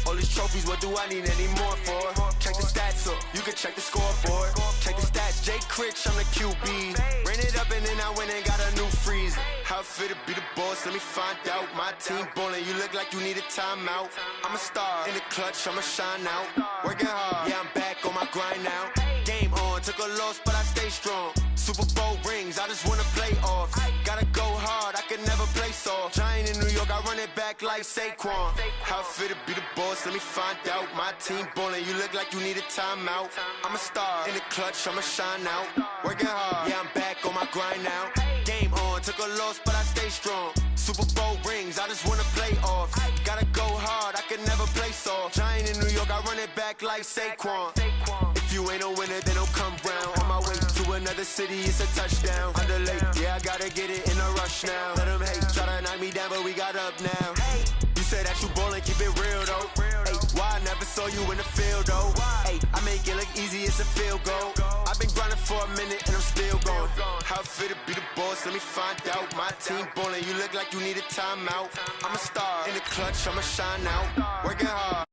All these trophies, what do I need any more for? Check the stats up, you can check the scoreboard. Check the stats, Jay Critch, I'm the QB. Ran it up and then I went and got a new freeze. How it feel to be the boss, let me find out. My team ballin', you look like you need a timeout. I'm a star in the clutch, I'ma shine out. Working hard, yeah, I'm back on my grind now. Game on, took a loss, but I stay strong. Super Bowl rings, I just wanna play off. Gotta go hard, I can never play soft. Giant in New York, I run it back like Saquon. How it feel to be the boss, let me find out. My team ballin', you look like you need a timeout. I'm a star in the clutch, I'ma shine out. Working hard, yeah, I'm back on my grind now. Game on, took a loss, but I stay strong. Super Bowl rings, I just wanna play off. Gotta go hard, I can never play soft. Giant in New York, I run it back like Saquon. If you ain't a winner, then don't come round. On my way to another city, it's a touchdown. Underlay, yeah, I gotta get it in a rush now. Let them hate, try to knock me down, but we got up now. You said that you ballin', keep it real though. Hey, why I never saw you in the field though? Hey, I make it look easy, it's a field goal. I've been grinding for a minute and I'm still going. How it feel to be the boss, let me find out. My team ballin', you look like you need a timeout. I'm a star in the clutch, I'ma shine out. Working hard.